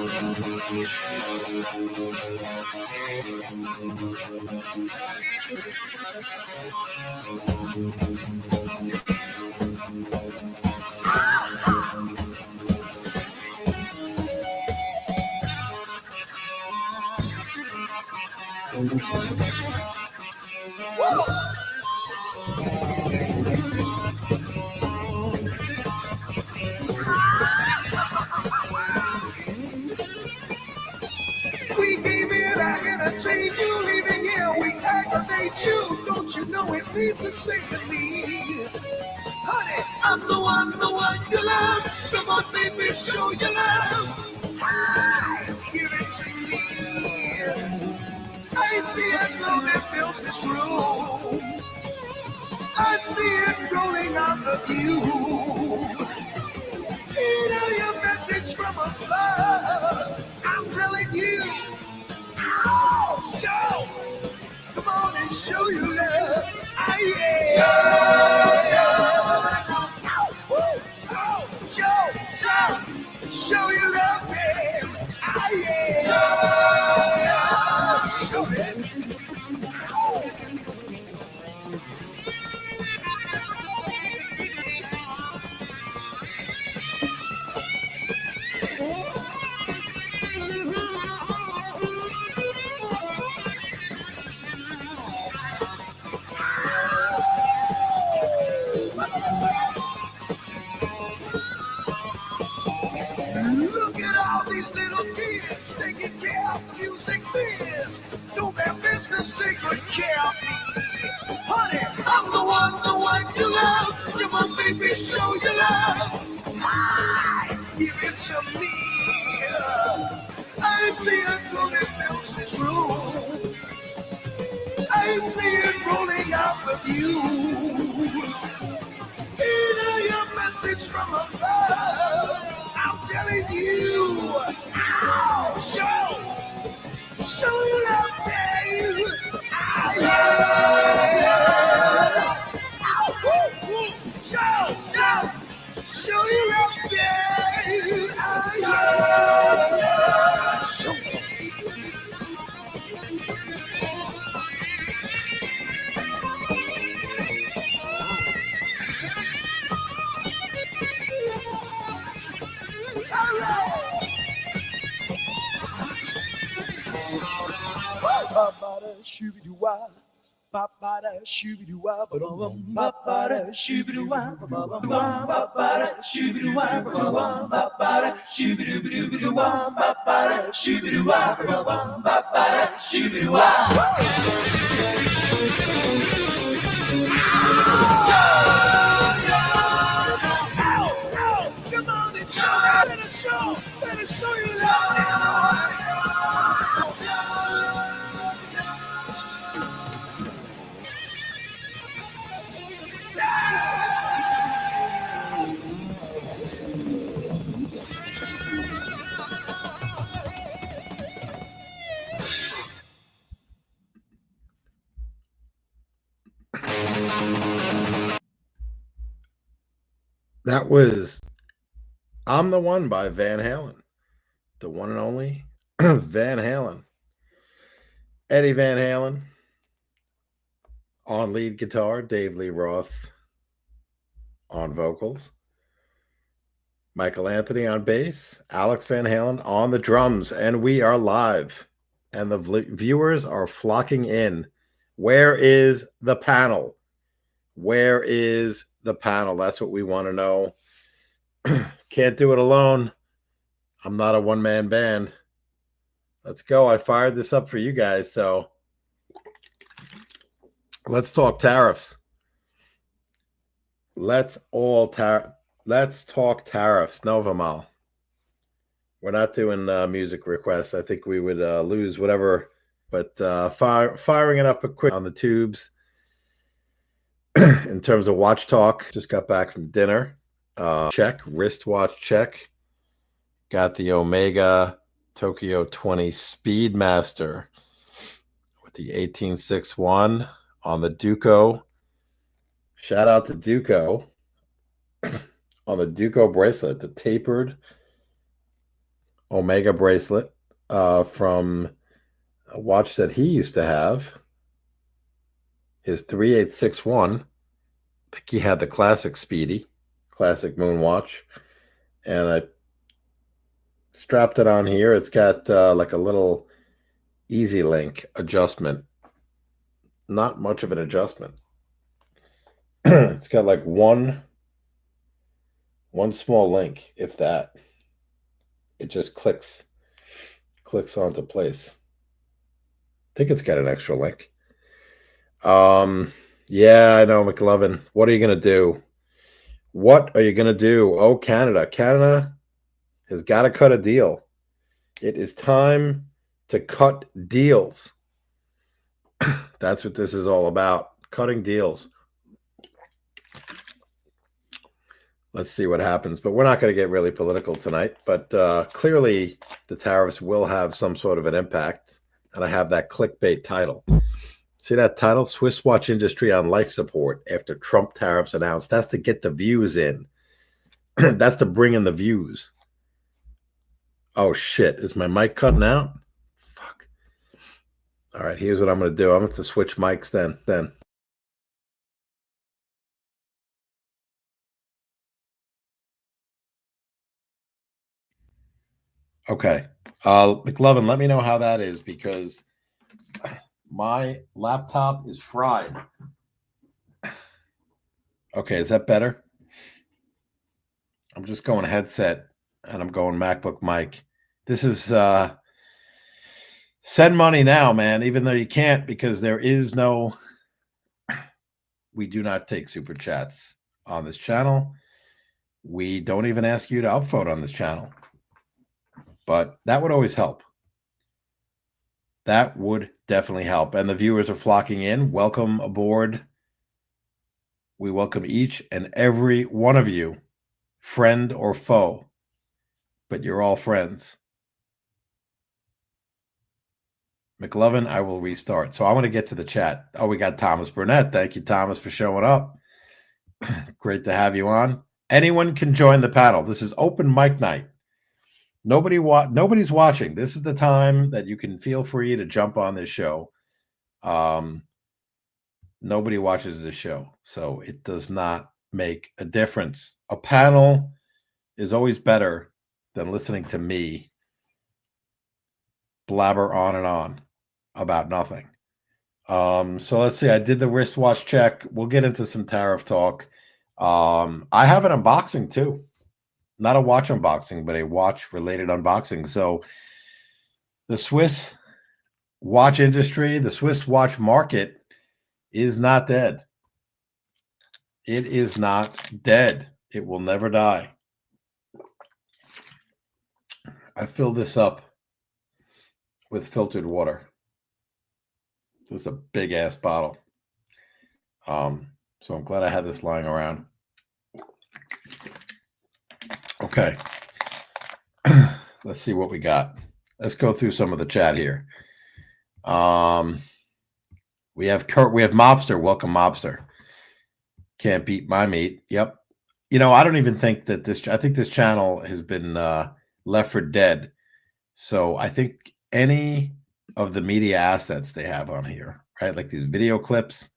We came here to entertain you, leaving here we aggravate you. Don't you know it means the same to me? Honey, I'm the one you love. Come on, baby, show your love. Hi, give it to me. I see a glow that fills this room. I see it rolling out of you. You know your message from above. I'm telling you. Ow, show. Come on and show your love. Yeah. Show your love, man. Yeah. Show it. Look at all these little kids taking care of the music biz. Don't their business take good care of me? Honey, I'm the one you love. Come on, baby, show your love. Hi, give it to me. I see a glow that fills this room. I see it rolling out of you. Hear your message from above. I'm telling you. Ow, show your love, babe. Show your love, babe. Show me. Ba-ba-da shoo-be-doo-wah, ba-ba-da shoo-be-doo-wah, ba-ba-da shoo-be-doo-wah, ba-ba-da shoo-be-doo-wah, ba-ba-da shoo-be-doo-be-doo-be-doo-wah, ba-ba-da shoo-be-doo-wah, ba-ba-da shoo-be-doo-wah. Come on and show, better show you love. That was I'm the One by Van Halen. The one and only Van Halen. Eddie Van Halen on lead guitar, Dave Lee Roth on vocals, Michael Anthony on bass, Alex Van Halen on the drums, and we are live, and the viewers are flocking in. Where is the panel? Where is the panel? That's what we want to know. Can't do it alone. I'm not a one-man band. Let's go. I fired this up for you guys, so let's talk tariffs. Let's talk tariffs. Novamal. We're not doing music requests. I think we would lose whatever. But firing it up a quick on the tubes. In terms of watch talk, just got back from dinner. Check, wristwatch check. Got the Omega Tokyo 20 Speedmaster with the 1861 on the Duco. Shout out to Duco on the Duco bracelet, the tapered Omega bracelet from a watch that he used to have, his 3861. I think he had the classic Speedy, classic moon watch. And I strapped it on here. It's got like a little easy link adjustment. Not much of an adjustment. It's got like one small link, if that. It just clicks onto place. I think it's got an extra link. Yeah, I know, McLovin. What are you gonna do? What are you gonna do? Oh, Canada. Canada has got to cut a deal. It is time to cut deals. That's what this is all about. Cutting deals. Let's see what happens. But we're not going to get really political tonight. But clearly, the tariffs will have some sort of an impact. And I have that clickbait title. See that title? Swiss watch industry on life support after Trump tariffs announced. That's to get the views in. That's to bring in the views. Oh, shit. Is my mic cutting out? Fuck. All right, here's what I'm going to do. I'm going to switch mics then. Okay. McLovin, let me know how that is because my laptop is fried. Okay, is that better? I'm just going headset and I'm going MacBook mic. This is send money now, man, even though you can't because there is no, we do not take super chats on this channel. We don't even ask you to upvote on this channel. But that would always help. That would definitely help. And the viewers are flocking in. Welcome aboard. We welcome each and every one of you, friend or foe, but you're all friends. McLovin, I will restart. So I want to get to the chat. Oh, we got Thomas Burnett. Thank you, Thomas, for showing up. Great to have you on. Anyone can join the panel. This is open mic night. Nobody's watching. This is the time that you can feel free to jump on this show. Nobody watches this show, so it does not make a difference. A panel is always better than listening to me blabber on and on about nothing. So let's see. I did the wristwatch check. We'll get into some tariff talk. I have an unboxing too. Not a watch unboxing, but a watch-related unboxing. So the Swiss watch industry, the Swiss watch market is not dead. It is not dead. It will never die. I filled this up with filtered water. This is a big-ass bottle. So I'm glad I had this lying around. Okay. Let's see what we got. Let's go through some of the chat here. We have Kurt. We have Mobster. Welcome, Mobster. Can't beat my meat. Yep. You know, I don't even think that this. I think this channel has been left for dead. So I think any of the media assets they have on here, right? Like these video clips.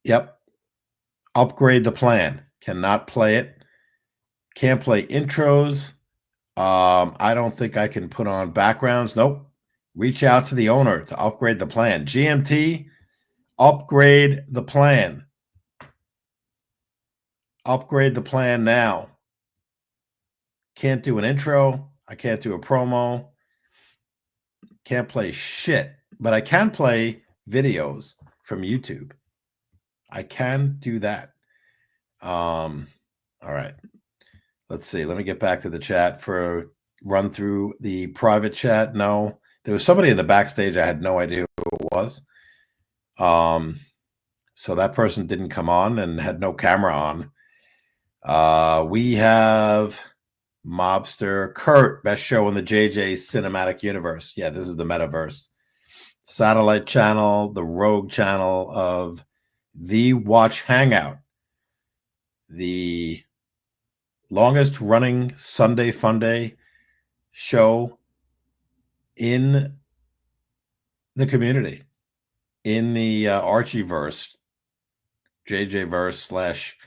Yep. Upgrade the plan. Cannot play it. Can't play intros. I don't think I can put on backgrounds. Nope. Reach out to the owner to upgrade the plan. GMT, upgrade the plan. Upgrade the plan now. Can't do an intro. I can't do a promo. Can't play shit. But I can play videos from YouTube. I can do that. All right. Let's see. Let me get back to the chat for a run through the private chat. No, there was somebody in the backstage. I had no idea who it was. So that person didn't come on and had no camera on. We have Mobster Kurt, best show in the JJ cinematic universe. Yeah, this is the metaverse. Satellite channel, the rogue channel of the Watch Hangout. The longest running Sunday Fun Day show in the community, in the Archie verse, JJ verse slash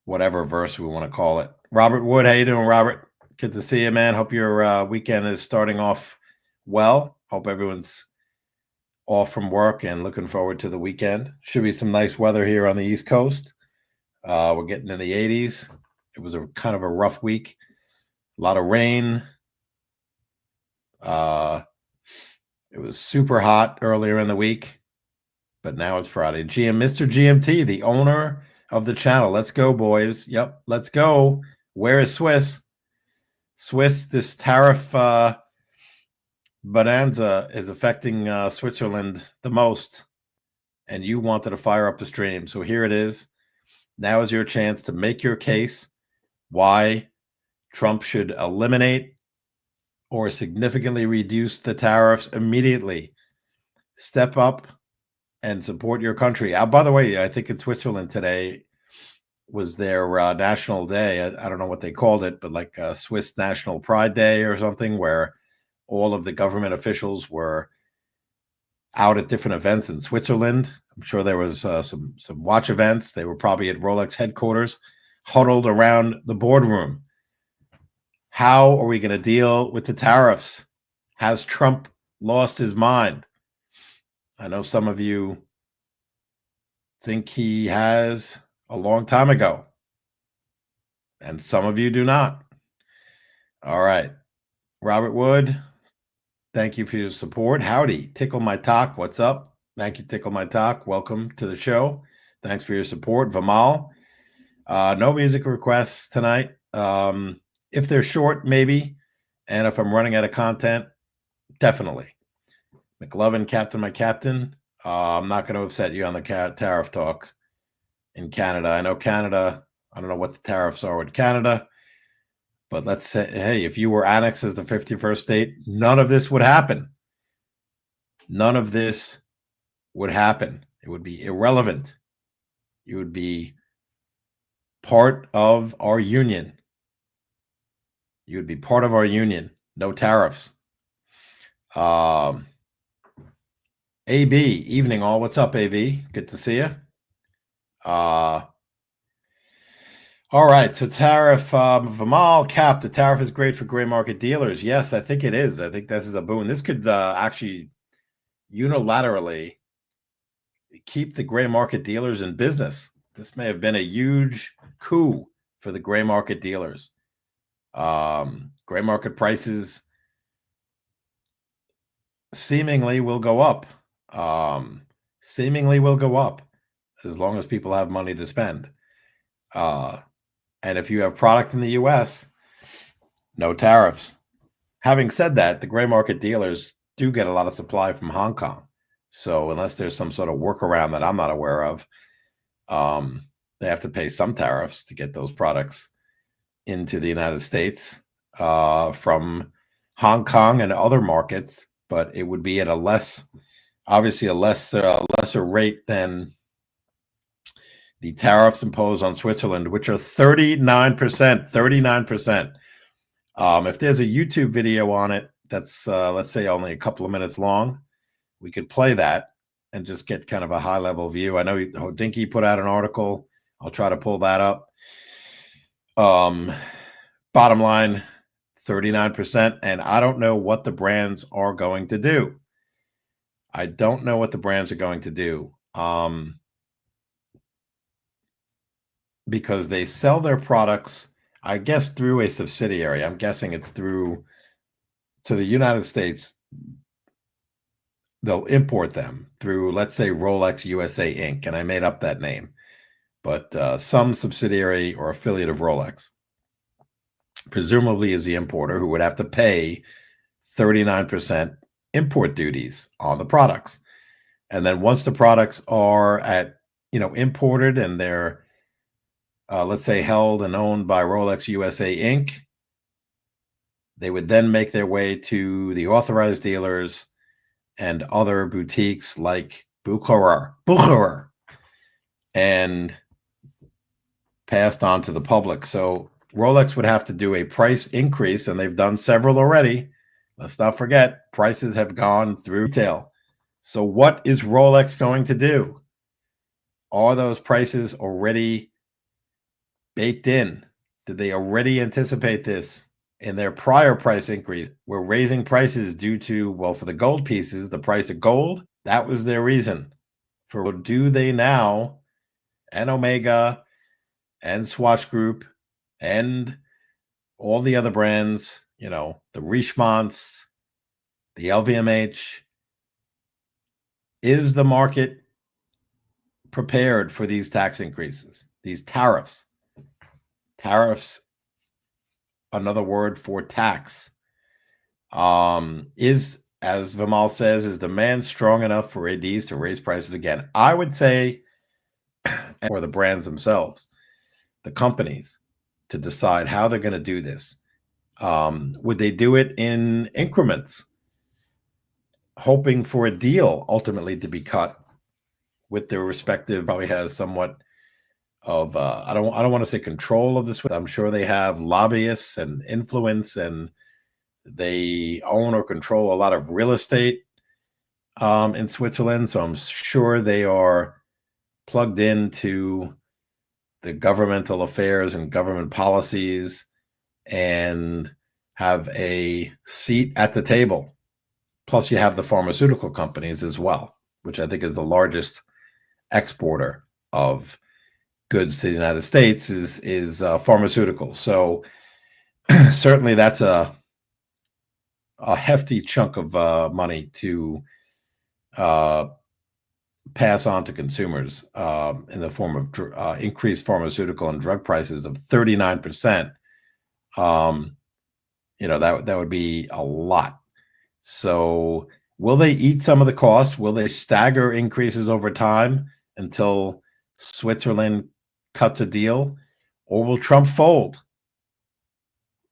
whatever verse we want to call it. Robert Wood, how you doing, Robert? Good to see you, man. Hope your weekend is starting off well. Hope everyone's off from work and looking forward to the weekend. Should be some nice weather here on the East Coast. We're getting in the 80s. It was a kind of a rough week. A lot of rain. It was super hot earlier in the week, but now it's Friday. Mr. GMT, the owner of the channel. Let's go, boys. Yep, let's go. Where is Swiss? Swiss, this tariff bonanza is affecting Switzerland the most, and you wanted to fire up the stream. So here it is. Now is your chance to make your case why Trump should eliminate or significantly reduce the tariffs immediately. Step up and support your country. By the way, I think in Switzerland today was their national day. I don't know what they called it, but like Swiss National Pride Day or something, where all of the government officials were out at different events in Switzerland. I'm sure there was some watch events. They were probably at Rolex headquarters, huddled around the boardroom. How are we going to deal with the tariffs? Has Trump lost his mind? I know some of you think he has a long time ago, and some of you do not. All right. Robert Wood, thank you for your support. Howdy. Tickle My Talk. What's up? Thank you, Tickle My Talk. Welcome to the show. Thanks for your support. Vamal. No music requests tonight. If they're short, maybe. And if I'm running out of content, definitely. McLovin, Captain, my captain. I'm not going to upset you on the tariff talk in Canada. I know Canada, I don't know what the tariffs are with Canada, but let's say, hey, if you were annexed as the 51st state, none of this would happen. None of this would happen. It would be irrelevant. You would be part of our union. You would be part of our union. No tariffs. AB, evening all. What's up, AB? Good to see you. All right, so tariff, Vamal Cap, the tariff is great for gray market dealers. Yes, I think it is. I think this is a boon. This could actually unilaterally keep the gray market dealers in business. This may have been a huge coup for the gray market dealers. Gray market prices seemingly will go up. Seemingly will go up as long as people have money to spend. And if you have product in the U.S., no tariffs. Having said that, the gray market dealers do get a lot of supply from Hong Kong. So unless there's some sort of workaround that I'm not aware of, they have to pay some tariffs to get those products into the United States from Hong Kong and other markets, but it would be at a lesser rate than the tariffs imposed on Switzerland, which are 39%. 39%. If there's a YouTube video on it that's, let's say, only a couple of minutes long, we could play that and just get kind of a high-level view. I know Dinky put out an article. I'll try to pull that up. Bottom line, 39%, and I don't know what the brands are going to do. I don't know what the brands are going to do. Because they sell their products, I guess, through a subsidiary. I'm guessing it's to the United States. They'll import them through, let's say, Rolex USA Inc., and I made up that name, but some subsidiary or affiliate of Rolex, presumably is the importer, who would have to pay 39% import duties on the products. And then once the products are imported and they're let's say held and owned by Rolex USA Inc., they would then make their way to the authorized dealers and other boutiques like Bucherer and passed on to the public. So Rolex would have to do a price increase, and they've done several already. Let's not forget, prices have gone through retail. So what is Rolex going to do? Are those prices already baked in? Did they already anticipate this in their prior price increase? We're raising prices due to, well, for the gold pieces, the price of gold, that was their reason. For do they now, and Omega, and Swatch Group, and all the other brands, the Richemonts, the LVMH, is the market prepared for these tax increases, these tariffs? Tariffs, another word for tax. Is, as Vimal says, is demand strong enough for ADs to raise prices again? I would say, or the brands themselves, the companies, to decide how they're going to do this. Would they do it in increments, hoping for a deal ultimately to be cut with their respective? Probably has somewhat of I don't want to say control of this. I'm sure they have lobbyists and influence, and they own or control a lot of real estate in Switzerland. So I'm sure they are plugged into the governmental affairs and government policies and have a seat at the table. Plus, you have the pharmaceutical companies as well, which I think is the largest exporter of goods to the United States is pharmaceuticals. So certainly that's a hefty chunk of money to pass on to consumers in the form of increased pharmaceutical and drug prices of 39%. That would be a lot. So will they eat some of the costs? Will they stagger increases over time until Switzerland cuts a deal? Or will Trump fold?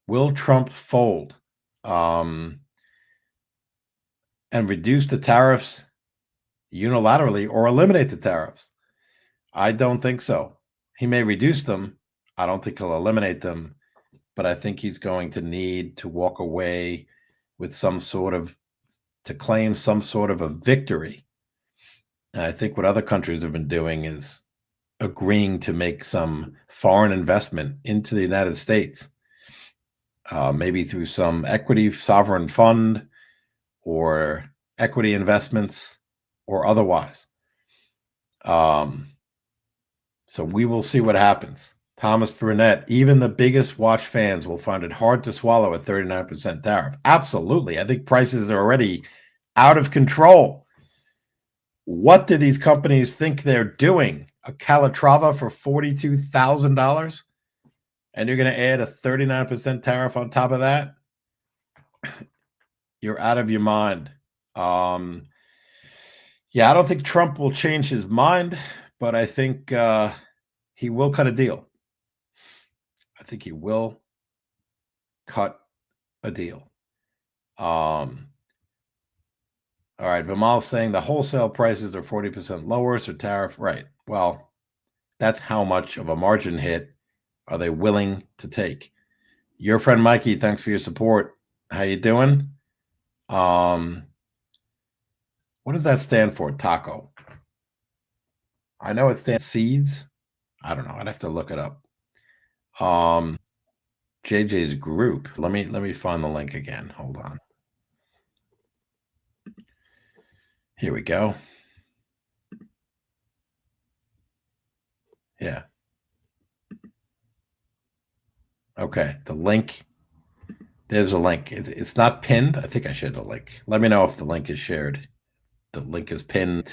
Will Trump fold and reduce the tariffs unilaterally or eliminate the tariffs? I don't think so. He may reduce them. I don't think he'll eliminate them, but I think he's going to need to walk away with to claim some sort of a victory. And I think what other countries have been doing is agreeing to make some foreign investment into the United States, maybe through some equity sovereign fund or equity investments or otherwise. So we will see what happens. Thomas Burnett, even the biggest watch fans will find it hard to swallow a 39% tariff. Absolutely. I think prices are already out of control. What do these companies think they're doing? A Calatrava for $42,000? And you're going to add a 39% tariff on top of that? You're out of your mind. I don't think Trump will change his mind, but I think he will cut a deal. I think he will cut a deal. All right, Vimal's saying the wholesale prices are 40% lower, so tariff, right. Well, that's how much of a margin hit are they willing to take? Your friend Mikey, thanks for your support. How you doing? What does that stand for, taco? I know it stands seeds. I don't know. I'd have to look it up. JJ's group. Let me find the link again. Hold on. Here we go. Yeah. Okay. The link. There's a link. It's not pinned. I think I shared the link. Let me know if the link is shared. The link is pinned.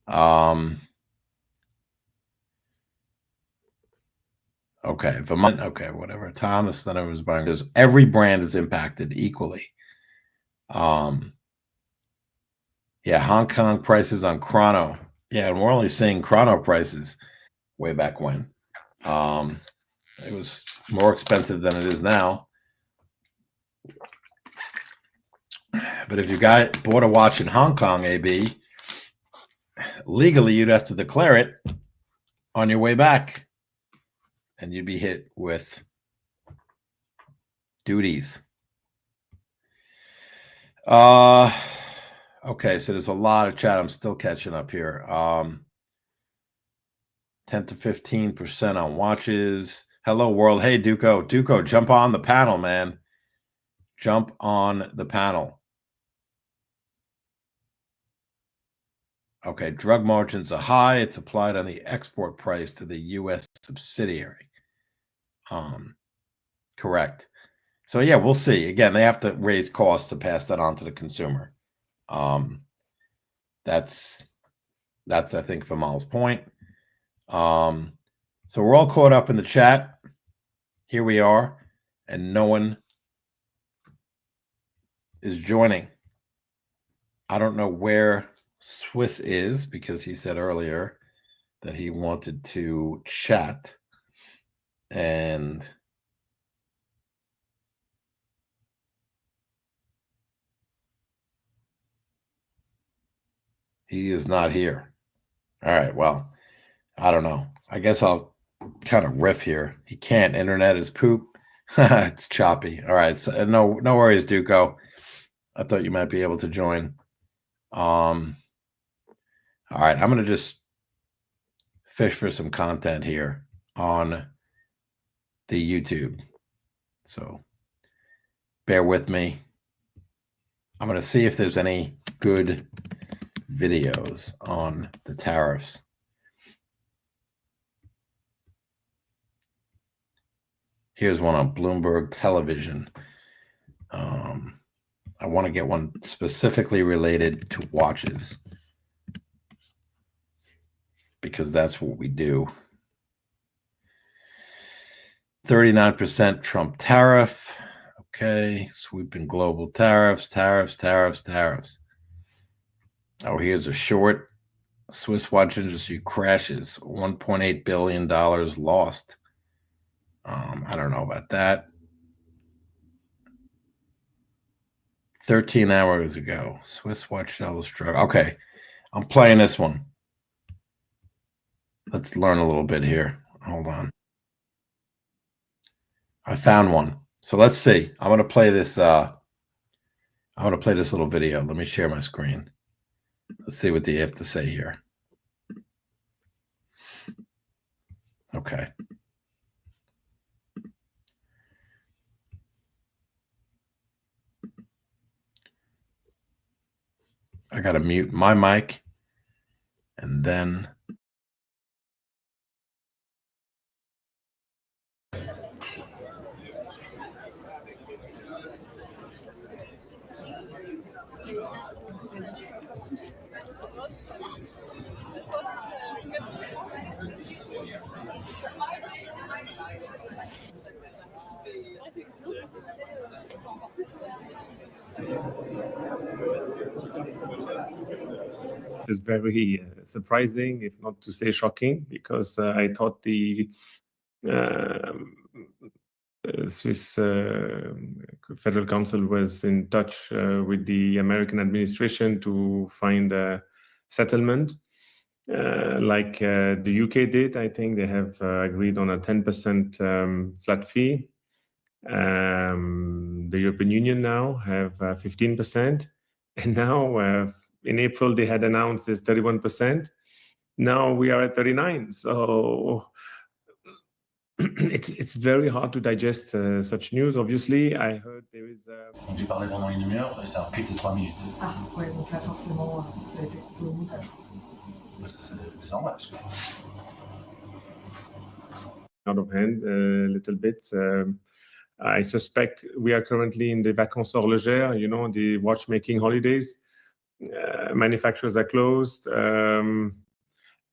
Okay. Vermont. Okay. Whatever. Thomas. Then I was buying. Because every brand is impacted equally. Yeah. Hong Kong prices on Chrono. Yeah, and we're only seeing Chrono prices way back when. It was more expensive than it is now. But if you bought a watch in Hong Kong, AB, legally you'd have to declare it on your way back, and you'd be hit with Duties. Okay, so there's a lot of chat. I'm still catching up here. 10 to 15% on watches. Hello, world. Hey, Duco. Duco, jump on the panel, man. Jump on the panel. Okay, drug margins are high. It's applied on the export price to the U.S. subsidiary. Correct. So yeah, we'll see. Again, they have to raise costs to pass that on to the consumer. That's I think Famal's point. So we're all caught up in the chat. Here we are, and no one is joining. I don't know where Swiss is because he said earlier that he wanted to chat, and he is not here. All right, well, I don't know. I guess I'll kind of riff here. He can't. Internet is poop. It's choppy. All right, so no worries, Duco. I thought you might be able to join. All right, I'm gonna just fish for some content here on the YouTube. So bear with me. I'm gonna see if there's any good videos on the tariffs. Here's one on Bloomberg Television. I want to get one specifically related to watches because that's what we do. 39% Trump tariff. Okay, sweeping global tariffs. Oh, here's a short. Swiss watch industry crashes. $1.8 billion lost. I don't know about that. 13 hours ago, Swiss watch sellers struggle. Okay, I'm playing this one. Let's learn a little bit here. Hold on. I found one. So let's see. I'm gonna play this. I'm gonna play this little video. Let me share my screen. Let's see what they have to say here. Okay. I gotta mute my mic, and then. Is very surprising, if not to say shocking, because I thought the Swiss Federal Council was in touch with the American administration to find a settlement. Like the UK did, I think they have agreed on a 10% flat fee. The European Union now have 15%, and now in April they had announced this 31%. Now we are at 39. So it's very hard to digest such news. Obviously, I heard there is. Donc j'ai parlé pendant 1 heure, ça a pris que 3 minutes. Ah, ouais, donc là, forcément, ça a été coupé au montage. C'est normal parce que. Out of hand a little bit. I suspect we are currently in the vacances horlogères, you know, the watchmaking holidays. Manufacturers are closed, and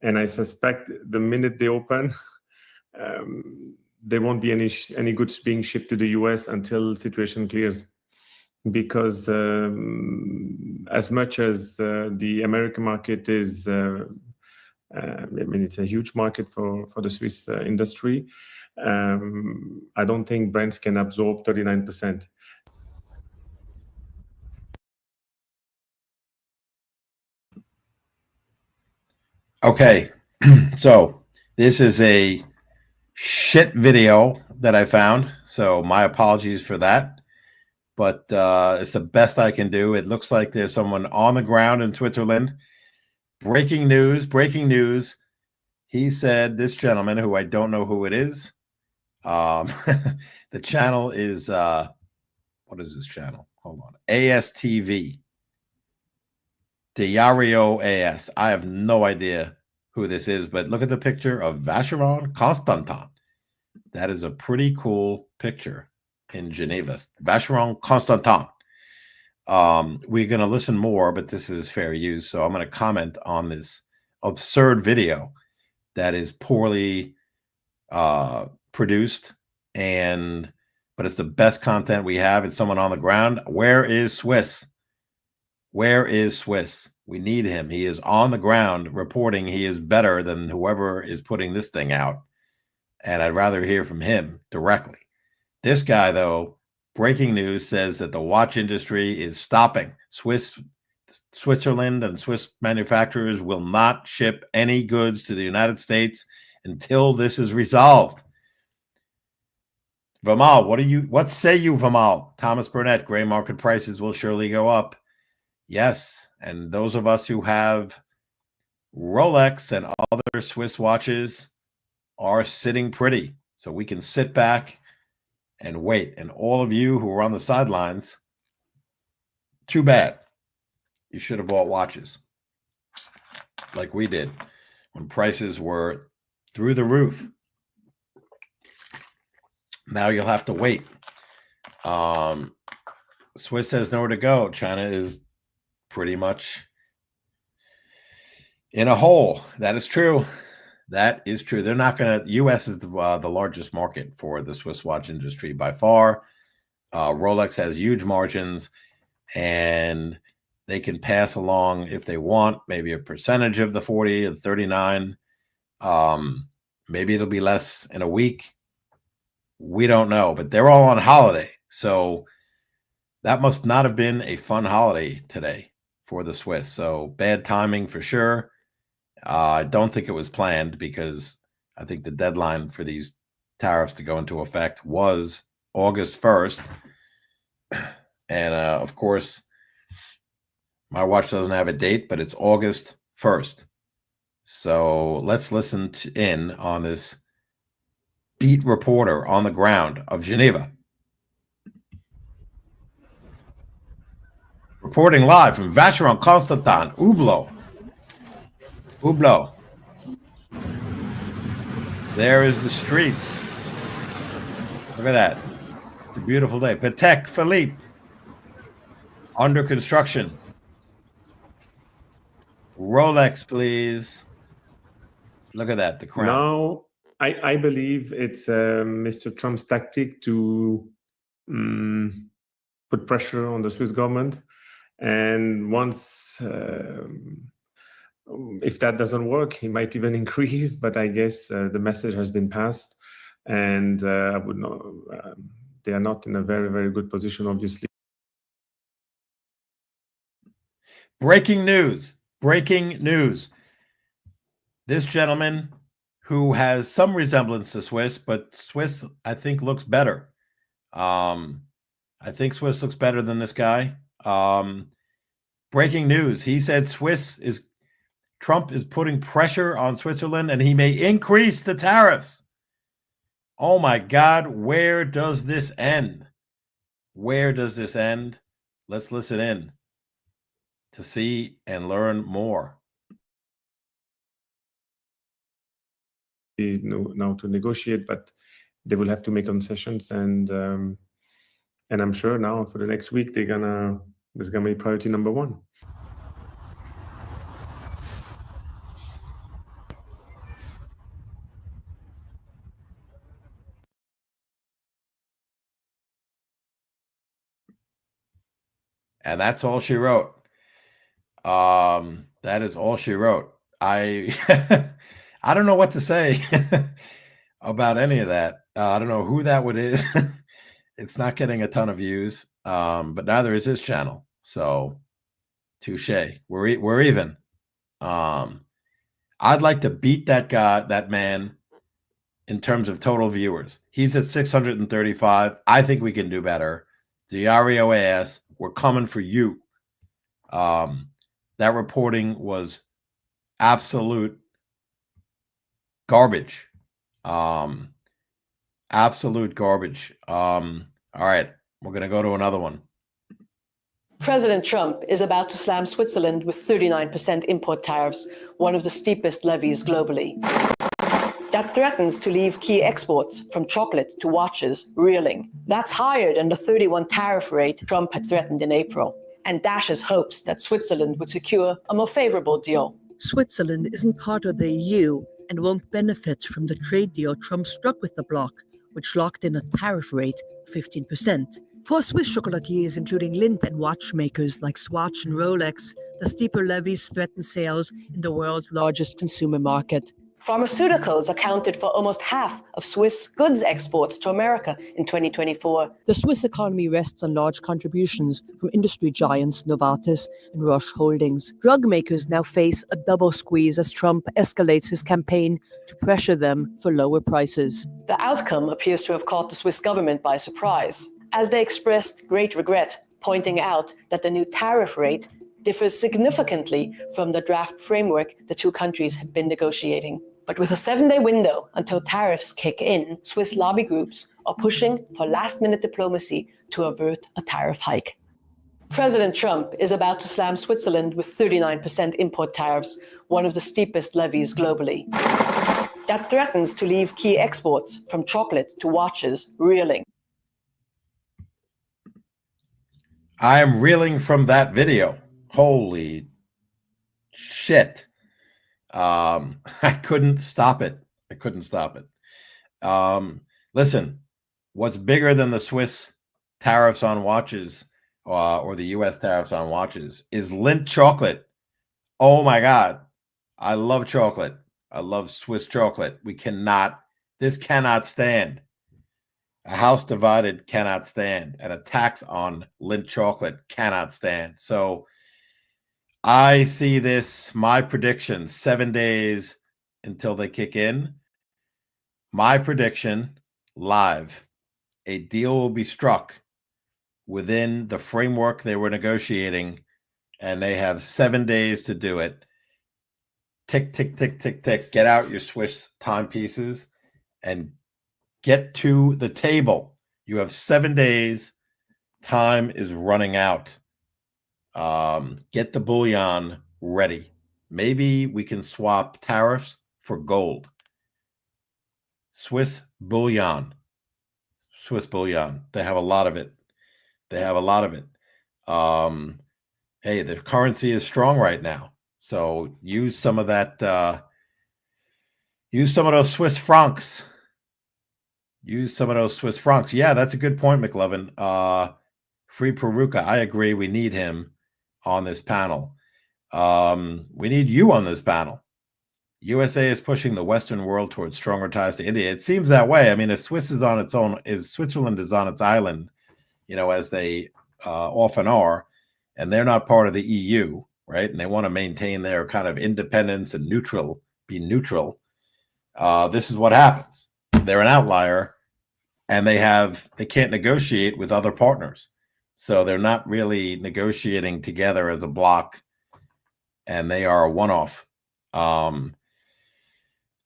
I suspect the minute they open, there won't be any goods being shipped to the US until situation clears. Because as much as the American market is, I mean, it's a huge market for the Swiss industry. I don't think brands can absorb 39%. Okay, so this is a shit video that I found, so my apologies for that. But it's the best I can do. It looks like there's someone on the ground in Switzerland. Breaking news, breaking news. He said, this gentleman, who I don't know who it is, the channel is, what is this channel? Hold on. ASTV. Diario AS. I have no idea who this is, but look at the picture of Vacheron Constantin. That is a pretty cool picture in Geneva. Vacheron Constantin. We're going to listen more, but this is fair use. So I'm going to comment on this absurd video that is poorly produced, but it's the best content we have. It's someone on the ground. Where is Swiss? Where is Swiss? We need him. He is on the ground reporting. He is better than whoever is putting this thing out. And I'd rather hear from him directly. This guy, though, breaking news, says that the watch industry is stopping. Switzerland and Swiss manufacturers will not ship any goods to the United States until this is resolved. Vamal, what say you, Vamal? Thomas Burnett, gray market prices will surely go up. Yes, and those of us who have Rolex and other Swiss watches are sitting pretty, so we can sit back and wait. And all of you who are on the sidelines, too bad. You should have bought watches like we did when prices were through the roof. Now you'll have to wait. Swiss has nowhere to go. China is pretty much in a hole. That is true. That is true. They're not going to. U.S. is the largest market for the Swiss watch industry by far. Rolex has huge margins, and they can pass along, if they want, maybe a percentage of the 40 and 39. Maybe it'll be less in a week. We don't know, but they're all on holiday. So that must not have been a fun holiday today for the Swiss. So bad timing for sure. I don't think it was planned, because I think the deadline for these tariffs to go into effect was August 1st. And of course, my watch doesn't have a date, but it's August 1st. So let's listen in on this beat reporter on the ground of Geneva. Reporting live from Vacheron Constantin, Hublot. Hublot. There is the streets. Look at that. It's a beautiful day. Patek Philippe. Under construction. Rolex, please. Look at that, the crown. Now, I believe it's Mr. Trump's tactic to put pressure on the Swiss government. And once, if that doesn't work, he might even increase. But I guess the message has been passed. And I would not, they are not in a very, very good position, obviously. Breaking news. Breaking news. This gentleman, who has some resemblance to Swiss, but Swiss, I think, looks better. I think Swiss looks better than this guy. Breaking news. He said Trump is putting pressure on Switzerland, and he may increase the tariffs. Oh my God, where does this end? Where does this end? Let's listen in to see and learn more. Now to negotiate, but they will have to make concessions, and I'm sure now for the next week there's gonna be priority number one. And that's all she wrote. That is all she wrote. I I don't know what to say about any of that. I don't know who that would is. It's not getting a ton of views, but neither is his channel. So, touche. We're even. I'd like to beat that man in terms of total viewers. He's at 635. I think we can do better. Diario AS, we're coming for you. That reporting was absolute garbage. Absolute garbage. All right, we're going to go to another one. President Trump is about to slam Switzerland with 39% import tariffs, one of the steepest levies globally. That threatens to leave key exports, from chocolate to watches, reeling. That's higher than the 31 tariff rate Trump had threatened in April, and dashes hopes that Switzerland would secure a more favorable deal. Switzerland isn't part of the EU and won't benefit from the trade deal Trump struck with the bloc, which locked in a tariff rate of 15%. For Swiss chocolatiers, including Lindt and watchmakers like Swatch and Rolex, the steeper levies threaten sales in the world's largest consumer market. Pharmaceuticals accounted for almost half of Swiss goods exports to America in 2024. The Swiss economy rests on large contributions from industry giants Novartis and Roche Holdings. Drug makers now face a double squeeze as Trump escalates his campaign to pressure them for lower prices. The outcome appears to have caught the Swiss government by surprise, as they expressed great regret, pointing out that the new tariff rate differs significantly from the draft framework the two countries had been negotiating. But with a 7-day window until tariffs kick in, Swiss lobby groups are pushing for last-minute diplomacy to avert a tariff hike. President Trump is about to slam Switzerland with 39% import tariffs, one of the steepest levies globally. That threatens to leave key exports, from chocolate to watches, reeling. I am reeling from that video. Holy shit. I couldn't stop it. Listen, what's bigger than the Swiss tariffs on watches or the US tariffs on watches is Lindt chocolate. Oh my God. I love chocolate. I love Swiss chocolate. This cannot stand. A house divided cannot stand, and a tax on Lindt chocolate cannot stand. So I see this, my prediction, 7 days until they kick in. My prediction, live, a deal will be struck within the framework they were negotiating, and they have 7 days to do it. Tick, tick, tick, tick, tick. Get out your Swiss timepieces and get to the table. You have 7 days. Time is running out. Get the bullion ready. Maybe we can swap tariffs for gold. Swiss bullion. They have a lot of it. Hey, the currency is strong right now. So use some of that. Use some of those Swiss francs. Yeah, that's a good point, McLovin. Free Peruka. I agree. We need him on this panel. We need you on this panel. USA is pushing the Western world towards stronger ties to India. It seems that way. I mean, if Switzerland is on its island, as they often are, and they're not part of the EU, right? And they want to maintain their kind of independence and be neutral. This is what happens. They're an outlier, and they can't negotiate with other partners. So they're not really negotiating together as a bloc, and they are a one-off.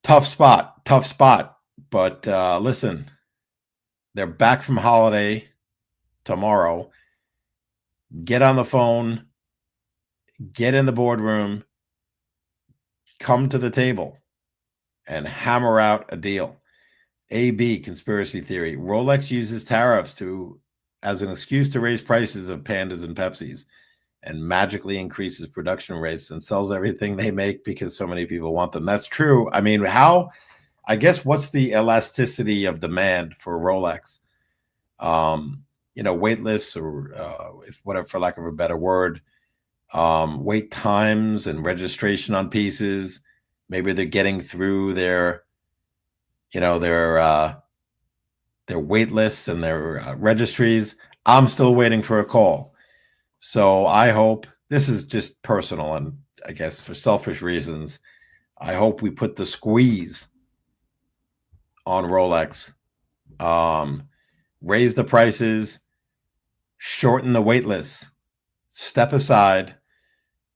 Tough spot. But listen, they're back from holiday tomorrow. Get on the phone, get in the boardroom, come to the table, and hammer out a deal. AB, conspiracy theory. Rolex uses tariffs as an excuse to raise prices of Pandas and Pepsis, and magically increases production rates and sells everything they make because so many people want them. That's true. I mean, what's the elasticity of demand for Rolex? Waitlist, or for lack of a better word, wait times and registration on pieces. Maybe they're getting through their wait lists and their registries. I'm still waiting for a call. So I hope, this is just personal and I guess for selfish reasons, I hope we put the squeeze on Rolex. Raise the prices, shorten the wait lists, step aside,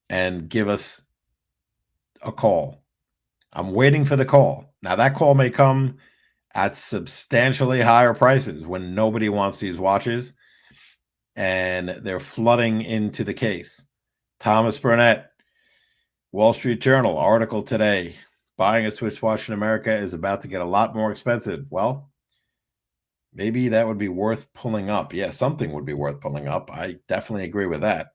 and give us a call. I'm waiting for the call. Now, that call may come at substantially higher prices when nobody wants these watches and they're flooding into the case. Thomas Burnett, Wall Street Journal, article today. Buying a Swiss watch in America is about to get a lot more expensive. Well, maybe that would be worth pulling up. Yeah, something would be worth pulling up. I definitely agree with that.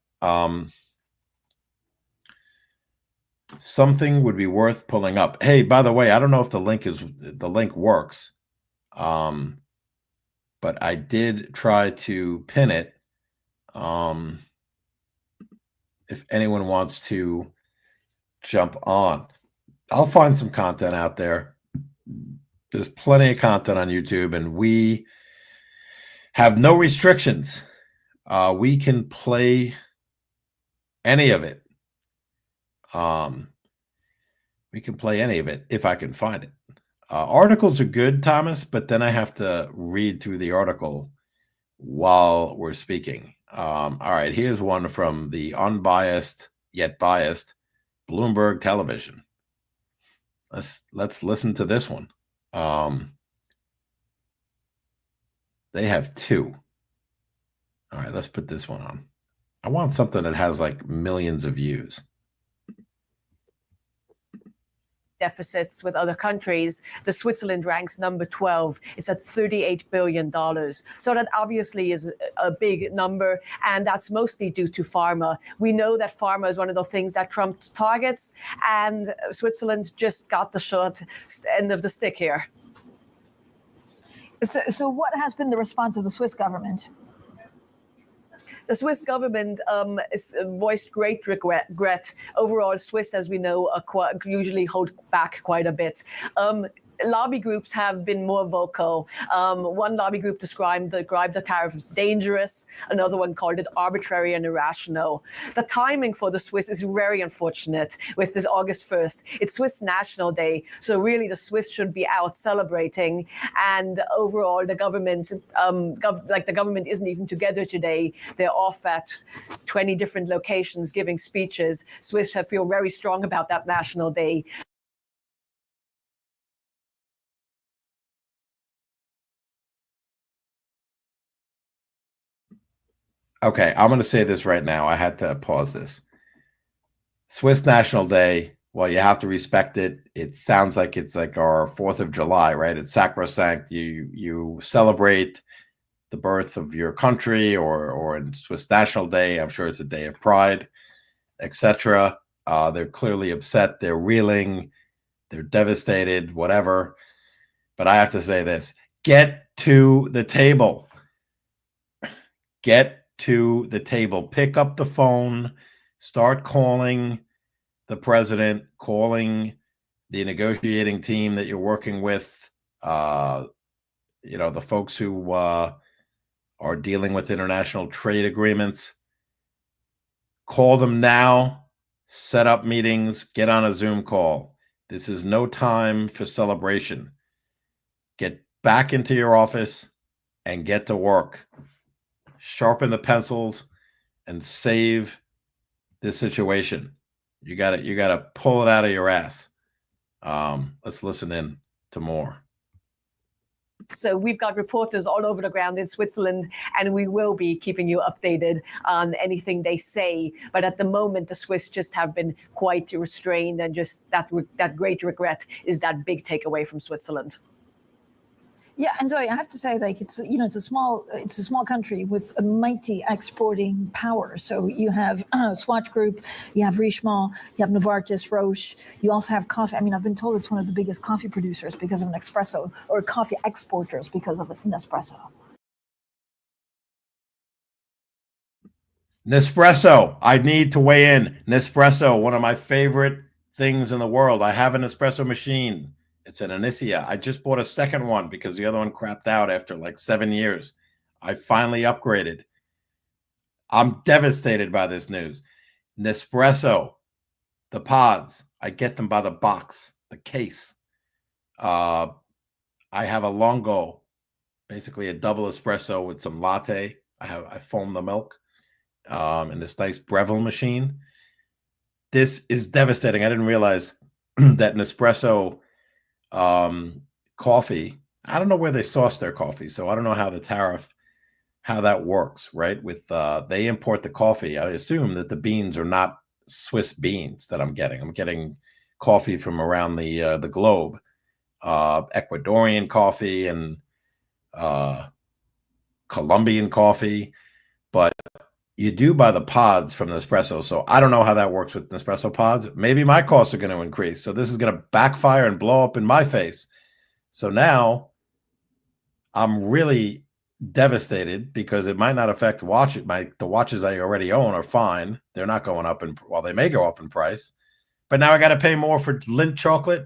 Something would be worth pulling up. Hey, by the way, I don't know if the link works. But I did try to pin it. If anyone wants to jump on, I'll find some content out there. There's plenty of content on YouTube, and we have no restrictions. We can play any of it. We can play any of it if I can find it. Articles are good, Thomas, but then I have to read through the article while we're speaking. All right, here's one from the unbiased yet biased Bloomberg Television. Let's listen to this one. They have two. All right, let's put this one on. I want something that has like millions of views. Deficits with other countries, the Switzerland ranks number 12. It's at $38 billion. So that obviously is a big number, and that's mostly due to pharma. We know that pharma is one of the things that Trump targets, and Switzerland just got the short end of the stick here. So what has been the response of the Swiss government? The Swiss government voiced great regret. Overall, Swiss, as we know, usually hold back quite a bit. Lobby groups have been more vocal. One lobby group described the tariff as dangerous. Another one called it arbitrary and irrational. The timing for the Swiss is very unfortunate with this August 1st. It's Swiss National Day, so really the Swiss should be out celebrating. And overall, the government, the government isn't even together today. They're off at 20 different locations giving speeches. Swiss feel very strong about that National Day. Okay, I'm going to say this right now. I had to pause this. Swiss National Day, well, you have to respect it. It sounds like it's like our 4th of July, right? It's sacrosanct. You celebrate the birth of your country, or in Swiss National Day, I'm sure it's a day of pride, etc. They're clearly upset. They're reeling. They're devastated, whatever. But I have to say this. Get to the table. Get to the table. Pick up the phone. Start calling the president, calling the negotiating team that you're working with, the folks who are dealing with international trade agreements. Call them now. Set up meetings. Get on a Zoom call. This is no time for celebration. Get back into your office and get to work. Sharpen the pencils and save this situation. You got to pull it out of your ass. Let's listen in to more. So we've got reporters all over the ground in Switzerland, and we will be keeping you updated on anything they say. But at the moment, the Swiss just have been quite restrained, and just that great regret is that big takeaway from Switzerland. Yeah, and Zoe, I have to say, like, it's a small country with a mighty exporting power. So you have Swatch Group, you have Richemont, you have Novartis, Roche. You also have coffee. I mean, I've been told it's one of the biggest coffee producers because of Nespresso, or coffee exporters because of Nespresso. Nespresso. I need to weigh in. Nespresso, one of my favorite things in the world. I have an espresso machine. It's an Inicia. I just bought a second one because the other one crapped out after like 7 years. I finally upgraded. I'm devastated by this news. Nespresso, the pods, I get them by the box, the case. I I have a Longo, basically a double espresso with some latte. I foam the milk in this nice Breville machine. This is devastating. I didn't realize that Nespresso coffee, I don't know where they source their coffee, so I don't know how the tariff, how that works, right? With they import the coffee. I assume that the beans are not Swiss beans that I'm getting. I'm getting coffee from around the globe, Ecuadorian coffee and Colombian coffee, but you do buy the pods from Nespresso. So I don't know how that works with Nespresso pods. Maybe my costs are going to increase. So this is going to backfire and blow up in my face. So now I'm really devastated because it might not affect the watches I already own are fine. They're not going up they may go up in price. But now I got to pay more for Lindt chocolate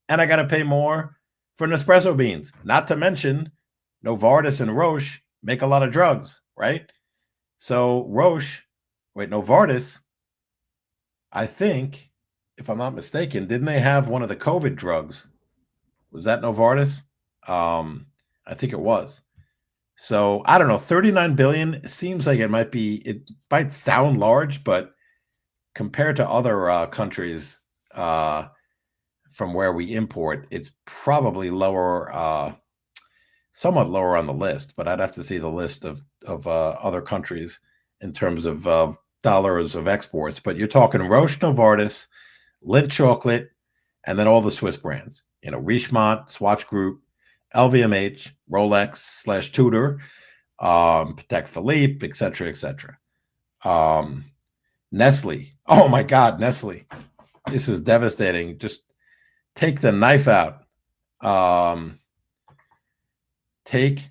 and I got to pay more for Nespresso beans. Not to mention Novartis and Roche make a lot of drugs, right? So Novartis, I think, if I'm not mistaken, didn't they have one of the COVID drugs? Was that Novartis? I think it was. So I don't know, 39 billion seems like it might sound large, but compared to other countries from where we import, it's probably lower, somewhat lower on the list, but I'd have to see the list of other countries in terms of dollars of exports. But you're talking Roche, Novartis, Lindt chocolate, and then all the Swiss brands. Richemont, Swatch Group, LVMH, Rolex / Tudor, Patek Philippe, etc., etc. Nestle. Oh my God, Nestle. This is devastating. Just take the knife out. Take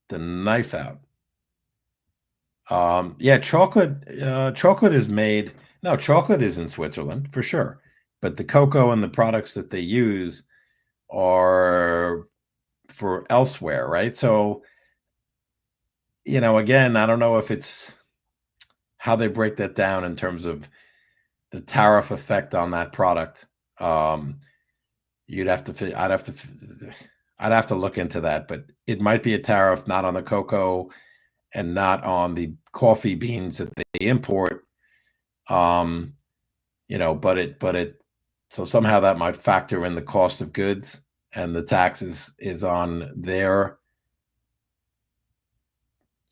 the knife out. Yeah, chocolate is made. No, chocolate is in Switzerland for sure. But the cocoa and the products that they use are for elsewhere, right? So, again, I don't know if it's how they break that down in terms of the tariff effect on that product. I'd have to look into that, but it might be a tariff not on the cocoa and not on the coffee beans that they import. So somehow that might factor in the cost of goods, and the taxes is on their,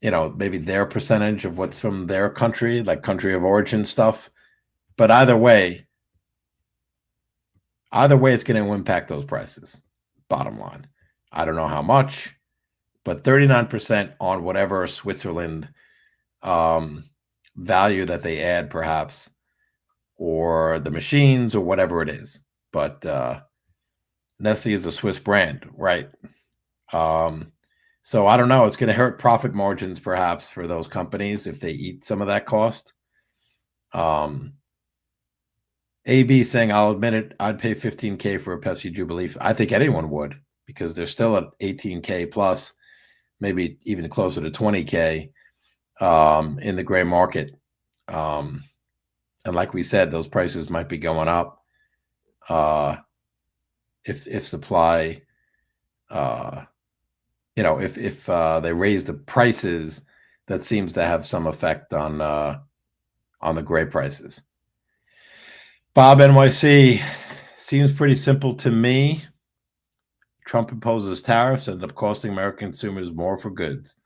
maybe their percentage of what's from their country, like country of origin stuff. But either way, it's going to impact those prices. Bottom line, I don't know how much, but 39% on whatever Switzerland value that they add, perhaps, or the machines or whatever it is. But Nestle is a Swiss brand, right? So I don't know. It's going to hurt profit margins, perhaps, for those companies if they eat some of that cost. AB saying, I'll admit it, I'd pay $15K for a Pepsi Jubilee. I think anyone would, because they're still at $18K plus, maybe even closer to $20K in the gray market. And like we said, those prices might be going up if supply, if they raise the prices, that seems to have some effect on the gray prices. Bob NYC, seems pretty simple to me. Trump imposes tariffs, end up costing American consumers more for goods.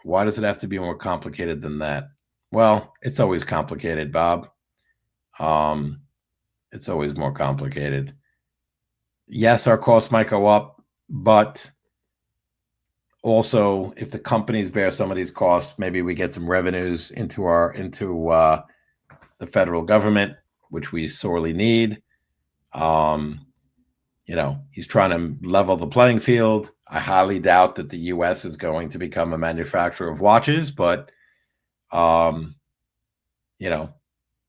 Why does it have to be more complicated than that? Well, it's always complicated, Bob. It's always more complicated. Yes, our costs might go up, but also if the companies bear some of these costs, maybe we get some revenues into the federal government, which we sorely need. He's trying to level the playing field. I highly doubt that the U.S. is going to become a manufacturer of watches, but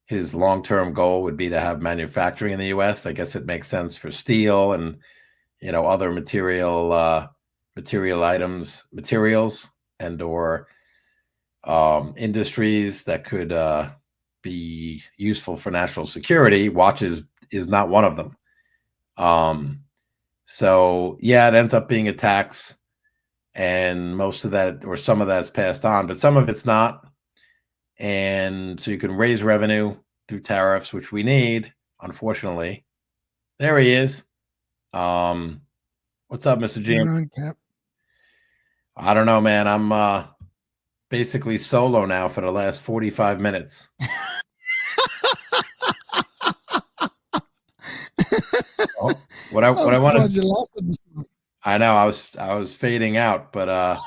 his long-term goal would be to have manufacturing in the U.S. I guess it makes sense for steel and other materials and or industries that could be useful for national security. Watches is not one of them. So yeah, it ends up being a tax, and most of that or some of that's passed on, but some of it's not. And so you can raise revenue through tariffs, which we need, unfortunately. There he is. What's up, Mr. What's G? going on, Cap? I don't know, man. I'm basically solo now for the last 45 minutes. Oh, what I wanted. You lasted this long. I know I was fading out, but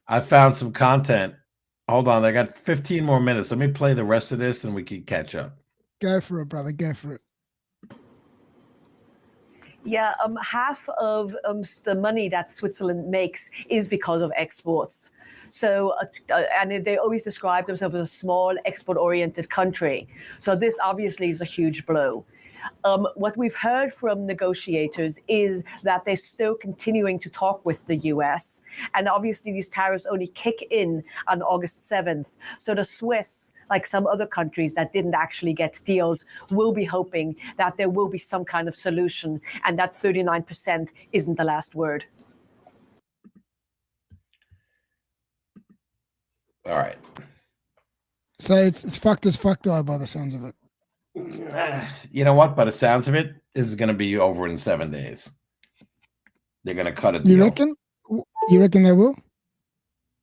I found some content. Hold on, I got 15 more minutes. Let me play the rest of this, and we can catch up. Go for it, brother. Go for it. Yeah, half of the money that Switzerland makes is because of exports. So, and they always describe themselves as a small export-oriented country. So this obviously is a huge blow. What we've heard from negotiators is that they're still continuing to talk with the US. And obviously these tariffs only kick in on August 7th. So the Swiss, like some other countries that didn't actually get deals, will be hoping that there will be some kind of solution and that 39% isn't the last word. All right. So it's fucked as fuck though, by the sounds of it. You know what? By the sounds of it, this is going to be over in 7 days. They're going to cut it. You reckon? You reckon they will?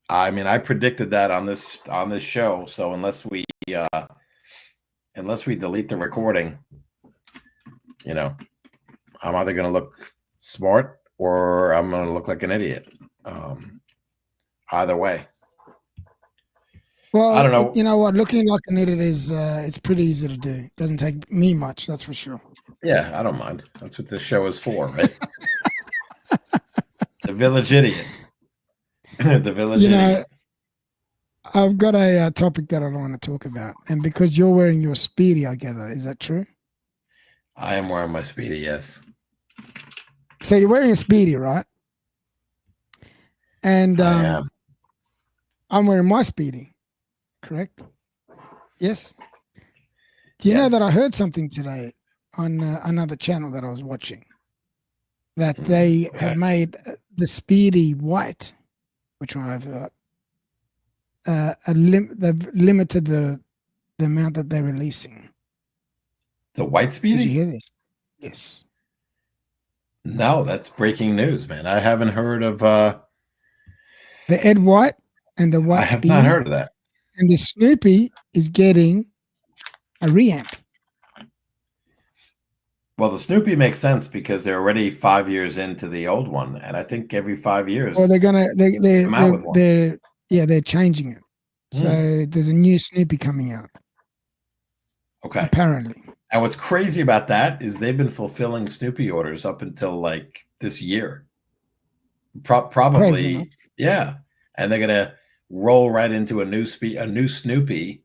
I mean, I predicted that on this show. So unless we delete the recording, you know, I'm either going to look smart or I'm going to look like an idiot. Either way. Well, I don't know. You know what? Looking like an idiot is it's pretty easy to do. It doesn't take me much, that's for sure. Yeah, I don't mind. That's what this show is for, right? The Village Idiot. The Village Idiot. I've got a topic that I want to talk about, and because you're wearing your Speedy, I gather, is that true? I am wearing my Speedy, yes. So you're wearing a Speedy, right? And I am. I'm wearing my Speedy. Correct? Yes. Do you know that I heard something today on another channel that I was watching, that they have made the Speedy white, which I've they've limited the amount that they're releasing. The white Speedy? Did you hear this? Yes. No, that's breaking news, man. I haven't heard of the Ed White and the white I have Speedy. not heard of that. And the Snoopy is getting a reamp. Well, the Snoopy makes sense because they're already 5 years into the old one, and I think every 5 years. Well, they're changing it. So there's a new Snoopy coming out. Okay. Apparently. And what's crazy about that is they've been fulfilling Snoopy orders up until like this year. Probably, Crazy, yeah. And they're gonna roll right into a new Snoopy,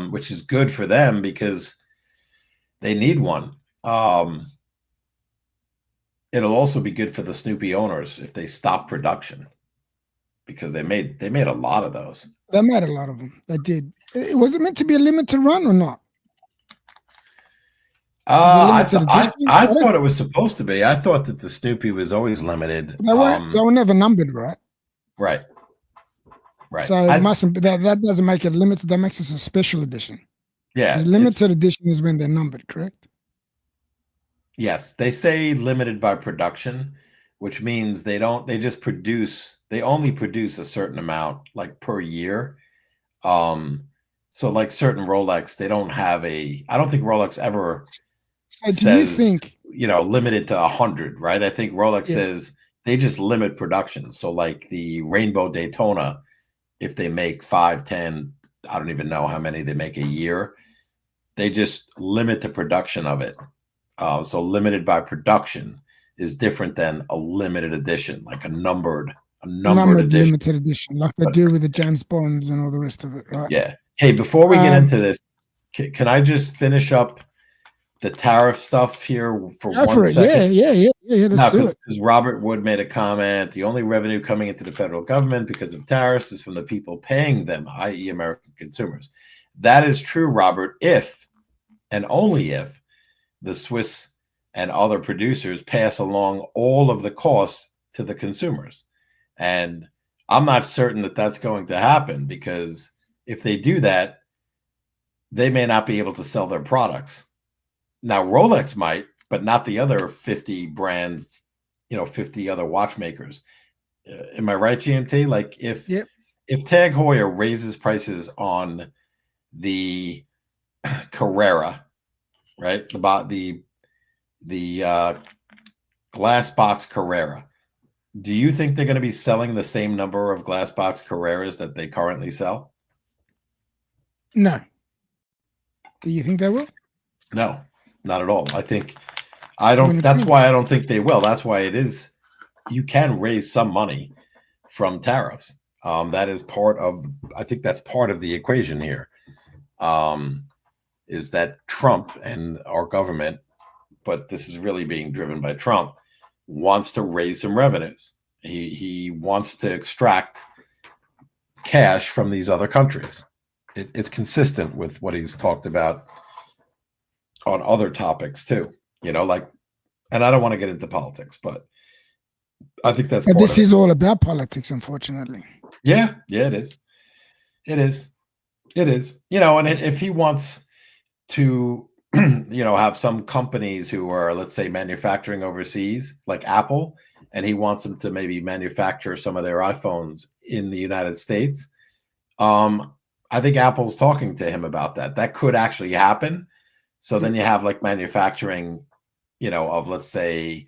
which is good for them because they need one. It'll also be good for the Snoopy owners if they stop production, because they made a lot of those. They made a lot of them. They did. Was it meant to be a limited run or not? I thought it was supposed to be. I thought that the Snoopy was always limited. They were never numbered, right? Right. Right. So it mustn't be that doesn't make it limited. That makes it a special edition. Yeah. Limited edition is when they're numbered, correct? Yes. They say limited by production, which means they only produce a certain amount like per year. So like certain Rolex, they don't have I don't think Rolex ever says, limited to 100, right? I think Rolex says they just limit production. So like the Rainbow Daytona, if they make 5, 10, I don't even know how many they make a year, they just limit the production of it. So limited by production is different than a limited edition, like a numbered edition. Limited edition, like they do with the James Bonds and all the rest of it, right? Yeah. Hey, before we get into this, can I just finish up the tariff stuff here for 1 second? Yeah. Let's do it. Because Robert Wood made a comment. The only revenue coming into the federal government because of tariffs is from the people paying them, i.e., American consumers. That is true, Robert, if and only if the Swiss and other producers pass along all of the costs to the consumers. And I'm not certain that that's going to happen, because if they do that, they may not be able to sell their products. Now, Rolex might, but not the other 50 brands, 50 other watchmakers. Am I right, GMT? Like if Tag Heuer raises prices on the Carrera, right? The glass box Carrera. Do you think they're going to be selling the same number of glass box Carreras that they currently sell? No. Do you think they will? No, not at all. That's why I don't think they will. That's why it is, you can raise some money from tariffs. That is I think that's part of the equation here. Is that Trump and our government, but this is really being driven by Trump, wants to raise some revenues. He wants to extract cash from these other countries. It's consistent with what he's talked about on other topics too. And I don't want to get into politics, but I think that's. But this is all about politics, unfortunately. Yeah, it is. It is. And if he wants to, have some companies who are, let's say, manufacturing overseas, like Apple, and he wants them to maybe manufacture some of their iPhones in the United States. I think Apple's talking to him about that. That could actually happen. So then you have like manufacturing, of, let's say,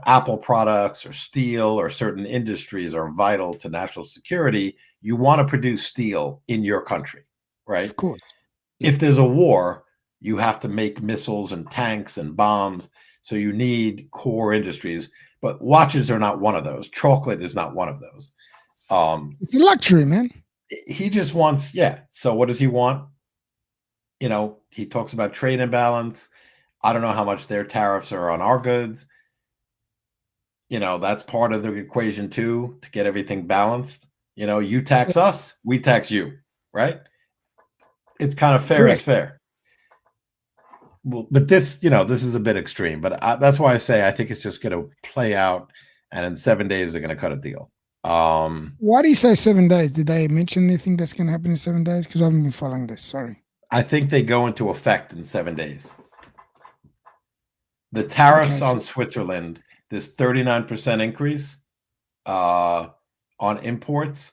Apple products or steel, or certain industries are vital to national security. You want to produce steel in your country, right? Of course. If there's a war, you have to make missiles and tanks and bombs. So you need core industries, but watches are not one of those. Chocolate is not one of those. It's a luxury, man. He just wants, So what does he want? He talks about trade imbalance. I don't know how much their tariffs are on our goods. That's part of the equation too, to get everything balanced. You tax us, we tax you, right? It's kind of fair as fair. Well, but this is a bit extreme, but that's why I say I think it's just going to play out, and in 7 days they're going to cut a deal. Why do you say 7 days? Did they mention anything that's going to happen in 7 days? Because I haven't been following this. Sorry. I think they go into effect in 7 days. The tariffs on Switzerland, this 39% increase on imports,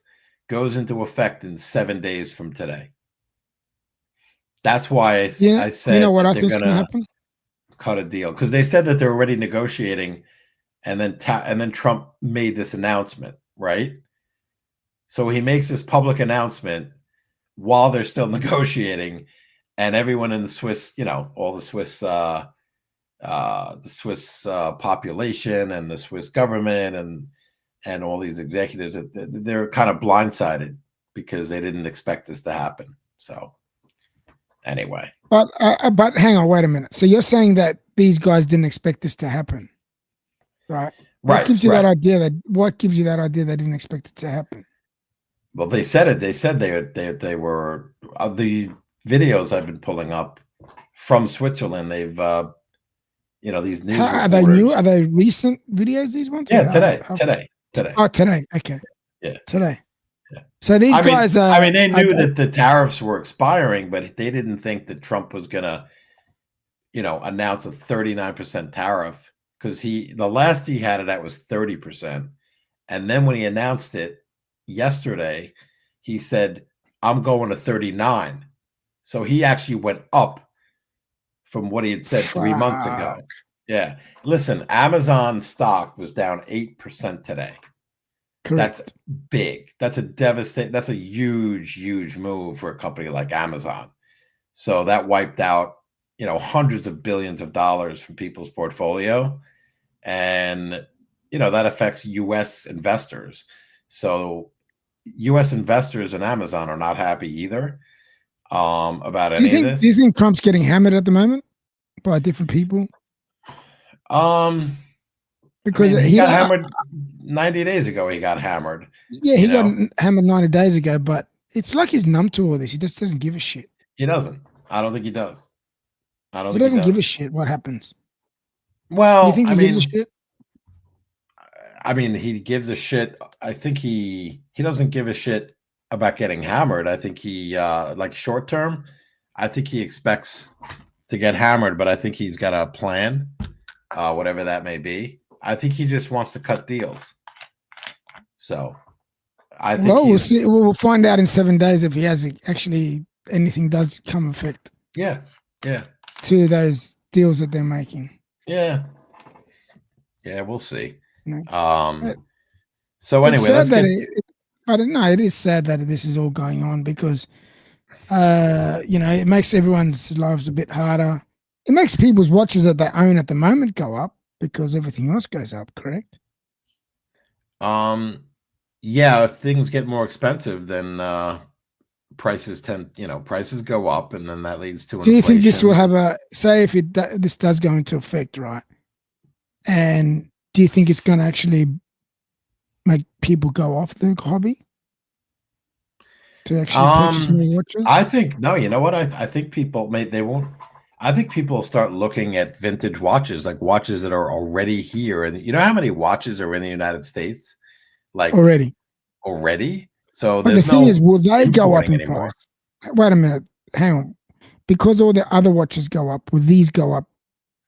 goes into effect in 7 days from today. That's why I said what I they're think is going to happen? Cut a deal, because they said that they're already negotiating, and then Trump made this announcement, right? So he makes this public announcement while they're still negotiating, and everyone in the Swiss, all the Swiss, population and the Swiss government and all these executives, they're kind of blindsided because they didn't expect this to happen. So anyway, but hang on, wait a minute. So you're saying that these guys didn't expect this to happen, right? What gives you that idea they didn't expect it to happen? Well, they said it. They said they were the videos I've been pulling up from Switzerland. They've these news. Are they new? Are they recent videos? These ones? Yeah, today. Oh, today. Okay. Yeah, today. Yeah. So these guys are. They knew that the tariffs were expiring, but they didn't think that Trump was gonna, announce a 39% tariff, because the last he had it at was 30%, and then when he announced it yesterday, he said, "I'm going to 39." So he actually went up from what he had said 3 months ago. Yeah. Listen, Amazon stock was down 8% today. Correct. That's big. That's a huge move for a company like Amazon. So that wiped out, hundreds of billions of dollars from people's portfolio. And, that affects U.S. investors. So U.S. investors in Amazon are not happy either. About any of this. Do you think Trump's getting hammered at the moment by different people? Because he got hammered 90 days ago. He got hammered. Yeah, he got hammered 90 days ago, but it's like he's numb to all this. He just doesn't give a shit. He doesn't. I don't think he does. He doesn't give a shit what happens. Well, You think he gives a shit? I mean, he gives a shit. I think he doesn't give a shit about getting hammered. I think he like short term, I think he expects to get hammered, but I think he's got a plan, whatever that may be. I think he just wants to cut deals. So I think Well, we'll see. We'll find out in 7 days if he has actually anything does come effect. Yeah. To those deals that they're making. Yeah, we'll see. You know? So anyway, let's get. I don't know. It is sad that this is all going on because, it makes everyone's lives a bit harder. It makes people's watches that they own at the moment go up because everything else goes up. Correct? Yeah, if things get more expensive, then prices prices go up, and then that leads to inflation. Do you think this will have if this does go into effect, right? And do you think it's going to actually make people go off the hobby to actually purchase more watches? I think no. You know what? I think people they won't. I think people will start looking at vintage watches, like watches that are already here. And you know how many watches are in the United States? Like already. So but the thing is, will they go up in price? Wait a minute, hang on. Because all the other watches go up, will these go up?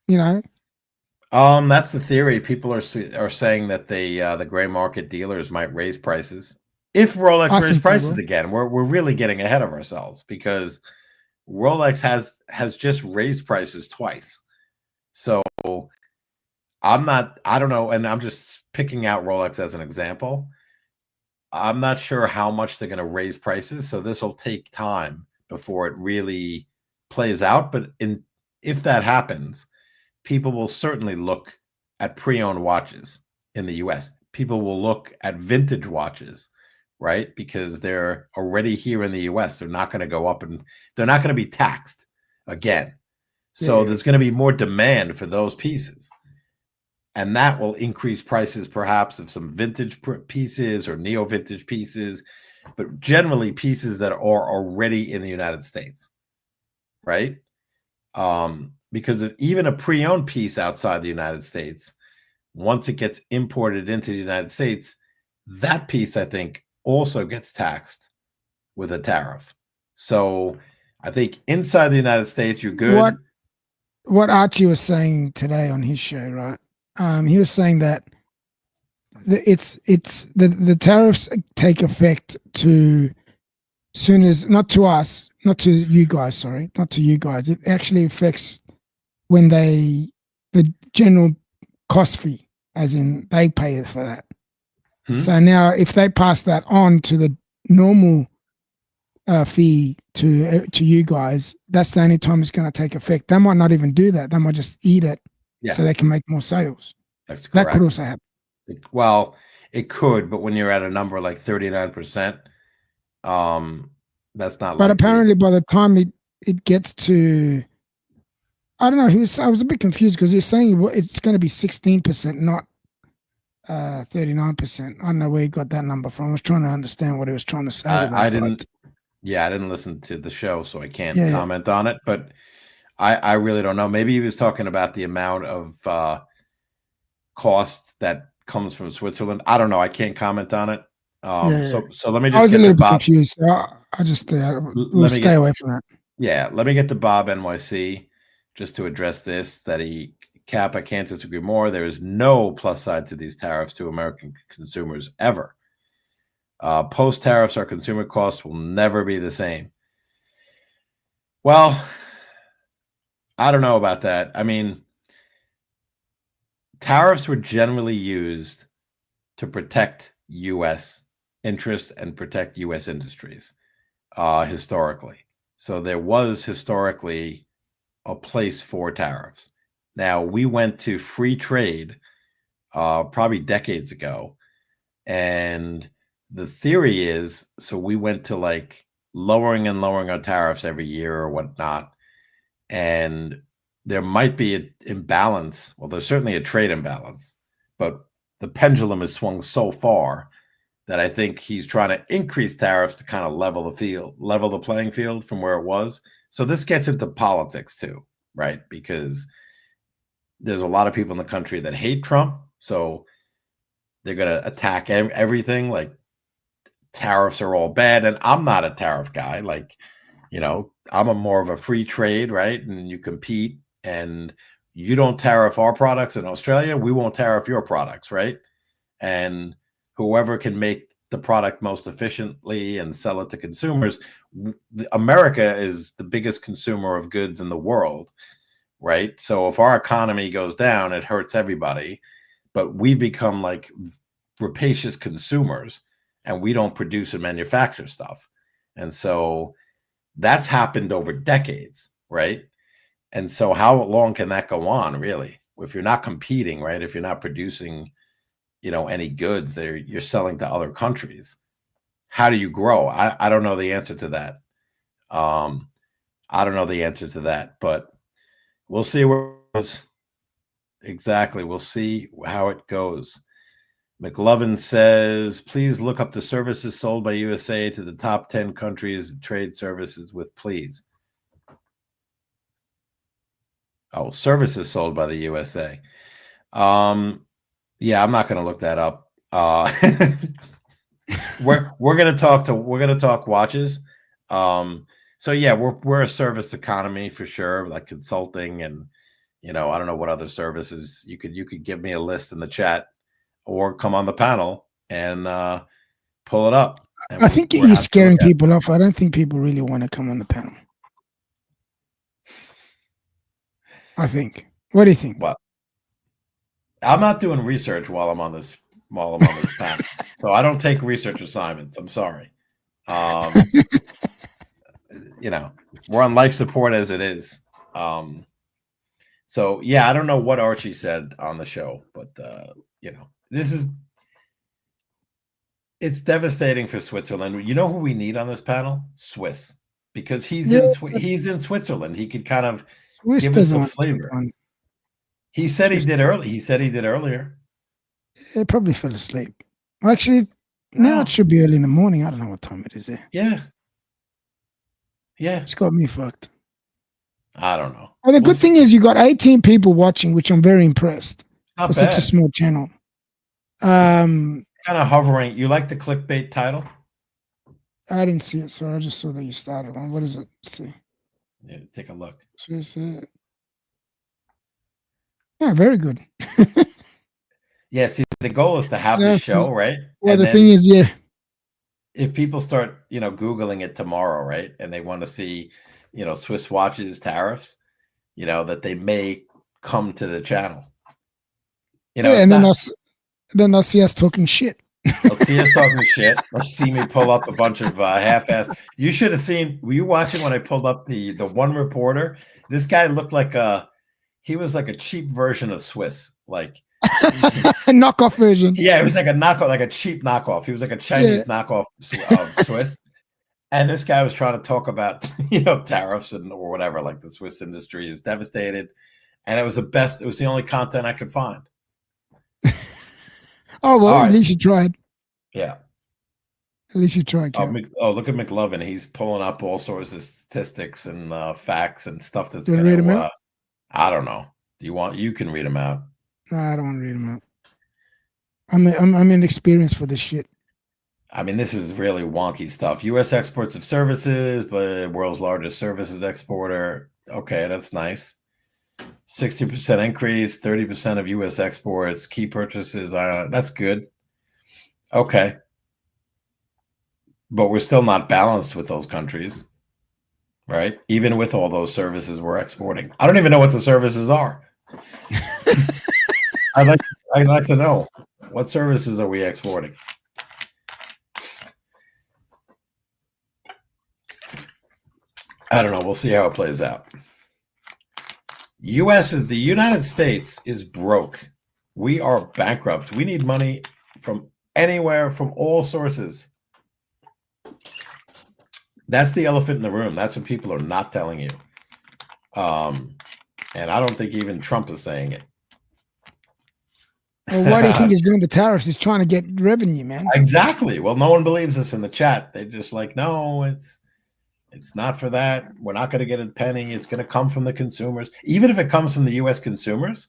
That's the theory. People are saying that the gray market dealers might raise prices. If Rolex raise prices again, we're really getting ahead of ourselves because Rolex has just raised prices twice. So I don't know, and I'm just picking out Rolex as an example. I'm not sure how much they're going to raise prices, so this will take time before it really plays out. But if that happens, people will certainly look at pre-owned watches in the US. People will look at vintage watches, right? Because they're already here in the US. They're not going to go up and they're not going to be taxed again. So there's going to be more demand for those pieces. And that will increase prices perhaps of some vintage pieces or neo-vintage pieces, but generally pieces that are already in the United States, right? Because even a pre-owned piece outside the United States, once it gets imported into the United States, that piece, I think, also gets taxed with a tariff. So I think inside the United States, you're good. What Archie was saying today on his show, right? He was saying that the tariffs take effect to soon as not to us, not to you guys. Sorry, not to you guys. It actually affects when the general cost fee, as in they pay for that. So now, if they pass that on to the normal fee to you guys, that's the only time it's going to take effect. They might not even do that. They might just eat it. Yeah. So they can make more sales. That's correct. That could also happen. Well, it could, but when you're at a number like 39%, that's not. But apparently, by the time it gets to, I don't know. I was a bit confused because he's saying it's going to be 16%, not 39%. I don't know where he got that number from. I was trying to understand what he was trying to say. I didn't listen to the show, so I can't comment on it. But I really don't know. Maybe he was talking about the amount of cost that comes from Switzerland. I don't know. I can't comment on it. So let me just. I was a little bit confused. So I just we'll stay away from that. Yeah, let me get to Bob NYC just to address this. Cap, I can't disagree more. There is no plus side to these tariffs to American consumers ever. Post tariffs, our consumer costs will never be the same. Well, I don't know about that. I mean, tariffs were generally used to protect U.S. interests and protect U.S. industries historically. So there was historically a place for tariffs. Now, we went to free trade probably decades ago. And the theory is, so we went to like lowering our tariffs every year or whatnot. And there might be an imbalance. Well, there's certainly a trade imbalance, but the pendulum has swung so far that I think he's trying to increase tariffs to kind of level the playing field from where it was. So this gets into politics too, right? Because there's a lot of people in the country that hate Trump, so they're going to attack everything. Like tariffs are all bad, and I'm not a tariff guy. Like, I'm a more of a free trade, right? And you compete, and you don't tariff our products in Australia, we won't tariff your products, right? And whoever can make the product most efficiently and sell it to consumers. America is the biggest consumer of goods in the world, right? So if our economy goes down, it hurts everybody. But we've become like rapacious consumers, and we don't produce and manufacture stuff. And so that's happened over decades, right? And so how long can that go on, really? If you're not competing, right? If you're not producing, any goods that you're selling to other countries, how do you grow? I don't know the answer to that. I don't know the answer to that, but we'll see where it goes. Exactly. We'll see how it goes. McLovin says, please look up the services sold by USA to the top 10 countries trade services with, please. Oh, services sold by the USA. Yeah, I'm not going to look that up. We're going to talk watches. So yeah, we're a service economy for sure, like consulting and I don't know what other services you could give me a list in the chat or come on the panel and pull it up. I think you're scaring people off. I don't think people really want to come on the panel. I think. What do you think? What? I'm not doing research while I'm on this panel, so I don't take research assignments. I'm sorry. We're on life support as it is. So yeah, I don't know what Archie said on the show, but it's devastating for Switzerland. You know who we need on this panel? Swiss, because he's in Switzerland. He could kind of give us a flavor. He said he did early. He said he did earlier. He probably fell asleep. Actually, now it should be early in the morning. I don't know what time it is there. Yeah. It's got me fucked. I don't know. Well, the good thing is you got 18 people watching, which I'm very impressed for such a small channel. Kind of hovering. You like the clickbait title? I didn't see it, so I just saw that you started on. What is it? Let's see. Yeah, take a look. Yeah, very good. Yeah, see, the goal is to have the show, right? Well, the thing is, if people start, Googling it tomorrow, right, and they want to see, Swiss watches tariffs, that they may come to the channel. And then they'll see us talking shit. They'll see us talking shit. They'll see me pull up a bunch of half-assed. You should have seen. Were you watching when I pulled up the one reporter? This guy looked like he was like a cheap version of Swiss, like a knockoff version. Yeah, it was like a knockoff, like a cheap knockoff. He was like a Chinese knockoff of Swiss. And this guy was trying to talk about, tariffs or whatever, like the Swiss industry is devastated. And it was the only content I could find. Oh, well, at least you tried. Yeah. At least you tried. Look at McLovin. He's pulling up all sorts of statistics and facts and stuff that's going to read them out? I don't know. You can read them out. No, I don't want to read them out. I'm inexperienced for this shit. I mean, this is really wonky stuff. U.S. exports of services, but world's largest services exporter. Okay, that's nice. 60% increase, 30% of U.S. exports, key purchases. That's good. Okay. But we're still not balanced with those countries, right? Even with all those services we're exporting. I don't even know what the services are. I'd like to know, what services are we exporting? I don't know. We'll see how it plays out. The United States is broke. We are bankrupt. We need money from anywhere, from all sources. That's the elephant in the room. That's what people are not telling you. And I don't think even Trump is saying it. Well, why do you think he's doing the tariffs? He's trying to get revenue, man. Exactly. Well, no one believes us in the chat. They're just like, no, it's not for that. We're not going to get a penny. It's going to come from the consumers. Even if it comes from the U.S. consumers,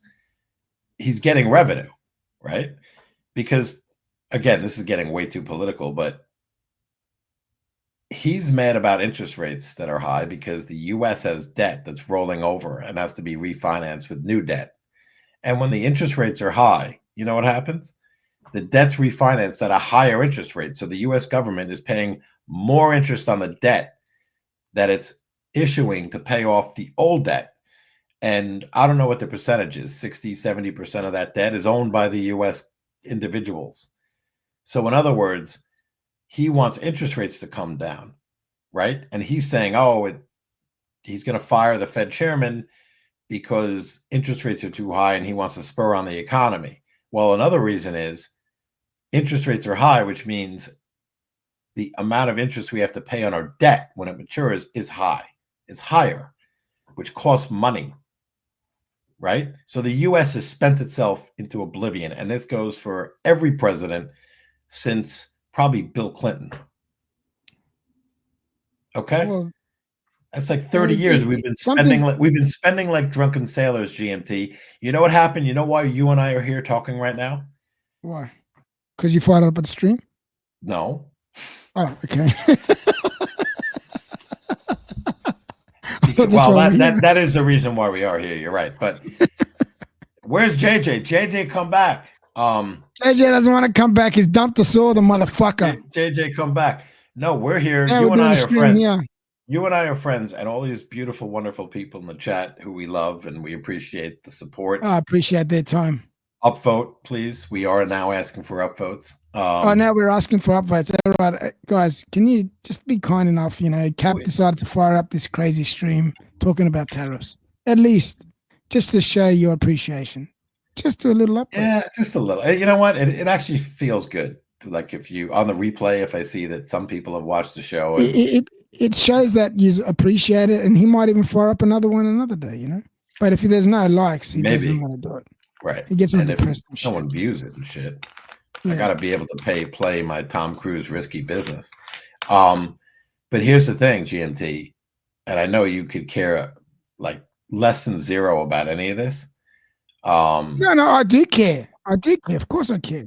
he's getting revenue, right? Because again, this is getting way too political, but he's mad about interest rates that are high because the US has debt that's rolling over and has to be refinanced with new debt. And when the interest rates are high, you know what happens? The debt's refinanced at a higher interest rate. So the US government is paying more interest on the debt that it's issuing to pay off the old debt. And I don't know what the percentage is. 60, 70% of that debt is owned by the US individuals. So in other words, he wants interest rates to come down, right? And he's saying, he's going to fire the Fed chairman because interest rates are too high and he wants to spur on the economy. Well, another reason is interest rates are high, which means the amount of interest we have to pay on our debt when it matures is higher, which costs money, right? So the US has spent itself into oblivion, and this goes for every president since probably Bill Clinton. Okay? Well, that's like 30 years we've been spending like drunken sailors, GMT. You know what happened? You know why you and I are here talking right now? Why? Because you fired up at the stream? No. Oh, okay. Well, that is the reason why we are here. You're right. But where's JJ? JJ, come back. JJ doesn't want to come back. He's dumped us all, the motherfucker. JJ, come back. No, we're here. Yeah, you and I are friends. Yeah. You and I are friends, and all these beautiful, wonderful people in the chat who we love and we appreciate the support. I appreciate their time. Upvote, please. We are now asking for upvotes. Now we're asking for upvotes. All right, guys, can you just be kind enough? Cap decided to fire up this crazy stream talking about tariffs. At least, just to show your appreciation. Just do a little upvote. Yeah, just a little. You know what? It actually feels good. Like if you on the replay, if I see that some people have watched the show, it shows that you appreciate it, and he might even fire up another one another day. But if there's no likes, he doesn't want to do it. Right. He gets depressed. If no one views it and shit, I got to be able to play my Tom Cruise risky business. But here's the thing, GMT, and I know you could care like less than zero about any of this. No, I do care. Of course I care.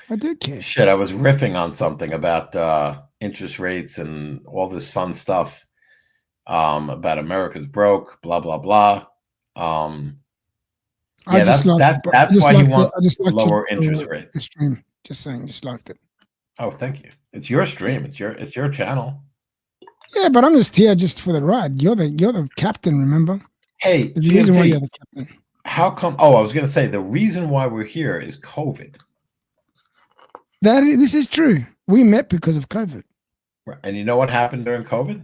I do care. Shit, I was riffing on something about interest rates and all this fun stuff about America's broke, blah, blah, blah. That's why he wants lower interest rates. The stream. Just saying, just liked it. Oh, thank you. It's your stream. It's your channel. Yeah, but I'm just here just for the ride. You're the captain, remember? Hey, there's a reason why you're the captain. How come? Oh, I was going to say the reason why we're here is COVID. This is true. We met because of COVID. Right. And you know what happened during COVID?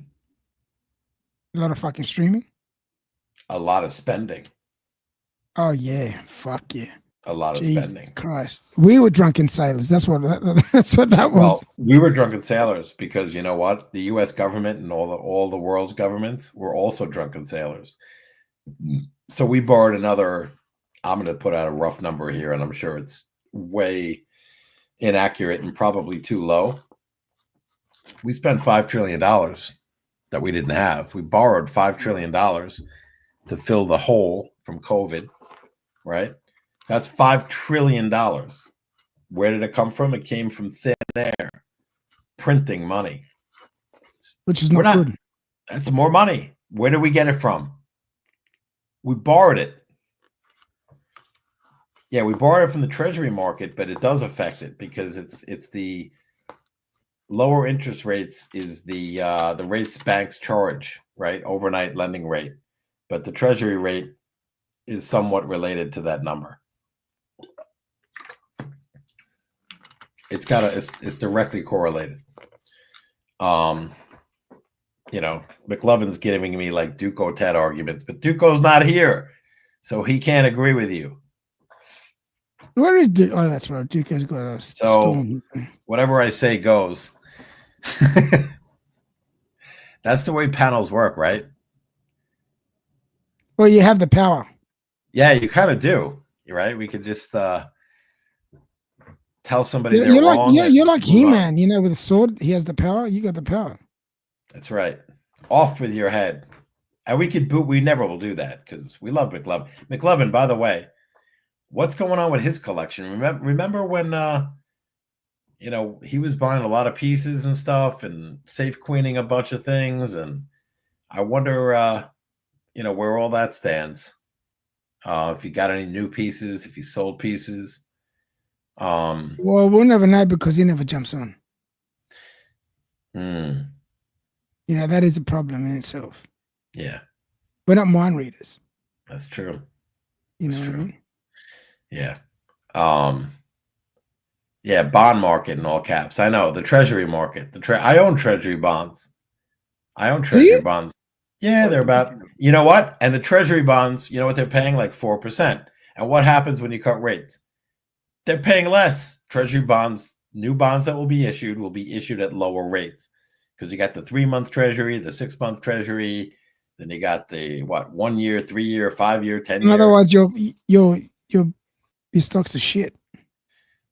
A lot of fucking streaming. A lot of spending. Oh yeah, fuck yeah. A lot of Jesus spending. Christ, we were drunken sailors. That's what that was. Well, we were drunken sailors because you know what? The U.S. government and all the world's governments were also drunken sailors. So we borrowed another. I'm going to put out a rough number here, and I'm sure it's way inaccurate and probably too low. We spent $5 trillion that we didn't have. We borrowed $5 trillion to fill the hole from COVID, right? That's $5 trillion. Where did it come from? It came from thin air, printing money. Which is not good. That's more money. Where did we get it from? We borrowed it. Yeah, we borrowed it from the treasury market, but it does affect it because it's the lower interest rates is the rates banks charge, right? Overnight lending rate. But the treasury rate is somewhat related to that number. It's directly correlated. McLovin's giving me like Duco Ted arguments, but Duco's not here, so he can't agree with you. Where is Duke? Oh, that's right. Duco's got a so whatever I say goes. That's the way panels work, right? Well, you have the power. Yeah, you kind of do. You're right. We could just tell somebody they're wrong. You're like He-Man, with a sword. He has the power. You got the power. That's right. Off with your head. And we never will do that because we love McLovin. McLovin, by the way, what's going on with his collection? Remember when he was buying a lot of pieces and stuff and safe queening a bunch of things, and I wonder where all that stands. If you got any new pieces, if you sold pieces. Well, we'll never know because he never jumps on. That is a problem in itself. Yeah. We're not mind readers. That's true. You know what I mean? Yeah. Yeah, bond market in all caps. I know, the treasury market. I own treasury bonds. Bonds. Yeah, they're about, you know what? And the treasury bonds, you know what they're paying? Like 4%. And what happens when you cut rates? They're paying less. Treasury bonds, new bonds that will be issued at lower rates. Because you got the 3-month treasury, the 6-month treasury, then you got the 1 year, 3 year, 5 year, 10 year. In other words, your stocks are shit.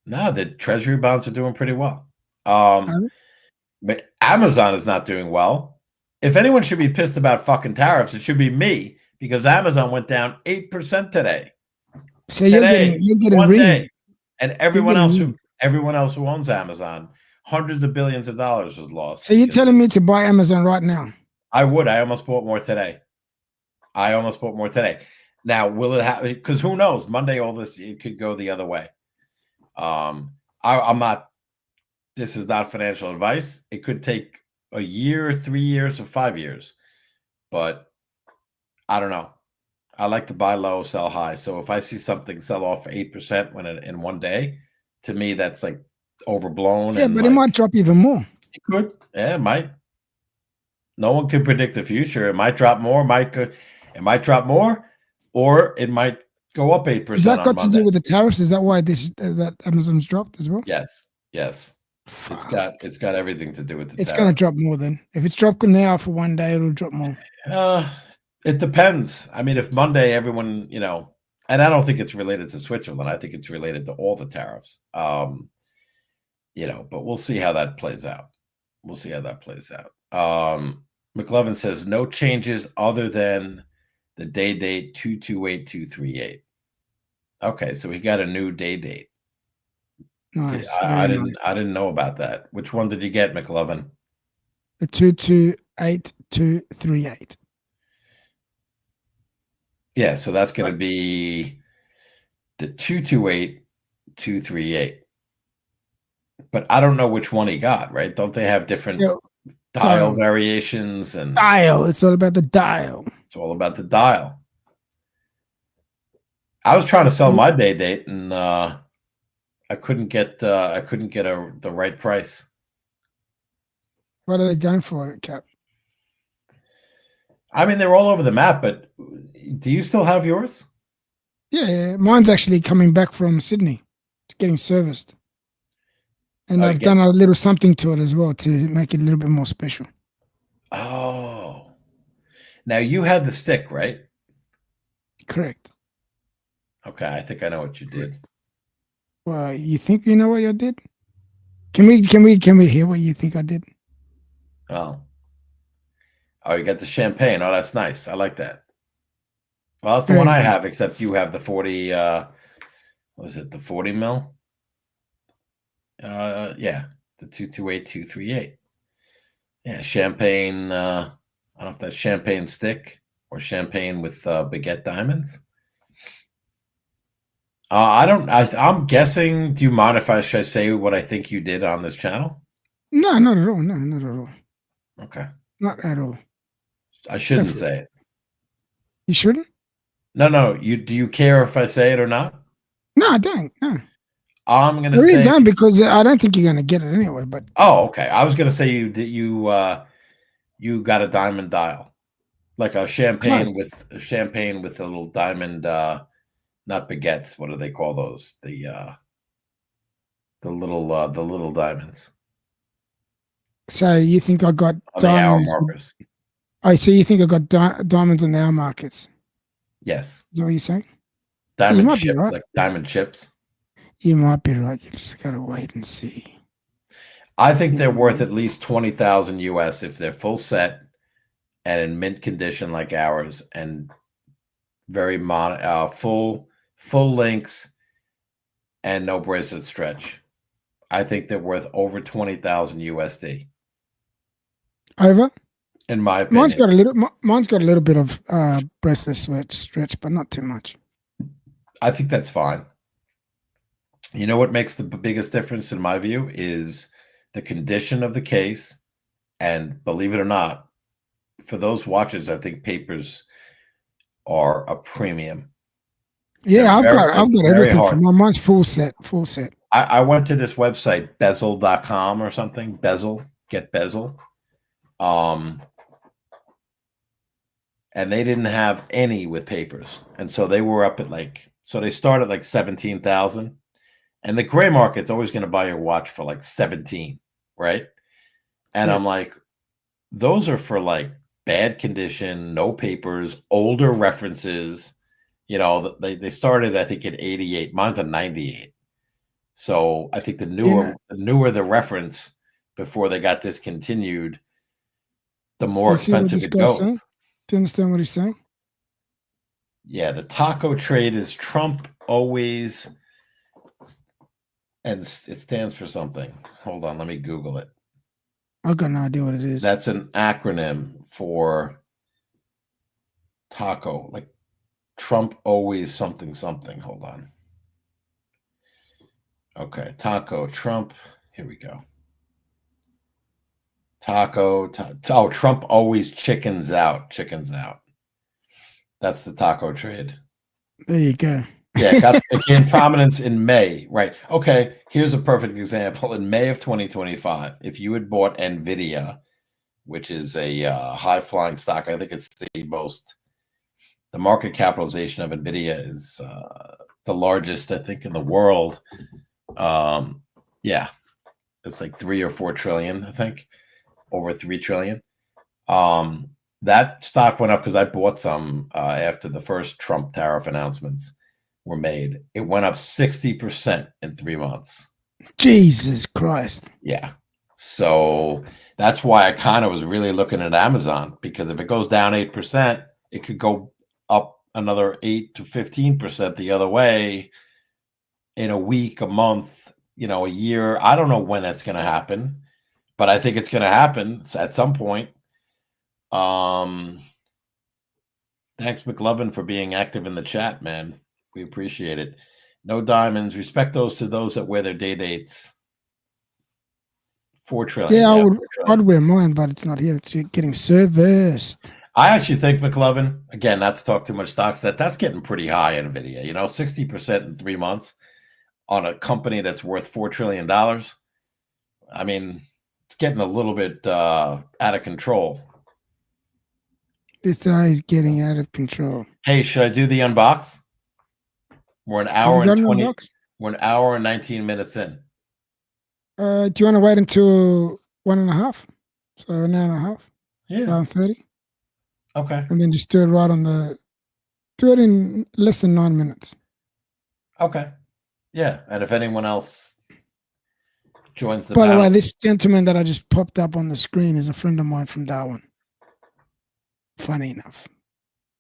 No, the treasury bonds are doing pretty well. But Amazon is not doing well. If anyone should be pissed about fucking tariffs, it should be me, because Amazon went down 8% today. So you're getting one reamed. day. And everyone else who owns Amazon, hundreds of billions of dollars was lost. So you're telling me to buy Amazon right now? I would. I almost bought more today. Now, will it happen? Because who knows? Monday, all this, it could go the other way. I'm not. This is not financial advice. It could take a year, 3 years, or 5 years. But I don't know. I like to buy low, sell high. So if I see something sell off 8% in one day, to me that's like overblown. Yeah, but it might drop even more. It could. Yeah, it might. No one can predict the future. It might drop more. It might drop more, or it might go up 8%. Has that got to do with the tariffs? Is that why that Amazon's dropped as well? Yes. It's got everything to do with the. It's going to drop more then. If it's dropped now for one day, it'll drop more. It depends. I mean, if Monday everyone, and I don't think it's related to Switzerland. I think it's related to all the tariffs. But we'll see how that plays out. McLovin says no changes other than the day date 228238. Okay, so we got a new day date. Nice. I didn't know about that. Which one did you get, McLovin? The 228238. Yeah, so that's going to be the 228238. But I don't know which one he got, right? Don't they have different dial variations and dial? It's all about the dial. I was trying to sell my day date, and I couldn't get the right price. What are they going for, Cap? I mean, they're all over the map, but do you still have yours? Yeah, mine's actually coming back from Sydney. It's getting serviced. And I've done a little something to it as well to make it a little bit more special. Oh. Now, you had the stick, right? Correct. Okay, I think I know what you did. Well, you think you know what I did? Can we hear what you think I did? Oh, you got the champagne. Oh, that's nice. I like that. Well, that's the one I have, except you have the 40, what was it, the 40 mil? Yeah, the 228238. Yeah, champagne. I don't know if that's champagne stick or champagne with baguette diamonds. I'm guessing. Do you mind if I say what I think you did on this channel? No, not at all. No, not at all. Okay. Not at all. I shouldn't say it. You shouldn't? No. Do you care if I say it or not? No, I don't. No. I'm gonna really say don't, because I don't think you're gonna get it anyway. But okay. I was gonna say you got a diamond dial, like a champagne with a little diamond. Not baguettes. What do they call those? The little diamonds. So you think I got on diamonds? The hour markers. So you think I got diamonds on the hour markets? Yes. Is that what you're saying? Diamond chips, right. Like diamond chips. You might be right. You just gotta wait and see. I think they're worth at least 20,000 US if they're full set, and in mint condition like ours, and very full links and no bracelet stretch. I think they're worth over 20,000 USD. Over? In my opinion. Mine's got a little bit of bracelet stretch, but not too much. I think that's fine. You know what makes the biggest difference in my view is the condition of the case, and believe it or not, for those watches, I think papers are a premium. Yeah, I've got everything from mine's full set. I went to this website, bezel.com or something. Bezel, get Bezel. And they didn't have any with papers. And so they were up at they start at like 17,000. And the gray market's always going to buy your watch for like 17, right? And I'm like, those are for like bad condition, no papers, older references. You know, they started, I think, at 88. Mine's a 98. So I think the newer the reference before they got discontinued, the more expensive it goes. Do you understand what he's saying? Yeah, the taco trade is Trump always, and it stands for something. Hold on, let me Google it. I've got no idea what it is. That's an acronym for taco, like Trump always something. Hold on. Okay, taco, Trump. Here we go. Taco. Trump always chickens out. That's the taco trade. There you go. Yeah, it gained prominence in May. Right. Okay, here's a perfect example. In May of 2025, if you had bought NVIDIA, which is a high-flying stock, I think it's the market capitalization of NVIDIA is the largest, I think, in the world. Yeah, it's like 3 or 4 trillion, I think, over 3 trillion. That stock went up because I bought some after the first Trump tariff announcements were made. It went up 60% in 3 months. Jesus Christ. Yeah. So that's why I kind of was really looking at Amazon, because if it goes down 8%, it could go up another 8 to 15% the other way in a week, a month, a year. I don't know when that's going to happen, but I think it's going to happen at some point. Thanks, McLovin, for being active in the chat, man. We appreciate it. No diamonds. Respect those that wear their day dates. 4 trillion. Yeah, I'd wear mine, but it's not here. It's getting serviced. I actually think, McLovin, again, not to talk too much stocks, that's getting pretty high in NVIDIA. 60% in 3 months on a company that's worth $4 trillion. I mean, it's getting a little bit out of control. This eye is getting out of control. Hey, should I do the unbox? We're an hour and 20. We're an hour and 19 minutes in. Do you want to wait until 1.5? So an hour and a half? Yeah. Hour and 30? Okay. And then just do it in less than 9 minutes. Okay. Yeah. And if anyone else joins the By the way, this gentleman that I just popped up on the screen is a friend of mine from Darwin. Funny enough.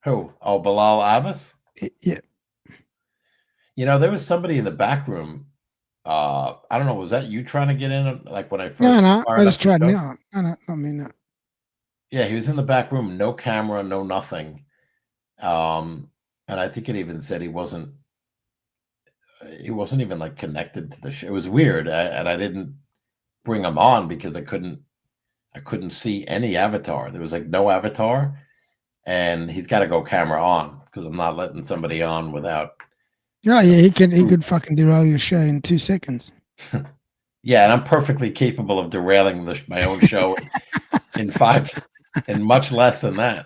Who? Oh, Bilal Abbas? Yeah. There was somebody in the back room. I don't know. Was that you trying to get in? Like when I first? No. I just tried now. No, I mean no. Yeah, he was in the back room, no camera, no nothing. And I think it even said he wasn't even like connected to the show. It was weird, and I didn't bring him on because I couldn't see any avatar. There was like no avatar, and he's got to go camera on because I'm not letting somebody on without. Oh yeah, he could fucking derail your show in 2 seconds. Yeah, and I'm perfectly capable of derailing my own show in 5, and much less than that.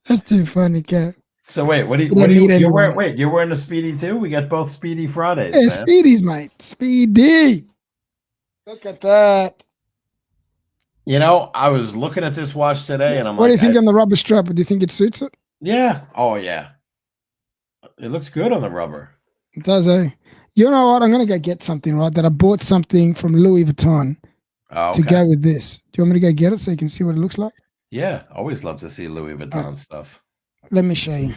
That's too funny, Kev. So wait, you're wearing a Speedy too? We got both Speedy Fridays. Yeah, man. Speedies, mate. Speedy. Look at that. I was looking at this watch today, and what do you think on the rubber strap? Do you think it suits it? Yeah. Oh yeah. It looks good on the rubber. It does, eh? You know what? I'm gonna go get something, right? That I bought something from Louis Vuitton Oh, to okay. go with this. Do you want me to go get it so you can see what it looks like? Yeah, always love to see Louis Vuitton stuff. Let me show you.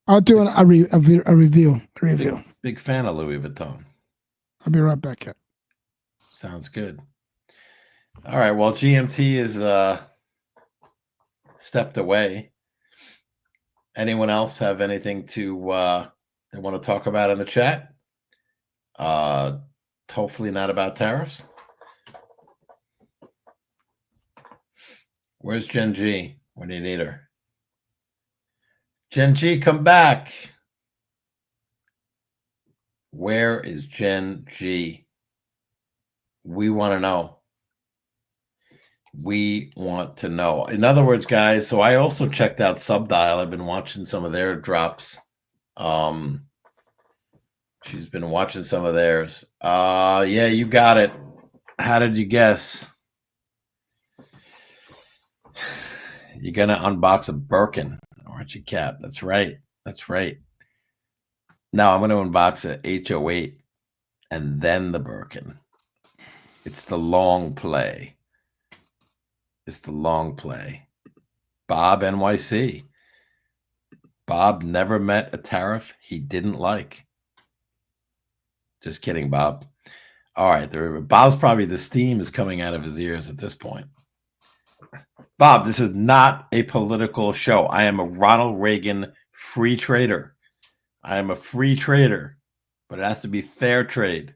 I'll do a review. Big fan of Louis Vuitton. I'll be right back. Sounds good. All right. Well, GMT is stepped away. Anyone else have anything to they want to talk about in the chat? Hopefully not about tariffs. Where's Gen G? When do you need her? Gen G, come back. Where is Gen G? We want to know. We want to know. In other words, guys, so I also checked out Subdial. I've been watching some of their drops. She's been watching some of theirs. Yeah, you got it. How did you guess? You're going to unbox a Birkin, aren't you, Cap? That's right. That's right. Now I'm going to unbox a HO8 and then the Birkin. It's the long play. It's the long play. Bob NYC. Bob never met a tariff he didn't like. Just kidding, Bob. All right. Bob's probably the steam is coming out of his ears at this point. Bob, this is not a political show. I am a Ronald Reagan free trader. I am a free trader, but it has to be fair trade.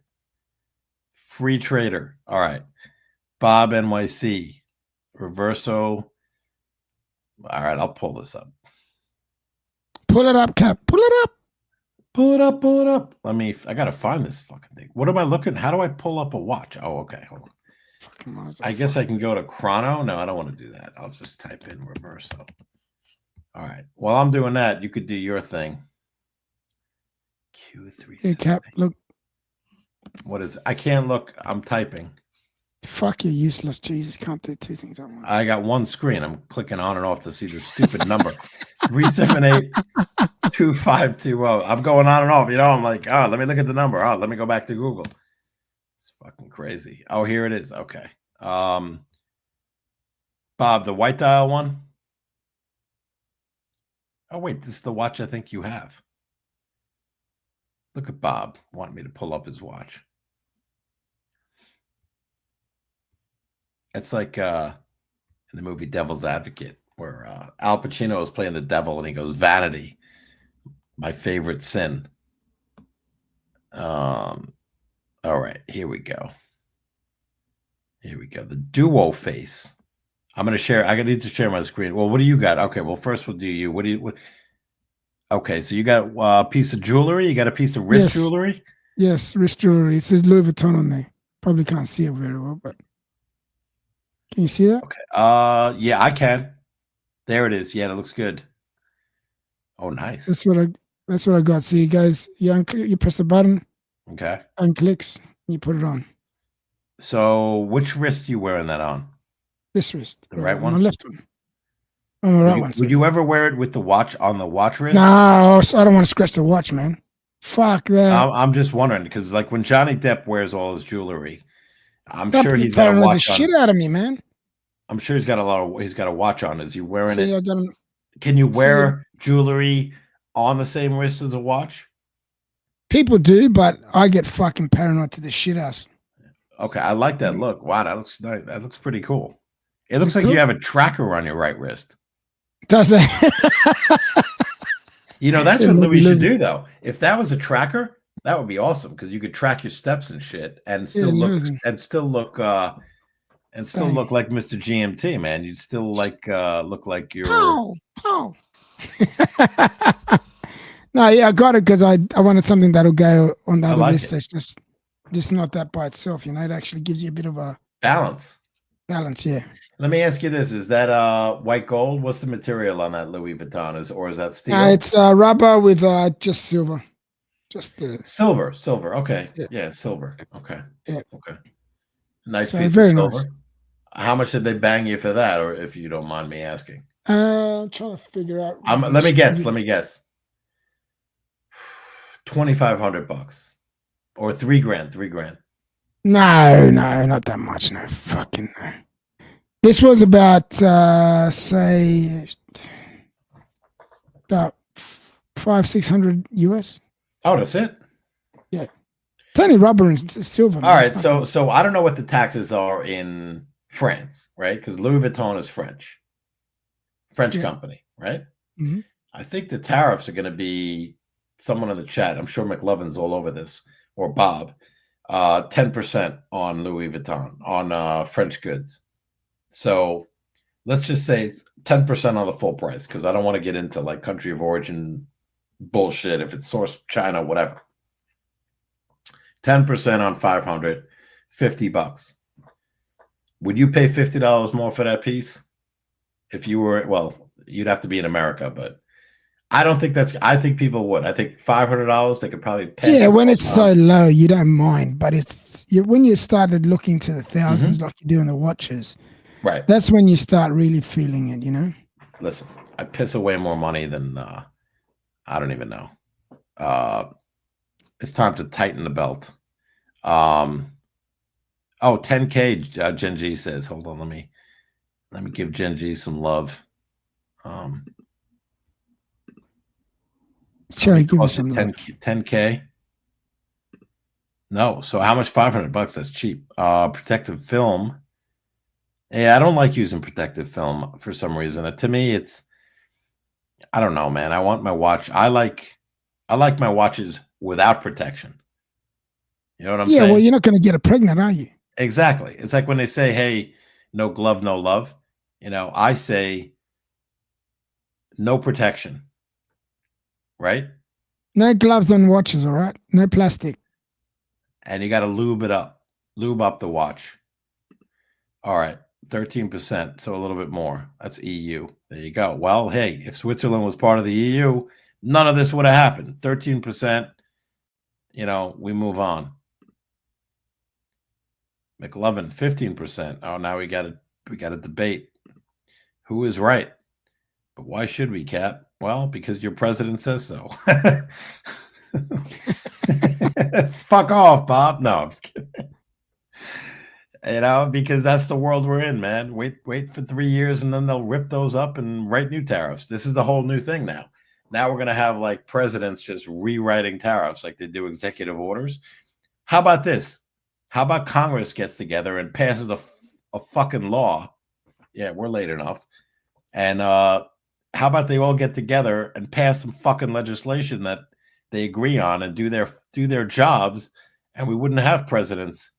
Free trader. All right. Bob NYC. Reverso. All right, I'll pull this up. Pull it up, Cap. Pull it up. Pull it up. Pull it up. I got to find this fucking thing. What am I looking? How do I pull up a watch? Oh, okay. Hold on. I guess I can go to Chrono. No, I don't want to do that. I'll just type in Reverso. All right. While I'm doing that, you could do your thing. Q3. Hey, Cap, look. What is it? I can't look. I'm typing. Fuck you, useless. Jesus, can't do two things at once. I got one screen. I'm clicking on and off to see the stupid number. 378-2520. I'm going on and off. You know, I'm like, oh, let me look at the number. Oh, let me go back to Google. It's fucking crazy. Oh, here it is. Okay. Bob, the white dial one. Oh, wait, this is the watch I think you have. Look at Bob wanting me to pull up his watch. It's like in the movie Devil's Advocate, where Al Pacino is playing the devil and he goes, vanity, my favorite sin. All right, here we go. Here we go. The duo face. I'm going to share. I need to share my screen. Well, what do you got? Okay, well, first we'll do you. What do you... Okay, so you got a piece of jewelry? You got a piece of wrist jewelry? Yes, wrist jewelry. It says Louis Vuitton on there. Probably can't see it very well, but can you see that? Okay. Yeah, I can. There it is. Yeah, that looks good. Oh, nice. That's what I got. So you guys, you press the button. Okay. And clicks. You put it on. So which wrist are you wearing that on? This wrist. The right one? My left one. On the right one. Would you ever wear it with the watch on the watch wrist? No, so I don't want to scratch the watch, man. Fuck that. I'm just wondering because, like, when Johnny Depp wears all his jewelry, I'm sure he's got a watch the shit out of me, man. I'm sure he's got a watch on. Is he wearing See, it? Can you wear jewelry on the same wrist as a watch? People do, but I get fucking paranoid to the shit house. Okay, I like that look. Wow, that looks nice. That looks pretty cool. It looks like you have a tracker on your right wrist. Does it? You know, that's what Louis should do, though. If that was a tracker, that would be awesome because you could track your steps and shit, and still look like Mr. GMT, man. You'd still look like you're. Oh. No, yeah, I got it because I wanted something that'll go on the other wrist. It's just not that by itself, you know. It actually gives you a bit of a balance. Yeah. Let me ask you this: is that white gold? What's the material on that Louis Vuitton? Or is that steel? It's rubber with just silver. Just silver. Okay. Yeah, silver. Okay. Yeah. Okay. Nice piece of silver. Nice. How much did they bang you for that, or if you don't mind me asking? I'm trying to figure out. Let me guess. $2,500 or $3,000. No, not that much. No, fucking no. This was about, say, about 500-600 US. Oh, that's it. Yeah, it's only rubber and silver. All right, so I don't know what the taxes are in France, right? Because Louis Vuitton is French company, right? Mm-hmm. I think the tariffs are going to be, someone in the chat, I'm sure McLovin's all over this, or Bob, 10% on Louis Vuitton, on French goods. So let's just say it's 10% on the full price, because I don't want to get into like country of origin bullshit if it's sourced China, whatever. 10% on 500, $50. Would you pay $50 more for that piece? If you were, well, you'd have to be in America, but I don't think I think people would. I think $500 they could probably pay. Yeah, when it's so low, you don't mind. But when you started looking to the thousands, like you do in the watches, right? That's when you start really feeling it, you know? Listen, I piss away more money than I don't even know. It's time to tighten the belt. 10K, Gen G says. Hold on, let me give Gen G some love. Sure, give me some 10K. No, so how much? $500? That's cheap. Protective film. Yeah, I don't like using protective film for some reason. To me, it's, I don't know, man. I want my watch. I like my watches without protection. You know what I'm saying? Yeah, well, you're not going to get it pregnant, are you? Exactly. It's like when they say, hey, no glove, no love. You know, I say no protection. Right? No gloves on watches, all right? No plastic. And you got to lube it up. Lube up the watch. All right. 13%, so a little bit more. That's EU. There you go. Well, hey, if Switzerland was part of the EU, none of this would have happened. 13%, you know, we move on. McLovin, 15%. Oh, now we got a debate. Who is right? But why should we, Cap? Well, because your president says so. Fuck off, Bob. No, I'm just kidding. You know, because that's the world we're in, man. Wait for 3 years and then they'll rip those up and write new tariffs. This is the whole new thing now. Now we're going to have like presidents just rewriting tariffs like they do executive orders. How about this? How about Congress gets together and passes a fucking law? Yeah, we're late enough. And how about they all get together and pass some fucking legislation that they agree on and do their jobs, and we wouldn't have presidents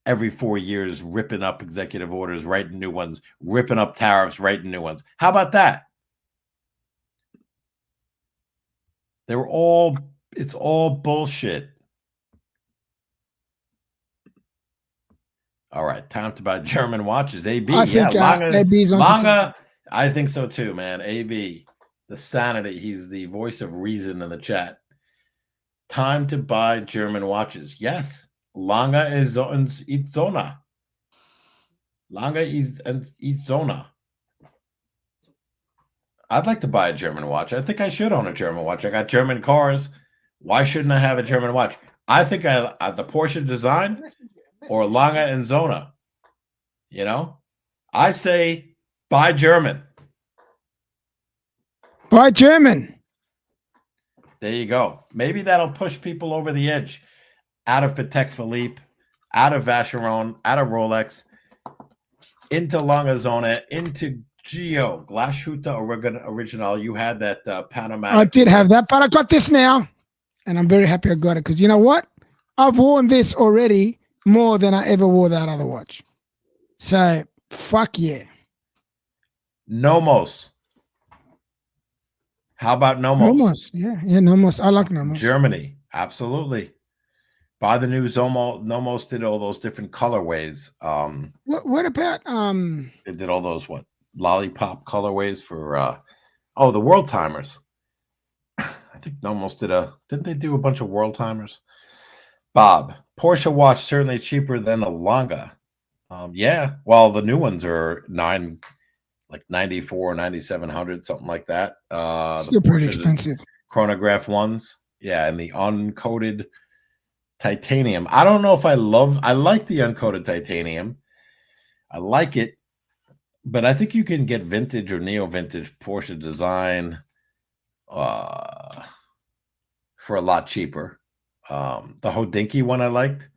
every 4 years ripping up executive orders, writing new ones, ripping up tariffs, writing new ones. How about that? It's all bullshit. All right, time to buy German watches. AB, I think AB's on Lange. I think so too, man. AB, the sanity. He's the voice of reason in the chat. Time to buy German watches. Yes. Lange is Zona. Lange is Zona. I'd like to buy a German watch. I think I should own a German watch. I got German cars. Why shouldn't I have a German watch? I think the Porsche design or Lange and Zona. You know, I say buy German. Buy German. There you go. Maybe that'll push people over the edge. Out of Patek Philippe, out of Vacheron, out of Rolex, into Langazona, into Geo, Glashütte Original. You had that Panama. I did have that, but I got this now. And I'm very happy I got it because you know what? I've worn this already more than I ever wore that other watch. So, fuck yeah. Nomos. How about Nomos? Nomos, yeah, Nomos. I like Nomos. Germany, absolutely. Buy the new Nomos did all those different colorways. What about They did all those lollipop colorways for the World Timers. I think Nomos didn't they do a bunch of World Timers? Bob, Porsche watch certainly cheaper than a Lange. Yeah, well the new ones are like 94, 9700, something like that. Still pretty expensive. Chronograph ones, yeah, and the uncoated Titanium. I don't know if I like the uncoated titanium. I like it, but I think you can get vintage or neo-vintage Porsche design for a lot cheaper. The Hodinkee one I liked.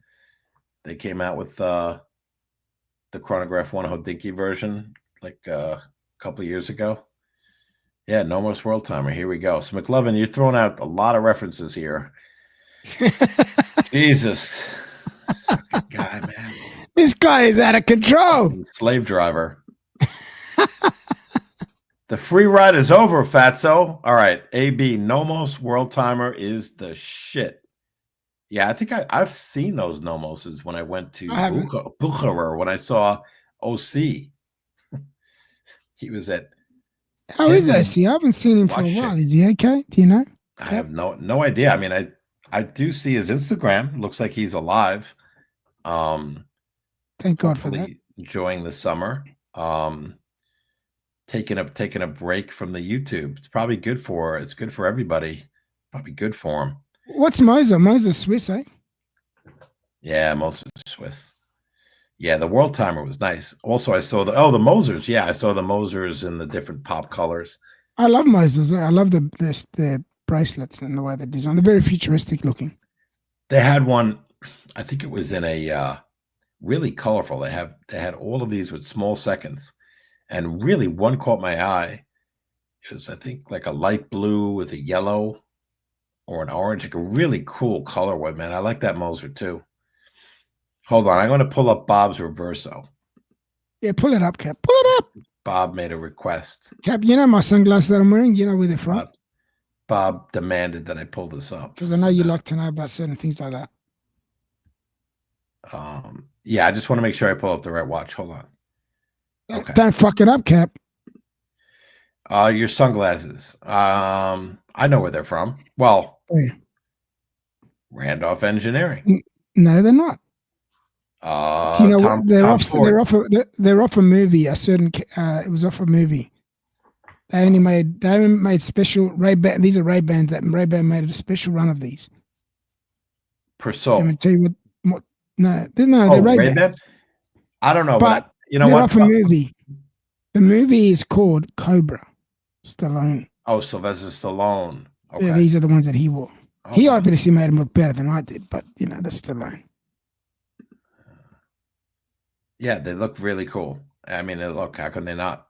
They came out with the Chronograph 1 Hodinkee version like a couple of years ago. Yeah, Nomos World Timer. Here we go. So McLovin, you're throwing out a lot of references here. Jesus. This fucking guy, man. This guy is out of control. Slave driver. The free ride is over, Fatso. All right. AB, Nomos World Timer is the shit. Yeah, I think I've seen those Nomoses when I went to Bukhara when I saw OC. He was at. How is OC? I haven't seen him for a while. Is he okay? Do you know? I have no idea. I mean, I do see his Instagram. Looks like he's alive. Thank God for that. Enjoying the summer. Taking a break from the YouTube. It's probably good for everybody. Probably good for him. What's Moser? Moser's Swiss, eh? Yeah, Moser's Swiss. Yeah, the World Timer was nice. Also, I saw the Mosers. Yeah, I saw the Mosers in the different pop colors. I love Mosers. I love the bracelets and the way they're designed. They're very futuristic looking. They had one, I think it was in a really colorful. They had all of these with small seconds, and really one caught my eye. It was, I think, like a light blue with a yellow or an orange, like a really cool colorway, man. I like that Moser too. Hold on, I'm going to pull up Bob's Reverso. Yeah, pull it up, Cap. Pull it up. Bob made a request. Cap, you know my sunglasses that I'm wearing? You know where they're from? Bob demanded that I pull this up. Because I know you like to know about certain things like that. Yeah, I just want to make sure I pull up the right watch. Hold on. Okay. Don't fuck it up, Cap. Your sunglasses. I know where they're from. Well, Randolph Engineering. No, they're not. Do you know what? They're off a movie. It was off a movie. They only made special Ray-Ban. These are Ray-Bans that Ray-Ban made a special run of these. Per soul. I'm gonna tell you what. No, they're Ray-Bans. I don't know, but you know what? Off a movie. The movie is called Cobra. Stallone. Oh, Sylvester Stallone. Okay. Yeah, these are the ones that he wore. Okay. He obviously made them look better than I did, but that's Stallone. Yeah, they look really cool. I mean, how can they not?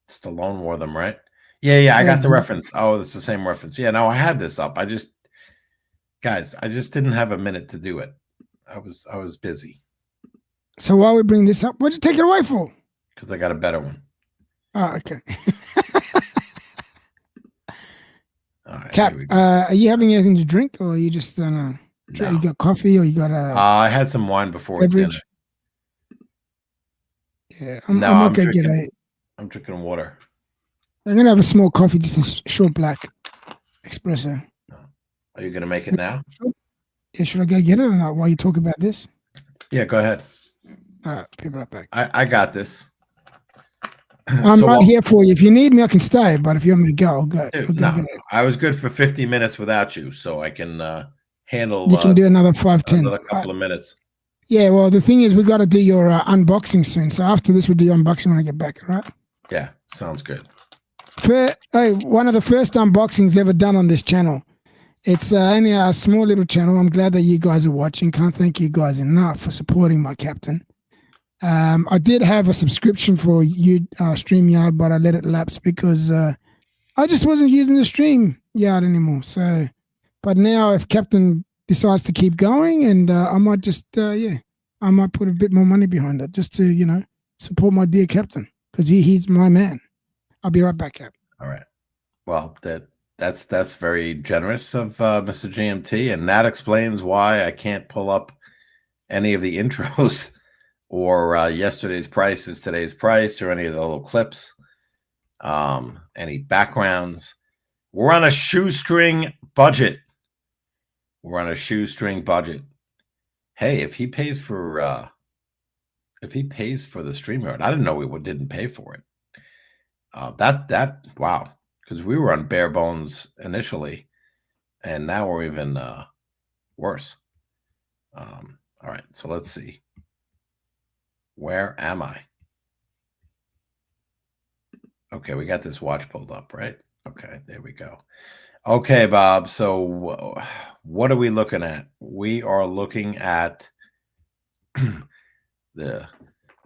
Stallone wore them, right? Yeah, I got the reference. Oh, it's the same reference. Yeah, no, I had this up. I just didn't have a minute to do it. I was busy. So while we bring this up, what'd you take it away for? Because I got a better one. Oh, okay. All right, Cap, are you having anything to drink, or are you just no. You got coffee, or you got a? I had some wine before beverage? Dinner. Yeah, I'm drinking. I'm drinking water. I'm gonna have a small coffee, just a short black espresso. Are you gonna make it now? Yeah, should I go get it or not while you talk about this? Yeah, go ahead. All right, be right back. I got this. I'm right here for you. If you need me, I can stay. But if you want me to go, I'll go. No, I was good for 50 minutes without you, so I can handle. You can do another 5-10. Another couple of minutes. Yeah, well, the thing is, we got to do your unboxing soon. So after this, we'll do your unboxing when I get back. All right? Yeah, sounds good. One of the first unboxings ever done on this channel. It's only a small little channel. I'm glad that you guys are watching. Can't thank you guys enough for supporting my captain. I did have a subscription for StreamYard, but I let it lapse because I just wasn't using the StreamYard anymore. So, but now if Captain decides to keep going, and I might just I might put a bit more money behind it just to support my dear Captain because he's my man. I'll be right back, Cap. All right. Well, that's very generous of Mr. GMT, and that explains why I can't pull up any of the intros or yesterday's price is today's price or any of the little clips, any backgrounds. We're on a shoestring budget. Hey, if he pays for the StreamYard, I didn't know we didn't pay for it. Wow, because we were on bare bones initially, and now we're even worse. All right, so let's see. Where am I? Okay, we got this watch pulled up, right? Okay, there we go. Okay, Bob. So what are we looking at? We are looking at the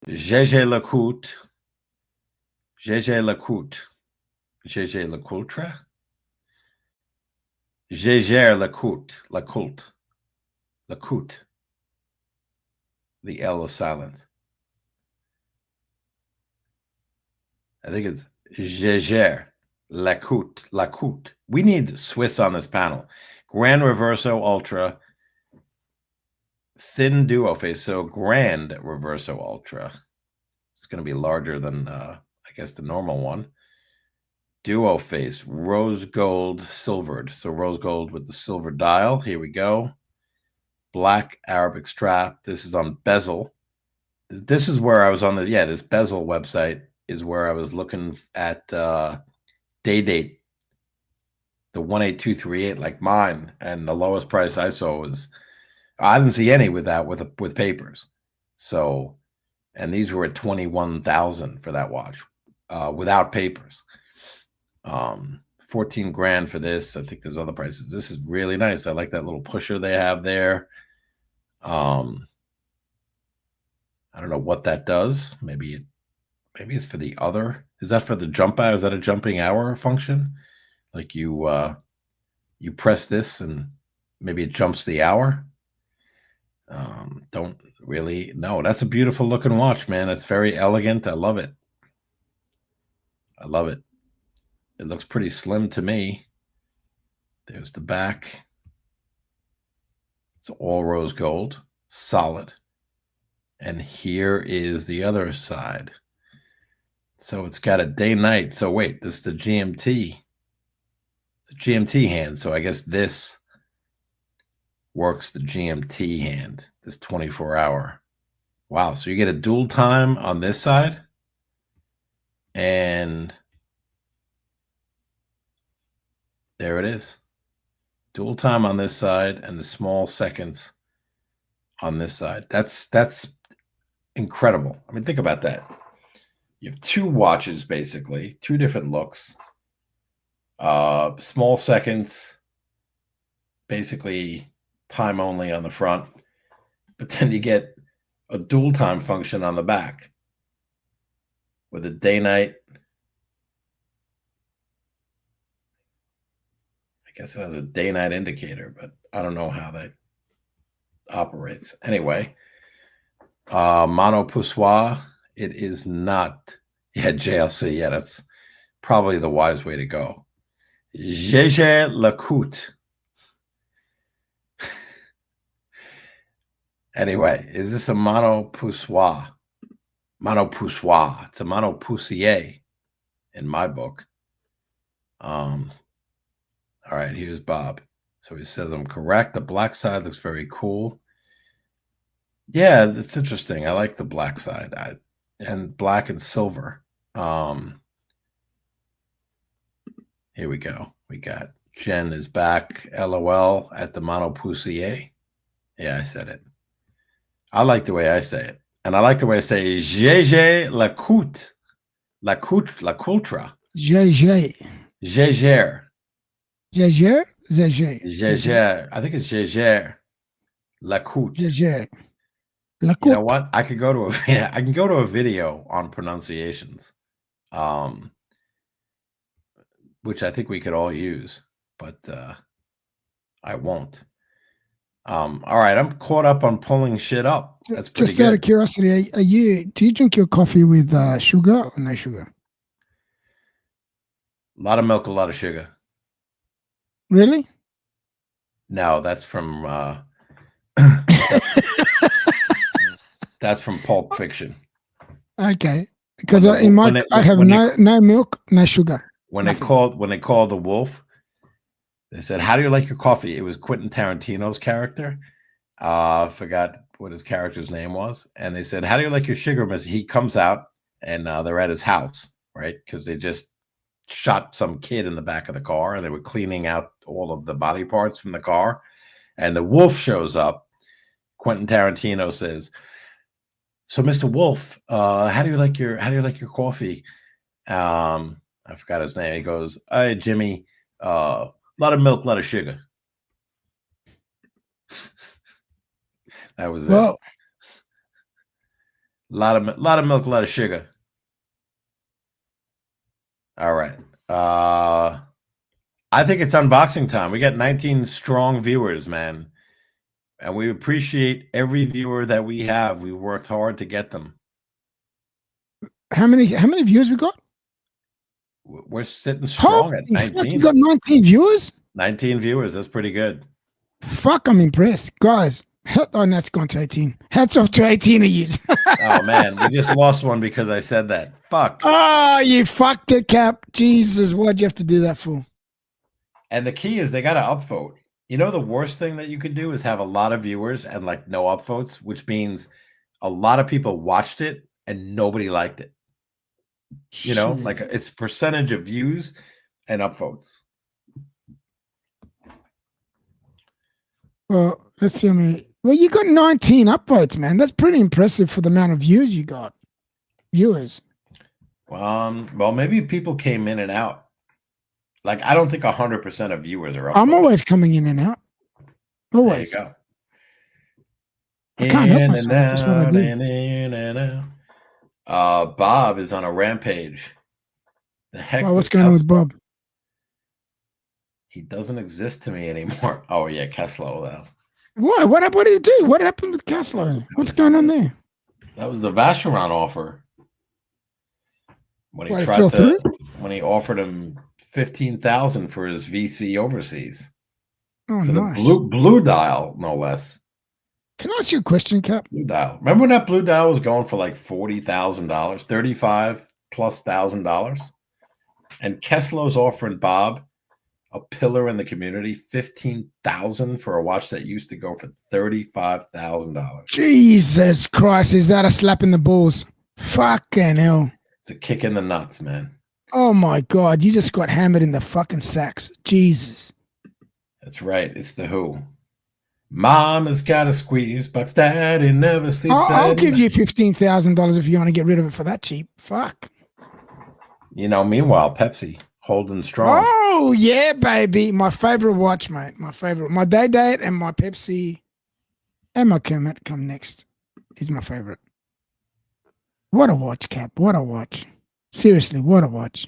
GG Lecoultre, GG Lecoultre, GG Lecoultre, GG Lecoultre, Lecoultre, Lecoultre. The L is silent. I think it's GG Lecoultre, Lecoultre. We need Swiss on this panel. Grand Reverso Ultra, thin duo face. So Grand Reverso Ultra. It's going to be larger than, I guess, the normal one. Duo face, rose gold silvered. So rose gold with the silver dial. Here we go. Black Arabic strap. This is on bezel. This is where I was on this bezel website is where I was looking at day date, the 18238 like mine, and the lowest price I saw was, I didn't see any with that with papers. So, and these were at 21,000 for that watch without papers. 14 grand for this. I think there's other prices. This is really nice. I like that little pusher they have there. I don't know what that does. Maybe it's for the other. Is that for the jump hour? Is that a jumping hour function? Like you press this and maybe it jumps the hour. Don't really know. That's a beautiful looking watch, man. It's very elegant. I love it. I love it. It looks pretty slim to me. There's the back. It's all rose gold, solid. And here is the other side. So it's got a day-night. So wait, this is the GMT. It's a GMT hand. So I guess this works the GMT hand, this 24-hour. Wow, so you get a dual time on this side. And there it is. Dual time on this side and the small seconds on this side. That's incredible. I mean, think about that. You have two watches, basically, two different looks. Small seconds, basically time only on the front. But then you get a dual time function on the back with a day-night. I guess it has a day-night indicator, but I don't know how that operates. Anyway, mono poussoir. It is not. Yeah, JLC. Yeah, that's probably the wise way to go. GG Lecoultre. Anyway, is this a mono poussoir? Mono poussoir. It's a mono poussier in my book. All right, here's Bob. So he says I'm correct. The black side looks very cool. Yeah, it's interesting. I like the black side. And black and silver. Here we go. We got Jen is back. LOL at the mono poussier. Yeah, I said it. I like the way I say it. And I like the way I say GG Lecoultre. Lecoultre. GG. GG. GG. GG. GG. I think it's GG Lecoultre. GG. You know what? I can go to a video on pronunciations, which I think we could all use, but I won't. All right, I'm caught up on pulling shit up. That's pretty Just good. out of curiosity, do you drink your coffee with sugar or no sugar? A lot of milk, a lot of sugar. Really? No, that's from that's from Pulp Fiction. Okay, because I have no milk, no sugar. When they called the wolf, they said, "How do you like your coffee?" It was Quentin Tarantino's character. Forgot what his character's name was, and they said, "How do you like your sugar, Mister?" He comes out, and they're at his house, right? Because they just shot some kid in the back of the car, and they were cleaning out all of the body parts from the car, and the wolf shows up, Quentin Tarantino says, "So, Mr. Wolf, how do you like your coffee?" I forgot his name. He goes, "Hey, Jimmy, a lot of milk, a lot of sugar." That was it. Well, A lot of milk, a lot of sugar. All right. I think it's unboxing time. We got 19 strong viewers, man. And we appreciate every viewer that we have. We worked hard to get them. how many viewers we got? We're sitting strong at Holy fuck, 19. you got 19 viewers? 19 viewers. That's pretty good. Fuck, I'm impressed. Guys, oh, that's gone to 18. Hats off to 18 of you. Oh, man. We just lost one because I said that. Fuck. Oh, you fucked it, Cap. Jesus, why'd you have to do that for? And the key is they got to upvote. You know, the worst thing that you could do is have a lot of viewers and like no upvotes, which means a lot of people watched it and nobody liked it. You know, like it's percentage of views and upvotes. Well, let's see how many. Well, you got 19 upvotes, man. That's pretty impressive for the amount of views you got. Viewers. Well, maybe people came in and out. Like, I don't think 100% of viewers are upvoting. I'm always coming in and out. Always. There you go. I can't help In myself. and That's what I out, do. in and out. Bob is on a rampage. The heck? Well, what's with going on with Kessler? Bob? He doesn't exist to me anymore. Oh yeah, Kessler. Though. What did he do? What happened with Kessler? What's going on there? That was the Vacheron offer. When he What, it fell through? when he offered him 15,000 for his VC overseas. Oh, for nice. the blue dial, no less. Can I ask you a question, Cap? Blue dial. Remember when that blue dial was going for like $40,000, $35,000+? And Kessler's offering Bob, a pillar in the community, 15,000 for a watch that used to go for $35,000. Jesus Christ, is that a slap in the balls? Fucking hell. It's a kick in the nuts, man. Oh my God, you just got hammered in the fucking sacks. Jesus. That's right. It's the Who. Mama's got a squeeze box. Daddy never sleeps. I'll give you $15,000 if you want to get rid of it for that cheap. Fuck. You know, meanwhile, Pepsi holding strong. Oh, yeah, baby. My favorite watch, mate. My favorite. My day date and my Pepsi and my Kermit come next. Is my favorite. What a watch, Cap. What a watch. Seriously, what a watch.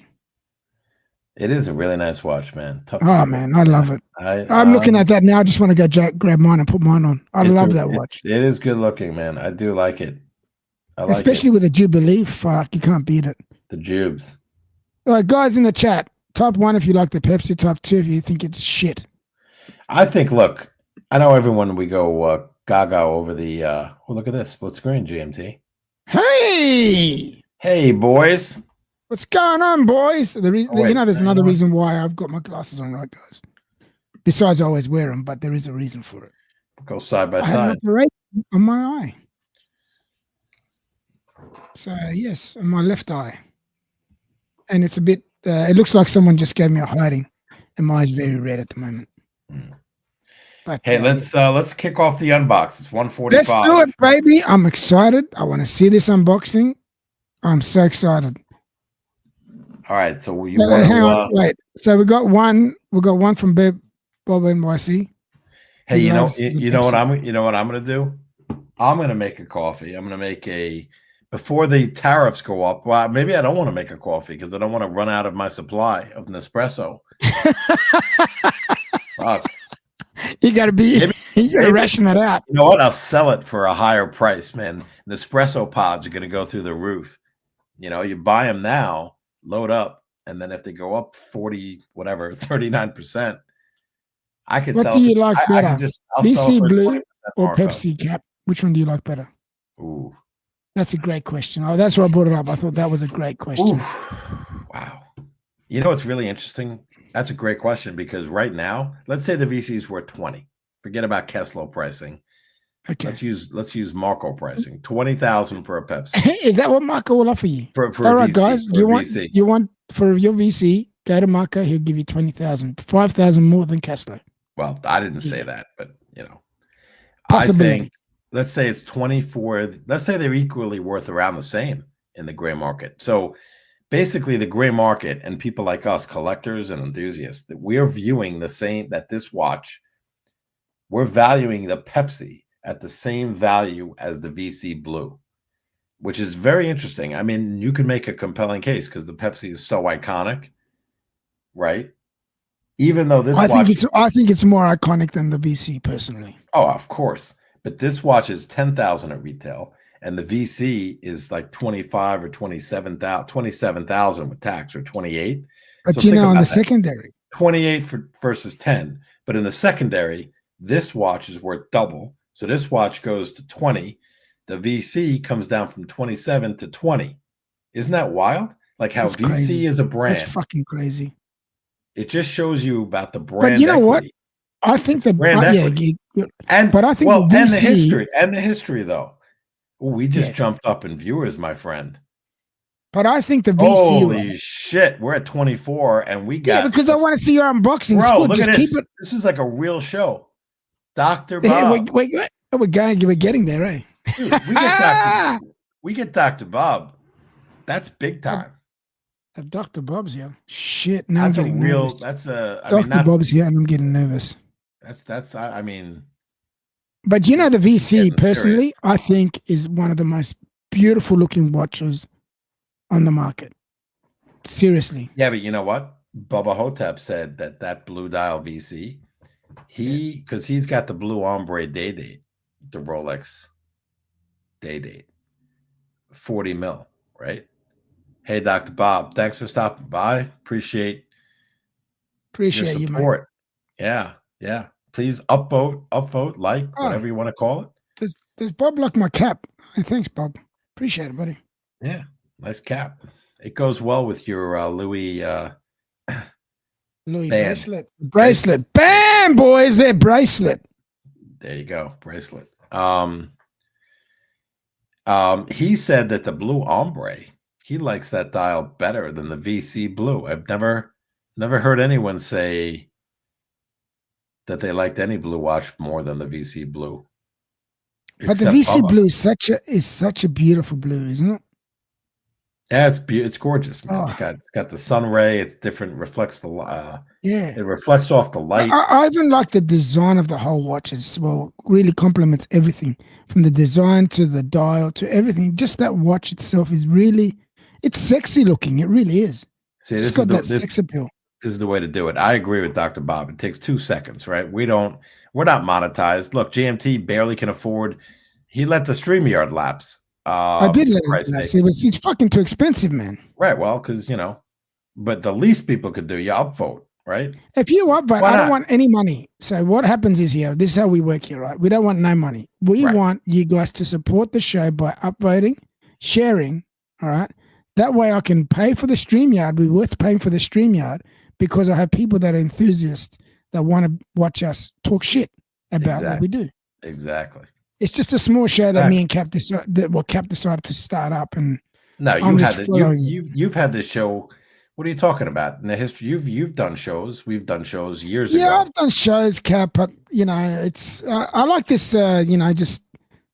It is a really nice watch, man. Tough. Oh, man, I love it. I'm looking at that now. I just want to go grab mine and put mine on. I love that watch. It is good looking, man. I do like it. I like Especially it. with a Jubilee. Fuck, you can't beat it. The Jubes. All right, guys in the chat, type 1 if you like the Pepsi, type 2 if you think it's shit. I think, look, I know everyone, we go gaga over the, oh, look at this, split screen, GMT. Hey! Hey, boys. What's going on, boys? wait, there's hang another on. reason why I've got my glasses on, right, guys? Besides, I always wear them, but there is a reason for it. Go side by I had an side. operation on my eye. So, yes, on my left eye. And it's a bit, it looks like someone just gave me a hiding. And my eye's very red at the moment. But, Hey, let's kick off the unbox. It's 1:45. let's do it, baby. I'm excited. I want to see this unboxing. I'm so excited. All right, so you So, want hang on, to, wait. So we got one from Bob NYC. hey, He you know loves the what Pepsi. I'm going to do? I'm going to make a coffee. I'm going to make before the tariffs go up. Well, maybe I don't want to make a coffee because I don't want to run out of my supply of Nespresso. Fuck. You got to ration it out. You know what? I'll sell it for a higher price, man. Nespresso pods are going to go through the roof. You know, you buy them now, load up, and then if they go up 39%, I could What sell do it you for, like I better? could I'll sell BC it for Blue 20% or markup. Pepsi, Cap? Which one do you like better? Ooh. That's a great question. Oh, that's why I brought it up. I thought that was a great question. Ooh. Wow. You know what's really interesting? That's a great question because right now, let's say the VCs were 20. Forget about Kessler pricing. Okay. Let's use Marco pricing. 20,000 for a Pepsi. Is that what Marco will offer you? For All a right, VC, guys. for a VC. You want for your VC? Go to Marco. He'll give you 20,000, 5,000 more than Kessler. Well, I didn't say that, but you know, Possibility. let's say it's 24. Let's say they're equally worth around the same in the gray market. So basically, the gray market and people like us, collectors and enthusiasts, that we're viewing the same, that this watch, we're valuing the Pepsi at the same value as the VC Blue, which is very interesting. I mean, you can make a compelling case because the Pepsi is so iconic, right? Even though this I watch, think it's more iconic than the VC personally. oh, of course, but this watch is 10,000 at retail, and the VC is like 25 or 27,000 with tax, or 28. But So think on about the that. secondary, 28 versus 10, but in the secondary, this watch is worth double. So this watch goes to 20. The VC comes down from 27 to 20. Isn't that wild? Like how That's VC crazy. is a brand. That's fucking crazy. It just shows you about the brand. But you know equity. what? I think the brand equity. But I think the VC, and the history though. Ooh, we just jumped up in viewers, my friend. But I think the VC. Holy shit, we're at 24, and we got. Yeah, because I want to see your unboxing. Bro, Good. look Just at keep this. it. This is like a real show. Dr. Hey, Bob. wait. We're getting there, eh? Dude, we get Dr. Bob. That's big time. Dr. Bob's here. Shit. Now That's I'm getting nervous. Dr. Bob's here, and I'm getting nervous. I mean. But the VC personally, I think is one of the most beautiful looking watches on the market. Seriously. Yeah, but you know what? Bubba Hotep said that blue dial VC, because he's got the blue ombre day date, the Rolex day date, 40 mil, right? Hey, Dr. Bob, thanks for stopping by. Appreciate your support. Yeah. Please upvote, like, whatever you want to call it. Does Bob like my cap? Hey, thanks, Bob. Appreciate it, buddy. Yeah, nice cap. It goes well with your Louis band. Bracelet. Bam, boys, there, bracelet. There you go, bracelet. He said that the blue ombre, he likes that dial better than the VC blue. I've never heard anyone say that they liked any blue watch more than the VC blue. But the VC Bubba. blue is such a beautiful blue, isn't it? Yeah, it's gorgeous, man. It's got the sun ray. It's different. Reflects the it reflects off the light. I even like the design of the whole watch as well. Really complements everything from the design to the dial to everything. Just that watch itself is it's sexy looking. It really is. See, it's got that sex appeal. This is the way to do it. I agree with Dr. Bob. It takes 2 seconds, right? We're not monetized. Look, GMT barely can afford. He let the StreamYard lapse. I did let it lapse. It's fucking too expensive, man. Right. Well, because but the least people could do, you upvote, right? If you upvote, I don't want any money. So what happens is here, this is how we work here, right? We don't want no money. We want you guys to support the show by upvoting, sharing, all right? That way I can pay for the StreamYard. We're worth paying for the StreamYard because I have people that are enthusiasts that want to watch us talk shit about what we do. Exactly. It's just a small show that me and Cap decided to start up. And no, you've had this show. What are you talking about in the history? You've done shows. We've done shows years ago. Yeah, I've done shows, Cap. But it's I like this. I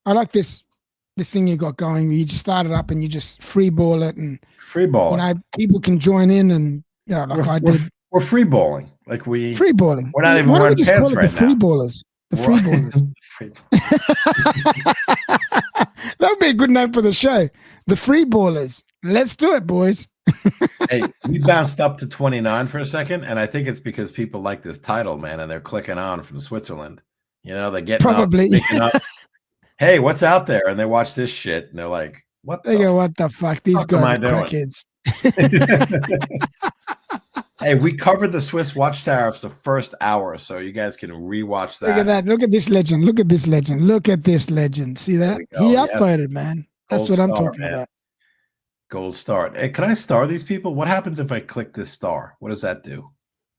like this thing you got going. You just start it up and you just freeball it, and people can join in and We're freeballing. Like freeballing. We're not even wearing pants right now. The freeballers. The freeballers. That would be a good name for the show. The freeballers. Let's do it, boys. Hey, we bounced up to 29 for a second, and I think it's because people like this title, man, and they're clicking on from Switzerland. They're getting probably up. Hey, what's out there? And they watch this shit, and they're like, "What?" They go, "What the fuck? These guys are crackheads." Hey, we covered the Swiss watch tariffs the first hour, so you guys can rewatch that. Look at that. Look at this legend. Look at this legend. Look at this legend. See that? He upvoted, man. That's what I'm talking about. Gold star. Hey, can I star these people? What happens if I click this star? What does that do?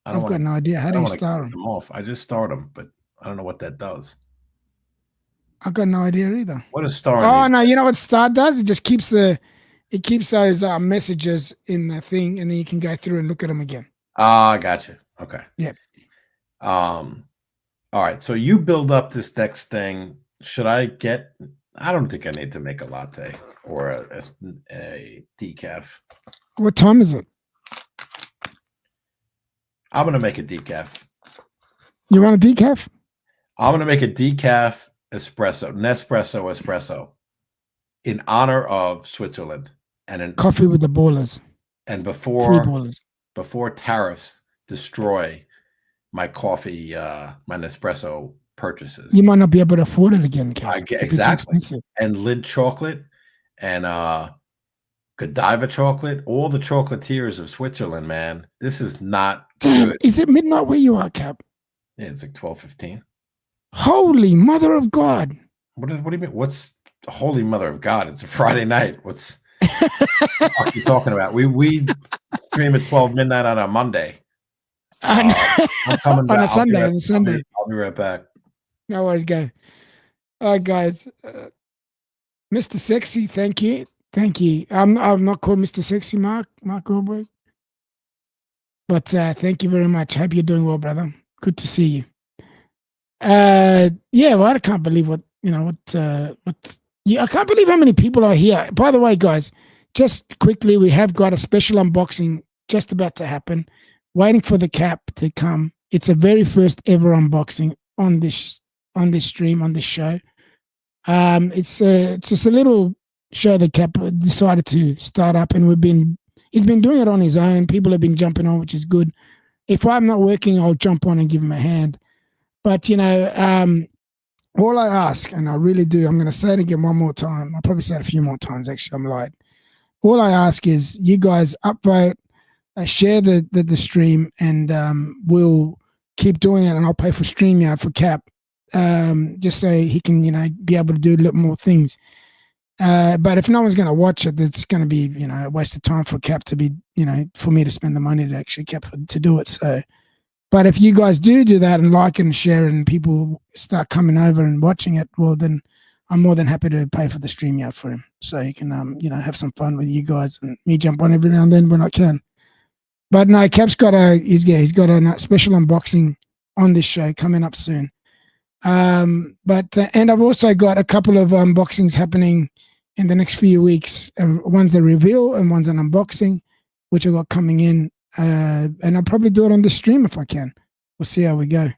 I've got no idea. How do you star them? Off. I just starred them, but I don't know what that does. I've got no idea either. What is star? Oh no, you know what star does? It just keeps those messages in the thing, and then you can go through and look at them again. Ah, gotcha. Okay. Yeah. All right. So you build up this next thing. should I get? I don't think I need to make a latte or a decaf. What time is it? I'm gonna make a decaf. You want a decaf? I'm gonna make a decaf Nespresso, in honor of Switzerland and Coffee with the ballers. And Free before ballers. tariffs destroy my coffee, my Nespresso purchases. You might not be able to afford it again, Kev. It'd be too Exactly. expensive. And Lindt chocolate and Godiva chocolate, all the chocolatiers of Switzerland, man. This is not Damn, good. is it midnight where you are, Cap? Yeah, it's like 12:15. Holy mother of God. What do you mean? What's holy mother of God? It's a Friday night. What are you talking about? We stream at 12 midnight on a Monday. I'm coming back. On a Sunday. I'll be right back. No worries, go. All right, guys. Mr. Sexy, thank you. Thank you. I'm not called Mr. Sexy, Mark Goldberg. But thank you very much. Hope you're doing well, brother. Good to see you. Yeah, well, I can't believe I can't believe how many people are here. By the way, guys, just quickly, we have got a special unboxing just about to happen. Waiting for the cap to come. It's a very first ever unboxing on this stream, on this show. It's just a little show that Cap decided to start up, and he's been doing it on his own. People have been jumping on, which is good. If I'm not working, I'll jump on and give him a hand. But all I ask, and I really do, I'm going to say it again one more time. I'll probably say it a few more times. Actually, I'm lying. All I ask is you guys upvote, share the stream, and we'll keep doing it. And I'll pay for StreamYard for Cap, just so he can be able to do a little more things. But if no one's going to watch it, it's going to be a waste of time for Cap to be for me to spend the money to actually Cap to do it. So. But if you guys do that and like and share it and people start coming over and watching it, well, then I'm more than happy to pay for the StreamYard for him. So he can, have some fun with you guys and me jump on every now and then when I can. But no, Cap's got he's got a special unboxing on this show coming up soon. And I've also got a couple of unboxings happening in the next few weeks. One's a reveal and one's an unboxing, which I've got coming in. And I'll probably do it on the stream if I can. We'll see how we go.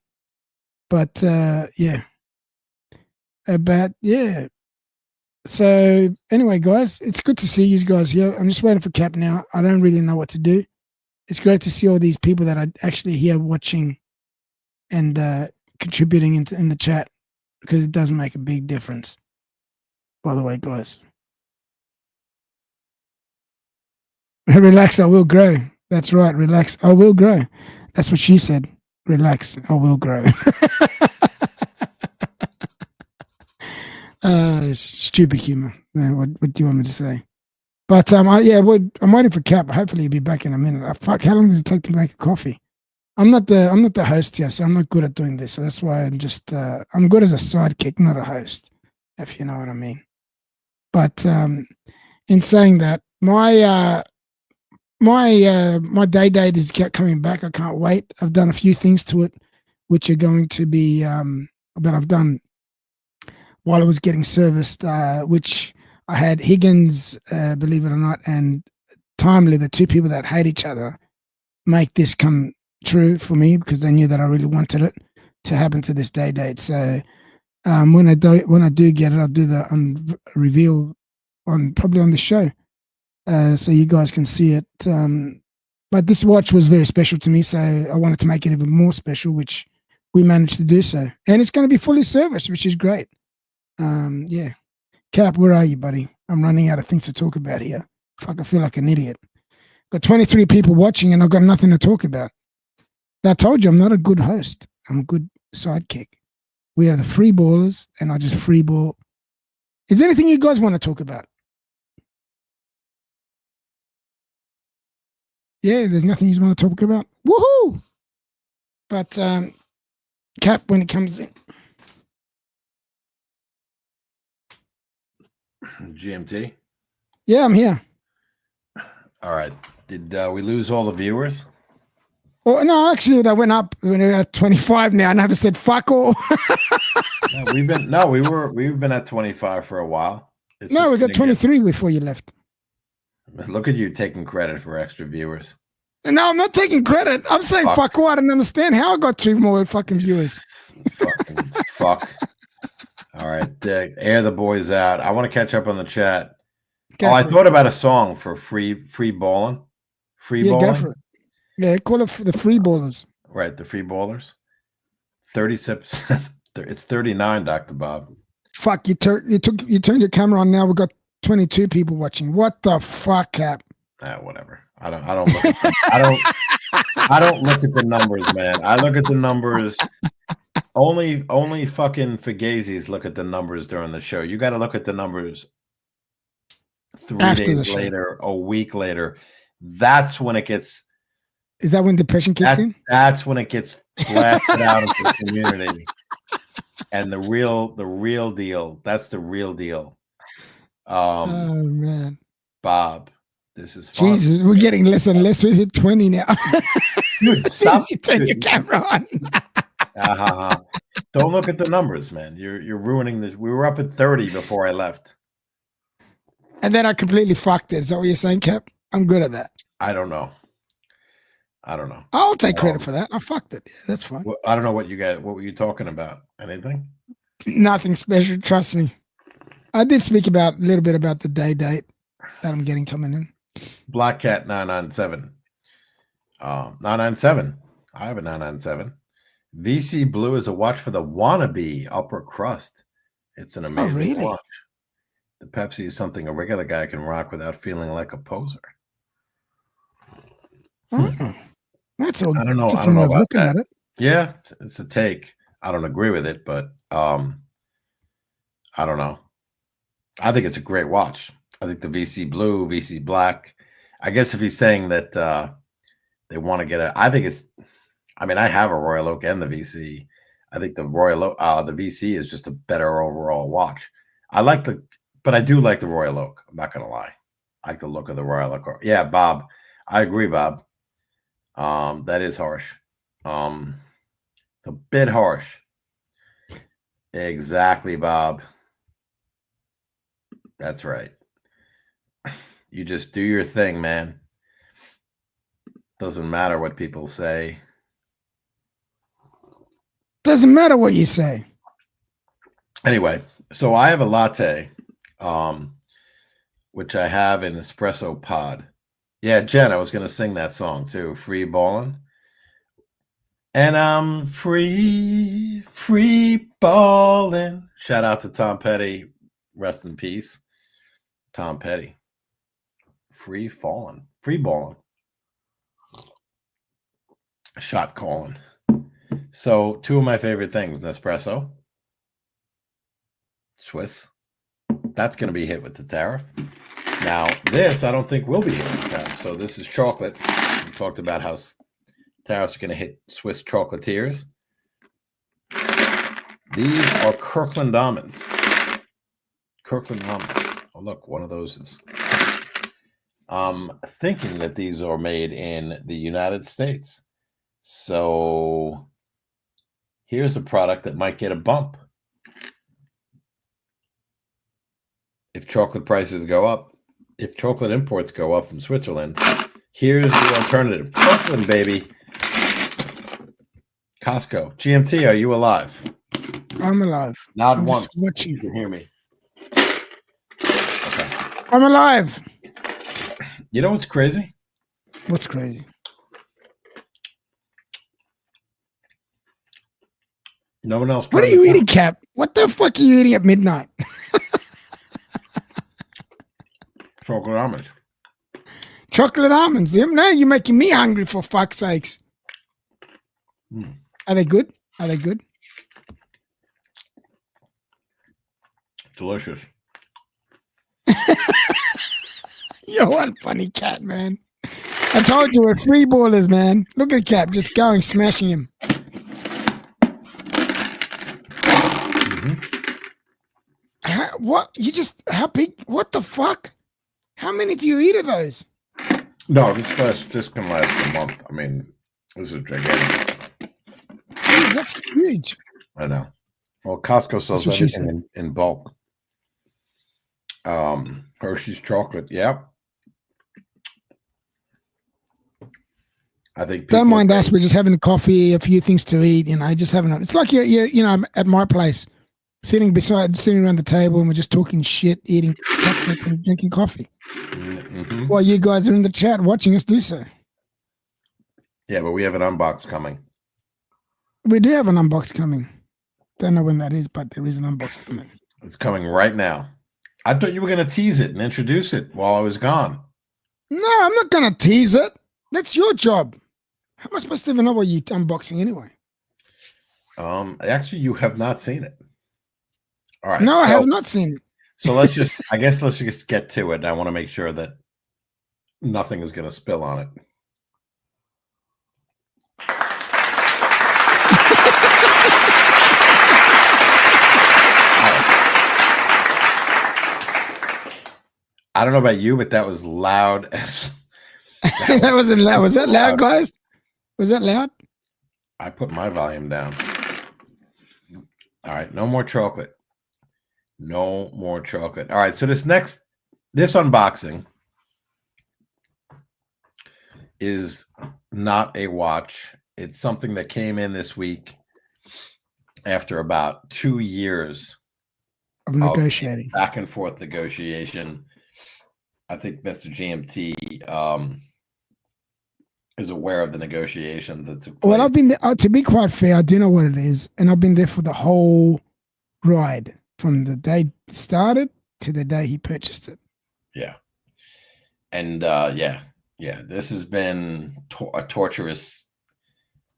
But yeah. So anyway, guys, it's good to see you guys here. I'm just waiting for Cap now. I don't really know what to do. It's great to see all these people that are actually here watching and contributing in the chat, because it does make a big difference. By the way, guys. Relax, I will grow. That's right. Relax. I will grow. That's what she said. Relax. I will grow. Stupid humor. What do you want me to say? But I'm waiting for Cap. Hopefully he'll be back in a minute. Fuck, how long does it take to make a coffee? I'm not the host here, so I'm not good at doing this. So that's why I'm just I'm good as a sidekick, not a host, if you know what I mean. But in saying that, my day date is coming back. I can't wait. I've done a few things to it, which are going to be that I've done while it was getting serviced, which I had Higgins, believe it or not, and Timely, the two people that hate each other, make this come true for me, because they knew that I really wanted it to happen to this day date. So when I do get it, I'll do the reveal probably on the show. So you guys can see it. But this watch was very special to me, so I wanted to make it even more special, which we managed to do so. And it's going to be fully serviced, which is great. Yeah. Cap, where are you, buddy? I'm running out of things to talk about here. Fuck, I feel like an idiot. Got 23 people watching and I've got nothing to talk about. I told you I'm not a good host. I'm a good sidekick. We are the free ballers, and I just free ball. Is there anything you guys want to talk about? Yeah, there's nothing you want to talk about. Woohoo! But Cap, when it comes in. GMT? Yeah, I'm here. All right. Did we lose all the viewers? Oh no, actually, that went up. We're at 25 now. I never said fuck all. We've been at 25 for a while. It's No, it just was at gonna 23 before you left. Look at you taking credit for extra viewers. No, I'm not taking credit. I'm saying fuck all. I don't understand how I got 3 more fucking viewers. Fuck. All right, Dick, air the boys out. I want to catch up on the chat. I thought about a song for free balling. Go for it. Yeah, call it for the free ballers. Right, the free ballers. 36. It's 39, Dr. Bob. Fuck, you turned your camera on now. We've got 22 people watching. What the fuck, Cap? Whatever. I don't look at them. I don't look at the numbers, man. I look at the numbers. Only fucking Fugazis look at the numbers during the show. You got to look at the numbers 3 days later, a week later. That's when it gets. Is that when depression kicks in? That's when it gets blasted out into the community. And the real deal. That's the real deal. Oh man, Bob, this is fun. Jesus, we're getting less and less. We hit 20 now. Dude, stop. You turn your camera on. Don't look at the numbers, man. You're ruining this. We were up at 30 before I left. And then I completely fucked it. Is that what you're saying, Cap? I'm good at that. I don't know. I'll take credit for that. I fucked it. Yeah, that's fine. Well, I don't know what were you talking about? Anything? Nothing special. Trust me. I did speak a little bit about the date that I'm getting coming in. Black Cat 997. 997. I have a 997. VC Blue is a watch for the wannabe upper crust. It's an amazing watch. The Pepsi is something a regular guy can rock without feeling like a poser. That's all. I don't know about that. At it. Yeah, it's a take. I don't agree with it, but I don't know. I think it's a great watch. I think the VC Blue, VC Black. I guess if he's saying that they want to get I think it's. I mean, I have a Royal Oak and the VC. I think the Royal Oak, the VC is just a better overall watch. But I do like the Royal Oak. I'm not gonna lie. I like the look of the Royal Oak. Yeah, Bob. I agree, Bob. That is harsh. It's a bit harsh. Exactly, Bob. That's right. You just do your thing, man. Doesn't matter what people say. Doesn't matter what you say. Anyway, so I have a latte, which I have in espresso pod. Yeah, Jen, I was going to sing that song too, Free Ballin'. And I'm free ballin'. Shout out to Tom Petty. Rest in peace. Tom Petty. Free ballin'. Shot calling. So 2 of my favorite things, Nespresso. Swiss. That's going to be hit with the tariff. Now, this I don't think will be hit with the tariff. So this is chocolate. We talked about how tariffs are going to hit Swiss chocolatiers. These are Kirkland almonds. Oh, look, one of those is. I'm thinking that these are made in the United States. So here's a product that might get a bump. If chocolate prices go up, if chocolate imports go up from Switzerland, here's the alternative. Kirkland, baby. Costco. GMT, are you alive? I'm alive. Not once. You can hear me. Okay. I'm alive. You know what's crazy? What's crazy? No one else. What are you eating, Cap? What the fuck are you eating at midnight? Chocolate almonds. Chocolate almonds. Now you're making me hungry, for fuck's sakes. Are they good? Delicious. You're one funny cat, man. I told you we're free ballers, man. Look at Cap, just going, smashing him. How big? What the fuck? How many do you eat of those? No, this can last a month. I mean, This is gigantic. Jeez, that's huge. I know. Well, Costco sells what she everything in bulk. Hershey's chocolate. Yep. I think Don't people mind are us. We're just having a coffee, a few things to eat. Just having. It's like you're at my place, sitting around the table, and we're just talking shit, eating chocolate, and drinking coffee. Mm-hmm. While you guys are in the chat watching us do so. Yeah, but we have an unbox coming. We do have an unbox coming. Don't know when that is, but there is an unbox coming. It's coming right now. I thought you were going to tease it and introduce it while I was gone. No, I'm not going to tease it. That's your job. How am I supposed to even know what you're unboxing anyway? Actually, you have not seen it. All right. No, I have not seen it. So let's just get to it. And I want to make sure that nothing is going to spill on it. I don't know about you, but that was loud as that wasn't loud. Was that loud, guys? Was that loud? I put my volume down. All right, no more chocolate. No more chocolate. All right, so this unboxing is not a watch. It's something that came in this week after about 2 years of negotiating, back and forth negotiation. I think Mr. GMT is aware of the negotiations that took place. Well, I've been there, to be quite fair, I do know what it is, and I've been there for the whole ride from the day it started to the day he purchased it. Yeah, and this has been a torturous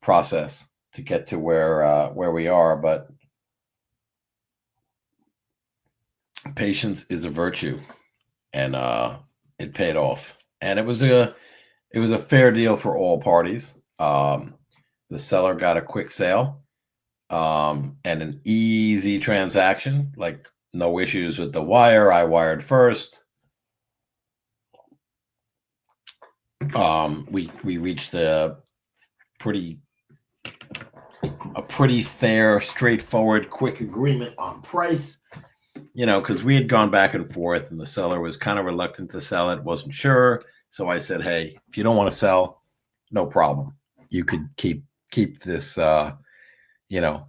process to get to where we are, but patience is a virtue, and it paid off, and it was a fair deal for all parties. The seller got a quick sale, and an easy transaction, like no issues with the wire. I wired first. We reached a pretty fair, straightforward, quick agreement on price. Because we had gone back and forth, and the seller was kind of reluctant to sell it, wasn't sure. So I said, "Hey, if you don't want to sell, no problem. You could keep this,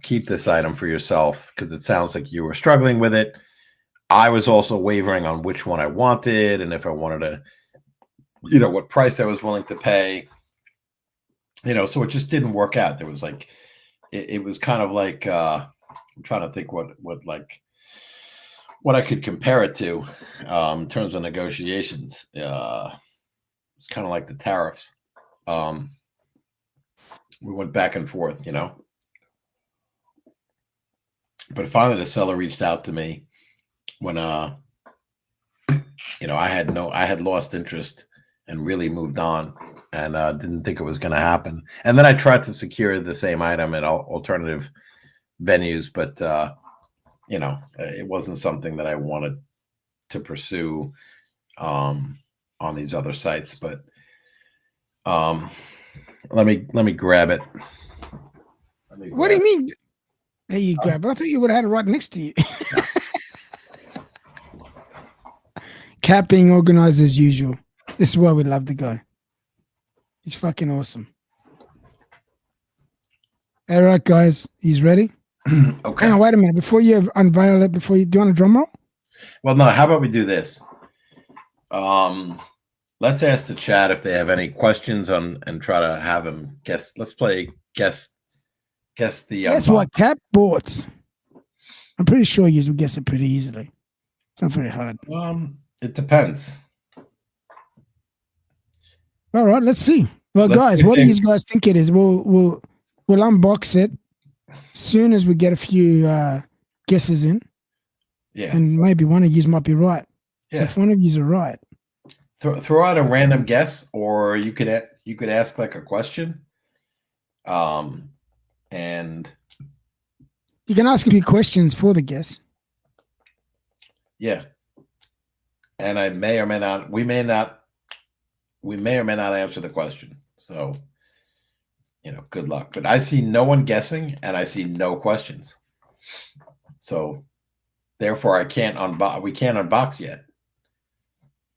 keep this item for yourself, because it sounds like you were struggling with it." I was also wavering on which one I wanted, and if I wanted to, what price I was willing to pay. So it just didn't work out. There was like, it was kind of like, I'm trying to think what I could compare it to in terms of negotiations. It's kind of like the tariffs. We went back and forth, But finally, the seller reached out to me when, I had lost interest and really moved on, and didn't think it was going to happen. And then I tried to secure the same item at alternative venues, but it wasn't something that I wanted to pursue on these other sites. But let me grab it. What do you mean? There you grab it. I thought you would have had it right next to you. Cat being organized as usual. This is why we love the guy. He's fucking awesome. All right, guys. He's ready? Okay. Hang on, wait a minute. Before you unveil it, do you want a drum roll? Well, no. How about we do this? Let's ask the chat if they have any questions and try to have them guess. Let's play guess the. Guess what Cat bought? I'm pretty sure you will guess it pretty easily. It's not very hard. It depends. All right, let's see. Well, guys, what do you guys think it is? We'll unbox it soon as we get a few guesses in. Yeah. And maybe one of you might be right. Yeah. If one of you are right, throw out a random guess, or you could ask like a question. And you can ask a few questions for the guess. Yeah. And we may or may not answer the question. So, good luck. But I see no one guessing, and I see no questions. So, therefore, I can't unbox. We can't unbox yet.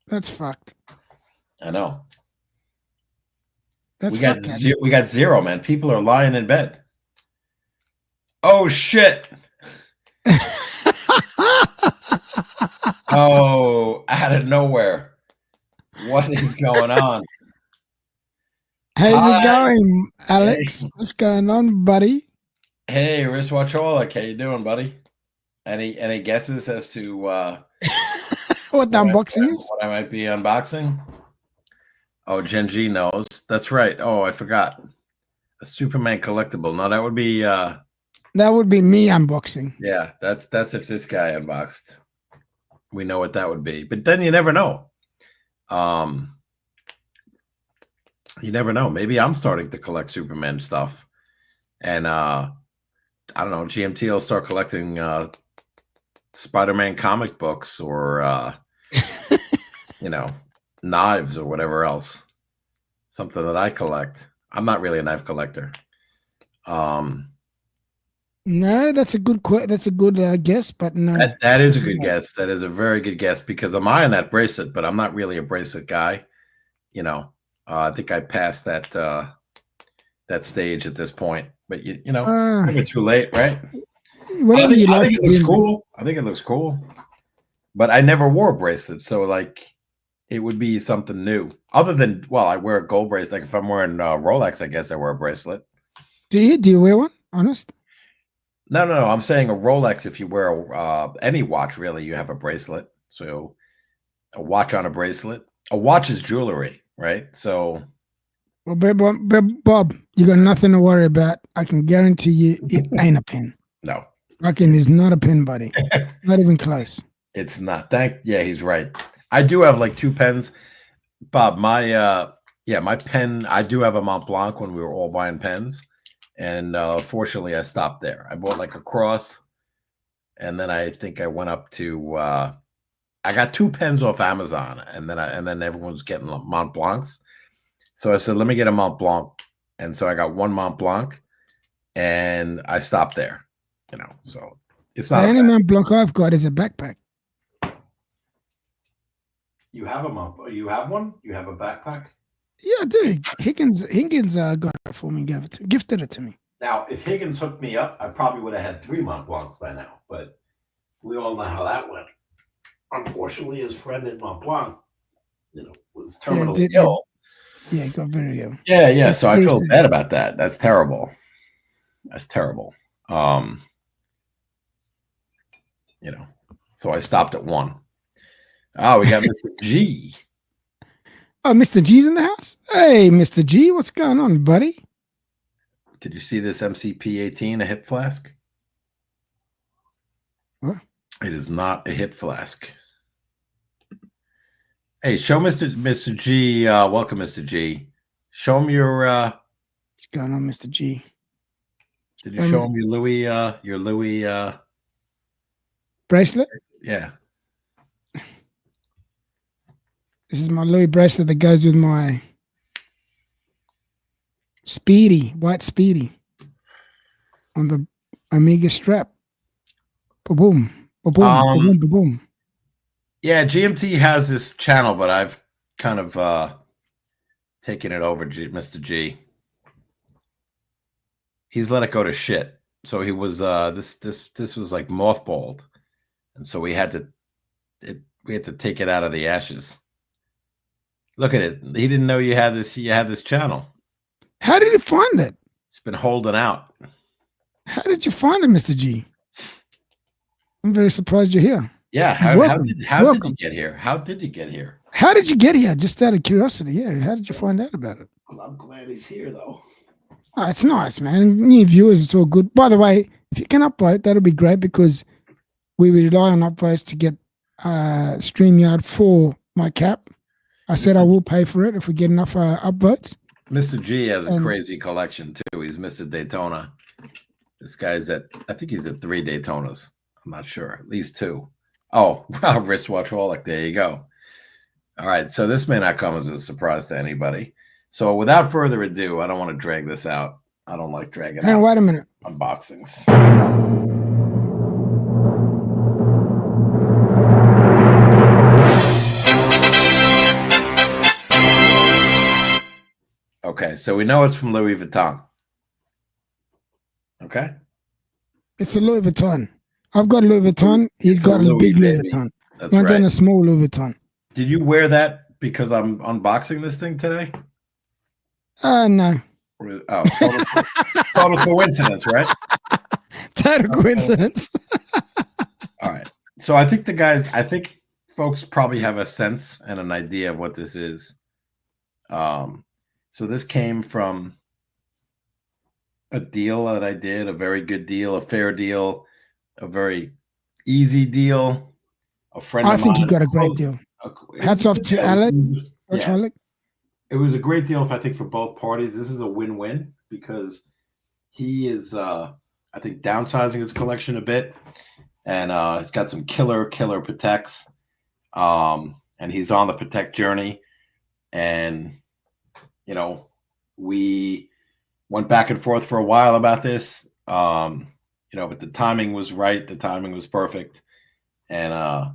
That's fucked. I know. That's we got fucked. we got zero, man. People are lying in bed. Oh shit! Oh, out of nowhere. What is going on? How's it going, Alex? Hey. What's going on, buddy? Hey, Wristwatchaholic, how you doing, buddy? Any guesses as to what the unboxing is? What I might be unboxing? Oh, Gen G knows. That's right. Oh, I forgot. A Superman collectible. No, that would be me unboxing. Yeah, that's if this guy unboxed. We know what that would be. But then you never know. You never know. Maybe I'm starting to collect Superman stuff. And I don't know, GMT will start collecting Spider-Man comic books or knives or whatever else. Something that I collect. I'm not really a knife collector. No, that's a good guess, but no. That is a good guess. That is a very good guess because I'm eyeing that bracelet, but I'm not really a bracelet guy. I think I passed that stage at this point. But maybe too late, right? I think it looks cool. I think it looks cool. But I never wore bracelets, so like it would be something new. Other than I wear a gold bracelet. Like if I'm wearing Rolex, I guess I wear a bracelet. Do you wear one? Honest? No. I'm saying a Rolex. If you wear any watch, really, you have a bracelet. So a watch on a bracelet. A watch is jewelry, right? So. Well, Bob, you got nothing to worry about. I can guarantee you, it ain't a pin. No. Fucking is not a pin, buddy. Not even close. It's not. Yeah, he's right. I do have like 2 pens, Bob. My pen. I do have a Mont Blanc when we were all buying pens. And fortunately, I stopped there. I bought like a cross, and then I think I went up to. I got 2 pens off Amazon, and then everyone's getting Mont Blancs. So I said, let me get a Mont Blanc, and so I got 1 Mont Blanc, and I stopped there. So it's not. The only Mont Blanc I've got is a backpack. You have a Mont? You have one? You have a backpack? Yeah, I do. Higgins got it for me, gifted it to me. Now, if Higgins hooked me up, I probably would have had 3 Mont Blancs by now. But we all know how that went. Unfortunately, his friend in Mont Blanc, was terminally ill. Yeah, he got very ill. Yeah. So I feel bad about that. That's terrible. So I stopped at 1. Oh, we got Mr. G. Oh, Mr. G's in the house? Hey, Mr. G, what's going on, buddy? Did you see this MCP-18, a hip flask? What? It is not a hip flask. Hey, show Mr. G. Welcome, Mr. G. Show him your. What's going on, Mr. G? Did you show him your Louis bracelet? Yeah. This is my Louis bracelet that goes with my white Speedy on the Omega strap. Boom, boom, boom. Yeah, GMT has this channel, but I've kind of taken it over, Mr. G. He's let it go to shit. So he was this was like mothballed, and so we had to take it out of the ashes. Look at it. He didn't know you had this channel. How did you find it? It's been holding out. How did you find it, Mr. G? I'm very surprised you're here. Yeah. How did you get here? How did you get here? How did you get here? Just out of curiosity. Yeah. How did you find out about it? Well, I'm glad he's here, though. Oh, it's nice, man. New viewers, it's all good. By the way, if you can upvote, that'll be great because we rely on upvotes to get StreamYard for my cap. I said I will pay for it if we get enough upvotes. Mr. G has a crazy collection too. He's Mr. Daytona. This guy's I think he's at 3 Daytonas. I'm not sure, at least 2. Oh, wow, Wristwatchaholic. There you go. All right, so this may not come as a surprise to anybody, So without further ado, I don't want to drag this out. I don't like dragging Hey, out wait a minute. unboxings. Okay, so we know it's from Louis Vuitton. Okay. It's a Louis Vuitton. I've got Louis Vuitton. He's got a big Louis Vuitton. That's Mine's right. in a small Louis Vuitton. Did you wear that because I'm unboxing this thing today? No. Oh, total coincidence, right? Total coincidence. All right. So I think folks probably have a sense and an idea of what this is. So this came from a deal that I did, a very good deal, a fair deal, a very easy deal. A friend I of think mine. you got a great deal. Hats off to Alec. Yeah. It was a great deal, I think, for both parties. This is a win-win because he is, I think, downsizing his collection a bit, and it's got some killer Pateks, and he's on the Patek journey, and you know, we went back and forth for a while about this, but the timing was right, the timing was perfect, and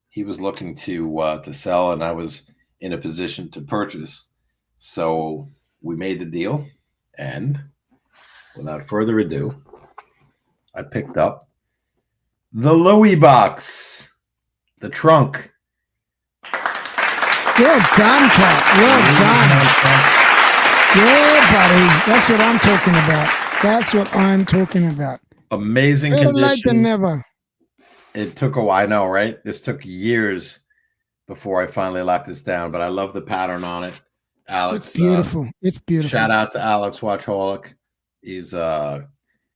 he was looking to sell, and I was in a position to purchase. So we made the deal, and without further ado, I picked up the Louis box, the trunk. Well done, Cat. Well done. Yeah, buddy. That's what I'm talking about. That's what I'm talking about. Amazing Better condition. late than never. It took a while, I know, right? This took years before I finally locked this down, but I love the pattern on it. Alex, it's beautiful. It's beautiful. Shout out to Alex Watchholic. He's a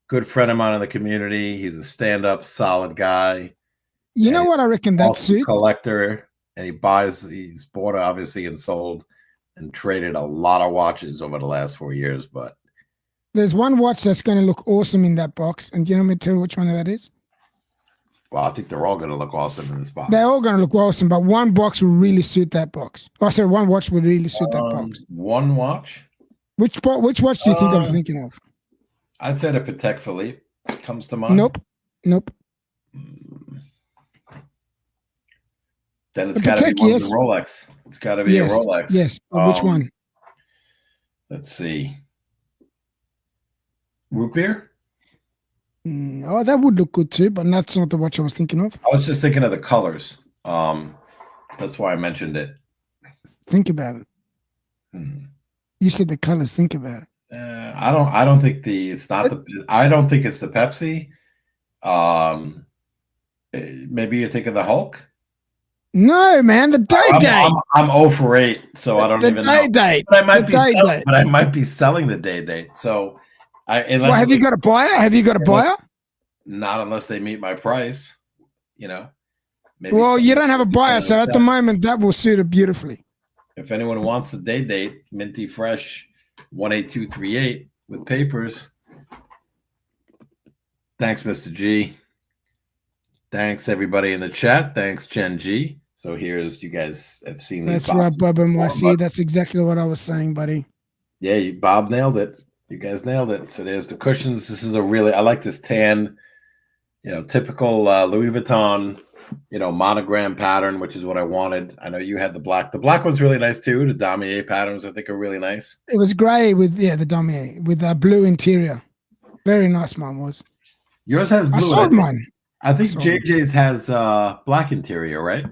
good friend of mine in the community. He's a stand-up, solid guy. You know what I reckon that suits? Collector, and he's bought obviously and sold and traded a lot of watches over the last 4 years. But there's one watch that's going to look awesome in that box, and do you know me too which one that is? Well, I think they're all going to look awesome in this box. They're all going to look awesome, but one box will really suit that box. Oh, sorry, one watch will really suit that box. One watch? Which watch do you think I'm thinking of? I'd say the Patek Philippe comes to mind. Nope. Then it's got to be one of the Rolex. It's got to be a Rolex. Yes, but which one? Let's see. Root beer? Oh, that would look good too, but that's not the watch I was thinking of. I was just thinking of the colors. That's why I mentioned it. Think about it. You said the colors. Think about it. I don't think I don't think it's the Pepsi. Maybe you think of the Hulk. No, man, the day. I'm 0 for 8, so I don't even know. Date. But I might be selling the day date. So have you got a buyer? Have you got a buyer? Not unless they meet my price, Maybe well, you don't have a buyer, so at the moment that will suit it beautifully. If anyone wants the day date, minty fresh, 18238 with papers. Thanks, Mr. G. Thanks everybody in the chat. Thanks, Jen G. So here's, you guys have seen these. That's right, Bubba MyC. That's exactly what I was saying, buddy. Yeah, Bob nailed it. You guys nailed it. So there's the cushions. This is I like this tan, typical Louis Vuitton, monogram pattern, which is what I wanted. I know you had the black. The black one's really nice too. The damier patterns, I think, are really nice. It was gray with the damier with a blue interior. Very nice, mine was. Yours has blue. I sold mine. I think JJ's has black interior, right?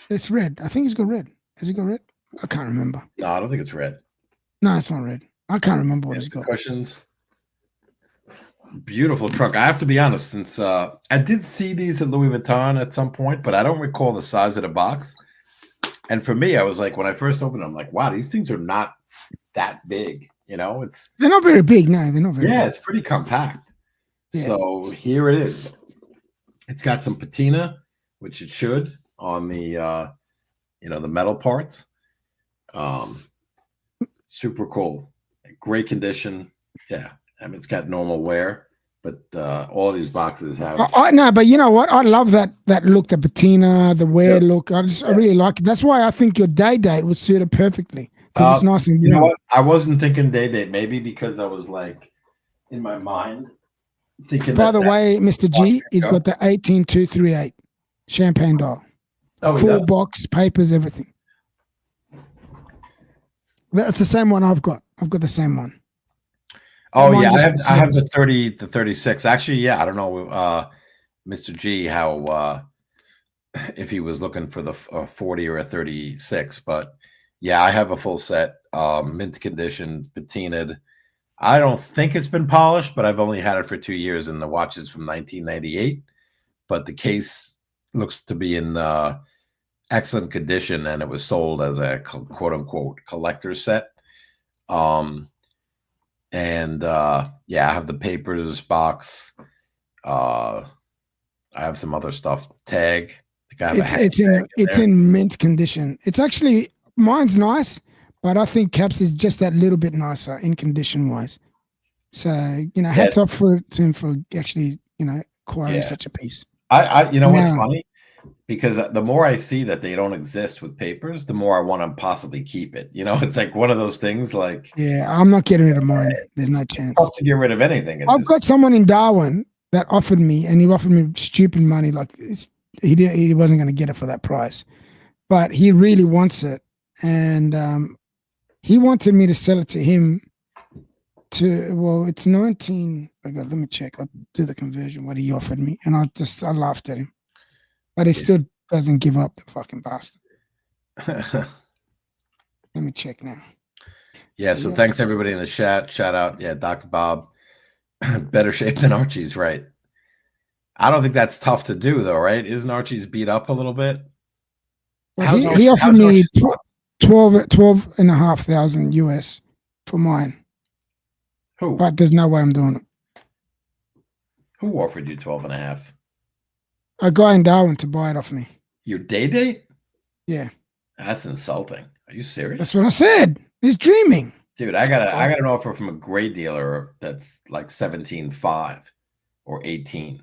It's red. I think he's got red. Has he got red? I can't remember. No, I don't think it's red. No, it's not red. I can't remember what he's got. Cushions. Beautiful trunk. I have to be honest, since I did see these at Louis Vuitton at some point, but I don't recall the size of the box. And for me, I was like, when I first opened them, I'm like, wow, these things are not that big. They're not very big. No, they're not very big. Yeah, it's pretty compact. Yeah. So here it is. It's got some patina, which it should, on the the metal parts. Super cool. Great condition. Yeah. I mean, it's got normal wear, but all these boxes have. I know, but you know what? I love that look, the patina, the wear look. I really like it. That's why I think your day date would suit it perfectly because it's nice and you know warm. what? I wasn't thinking day date, maybe because I was like in my mind thinking. By the way, Mr. G, he's got the 18238 champagne dial. Oh, full box, papers, everything. That's the same one I've got. I've got the same one. Oh yeah, I have the 36. Actually, yeah, I don't know, Mr. G, how if he was looking for the 40 or a 36, but yeah, I have a full set, mint condition, patinaed. I don't think it's been polished, but I've only had it for 2 years, and the watch is from 1998. But the case looks to be in excellent condition, and it was sold as a quote unquote collector's set. And yeah, I have the papers box. I have some other stuff. Tag. It's in mint condition. It's actually, mine's nice, but I think Caps is just that little bit nicer in condition wise. So hats off to him for actually acquiring such a piece. You know what's funny? Because the more I see that they don't exist with papers, the more I want to possibly keep it. It's like one of those things. Like, yeah, I'm not getting rid of mine. There's no chance. Tough to get rid of anything. I've got someone in Darwin that offered me, and he offered me stupid money. Like he wasn't going to get it for that price, but he really wants it, and he wanted me to sell it to him. It's 19. Let me check. I'll do the conversion. What he offered me, and I laughed at him. But he still doesn't give up, the fucking bastard. Let me check now. Yeah, so thanks everybody in the chat. Shout out, Dr. Bob. Better shape than Archie's, right? I don't think that's tough to do, though, right? Isn't Archie's beat up a little bit? Well, he offered me 12,500 US for mine. Who? But there's no way I'm doing it. Who offered you 12.5? A guy in Darwin to buy it off me. Your day date? Yeah. That's insulting. Are you serious? That's what I said. He's dreaming. Dude, I got an offer from a great dealer that's like 17.5 or 18.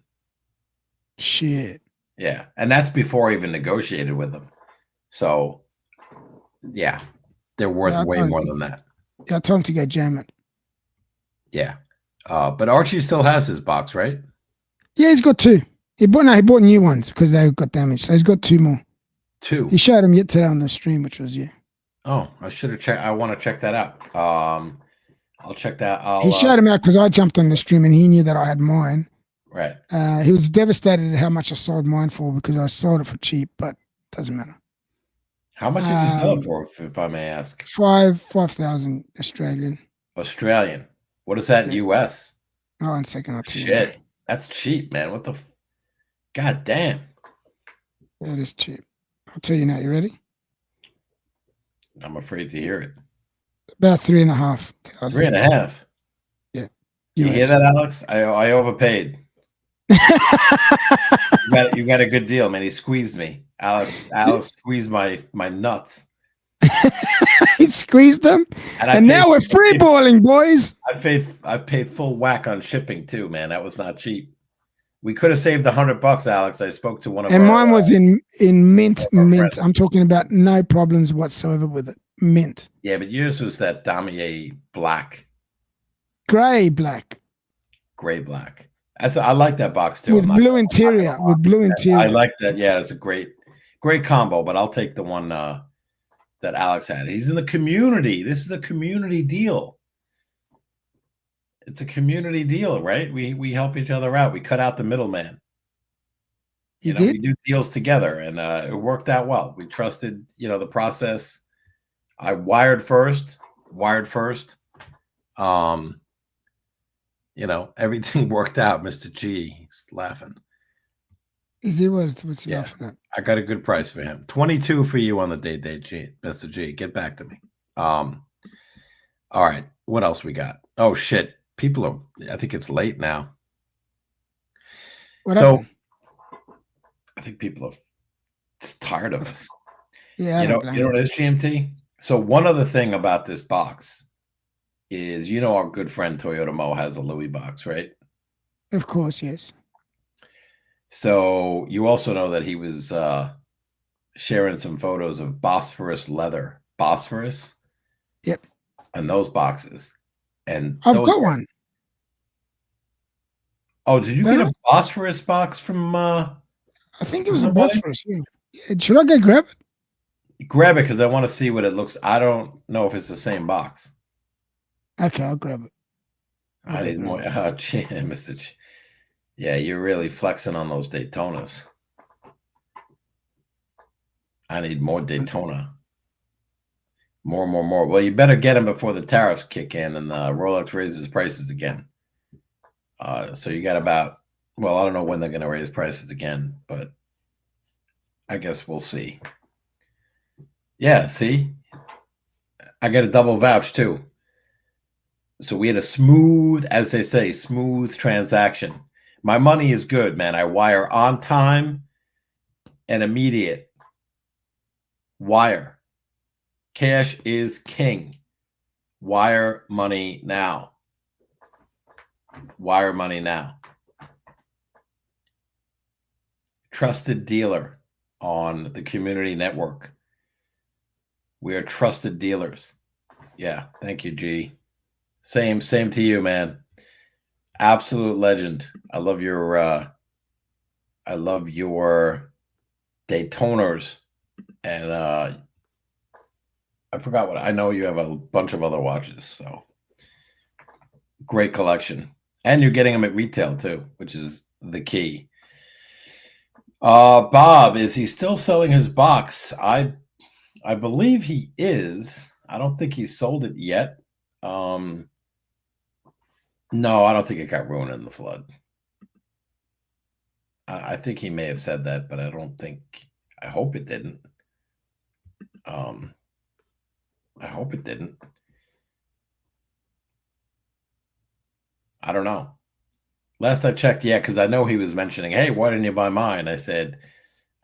Shit. Yeah. And that's before I even negotiated with them. So yeah, they're worth way more than that. Yeah, I told him to go jam it. Yeah. But Archie still has his box, right? Yeah, he's got two. He bought new ones because they got damaged. So he's got two more. Two. He showed them today on the stream, which was Oh, I should have checked. I want to check that out. I'll check that. He showed him out because I jumped on the stream and he knew that I had mine. Right. He was devastated at how much I sold mine for because I sold it for cheap, but it doesn't matter. How much did you sell it for, if I may ask? 5,000 Australian. Australian. What is that in US? Oh, 1 second. I'll tell you. Shit. That's cheap, man. What the? God damn. That is cheap. I'll tell you now. You ready? I'm afraid to hear it. About 3,500. 3.5. Yeah. You hear that, Alex? I overpaid. you got a good deal, man. He squeezed me. Alex squeezed my nuts. He squeezed them, and now we're freeballing, boys. I paid full whack on shipping too, man. That was not cheap. We could have saved $100, Alex. I spoke to one of and mine was in mint. I'm talking about no problems whatsoever with it. Mint. Yeah, but yours was that damier black, gray black. I like that box too. With blue interior. I like that. Yeah, it's a great combo. But I'll take the one that Alex had. He's in the community. This is a community deal. It's a community deal, right? We help each other out. We cut out the middleman. We do deals together, and it worked out well. We trusted, the process. I wired first. Everything worked out. Mr. G, he's laughing. Is he what's he laughing at? I got a good price for him. 22 for you on the day, G, Mr. G. Get back to me. All right. What else we got? Oh shit. I think it's late now. What happened? I think people are tired of us. Yeah. You know what it is, GMT? So one other thing about this box is, our good friend Toyota Mo has a Louis box, right? Of course, yes. So you also know that he was sharing some photos of Bosphorus leather. Bosphorus? Yep. And those boxes. And I've those got one. Oh, did you That get a Bosphorus box from I think it was a somebody? Bosphorus, yeah. Should I go grab it? Grab it because I want to see what it looks. I don't know if it's the same box. Okay, I'll grab it. I need more. Oh, gee, Mr. Yeah, you're really flexing on those Daytonas. I need more Daytona. More. Well, you better get them before the tariffs kick in and Rolex raises prices again. So you got about, well, I don't know when they're going to raise prices again, but I guess we'll see. Yeah, see? I got a double vouch too. So we had a smooth, as they say, smooth transaction. My money is good, man. I wire on time and immediate. Wire. Cash is king. Wire money now. Wire money now. Trusted dealer on the community network. We are trusted dealers. Yeah, thank you, G. Same to you, man. Absolute legend. I love your Daytoners. And I forgot what I know you have a bunch of other watches, so great collection. And you're getting them at retail too, which is the key. Bob, is he still selling his box? I believe he is. I don't think he sold it yet. No, I don't think it got ruined in the flood. I think he may have said that, but I hope it didn't. I hope it didn't. I don't know. Last I checked, yeah, because I know he was mentioning, hey, why didn't you buy mine? I said,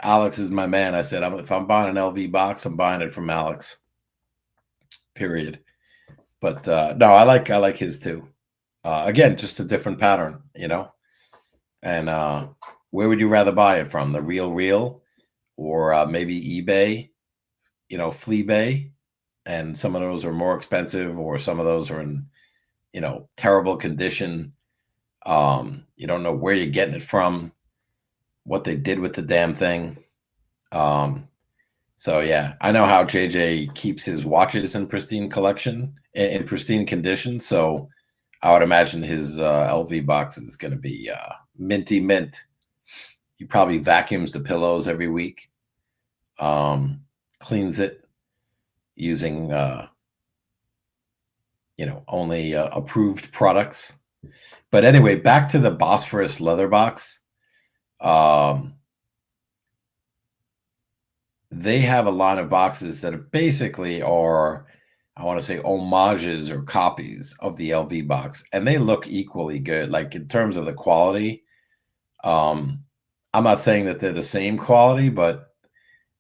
Alex is my man. I said, if I'm buying an LV box, I'm buying it from Alex. Period. But no, I like his too. Again, just a different pattern, you know. And where would you rather buy it from? The Real or maybe eBay, you know, Fleabay? And some of those are more expensive, or some of those are in, you know, terrible condition. You don't know where you're getting it from, what they did with the damn thing. So yeah, I know how JJ keeps his watches in pristine collection, in pristine condition. So I would imagine his LV box is going to be minty mint. He probably vacuums the pillows every week, cleans it using you know, only approved products. But anyway, back to the Bosphorus leather box. They have a line of boxes that are basically are, I want to say, homages or copies of the LV box, and they look equally good. Like in terms of the quality, I'm not saying that they're the same quality, but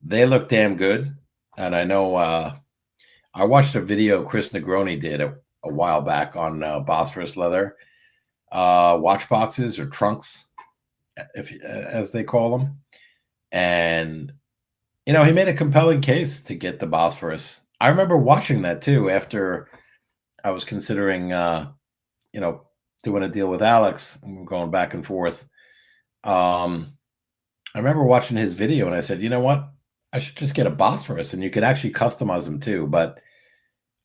they look damn good. And I know I watched a video Chris Negroni did a while back on Bosphorus leather watch boxes or trunks, as they call them, and you know, he made a compelling case to get the Bosphorus. I remember watching that too after I was considering, you know, doing a deal with Alex and going back and forth. I remember watching his video and I said, you know what? I should just get a Bosphorus, and you could actually customize them too. But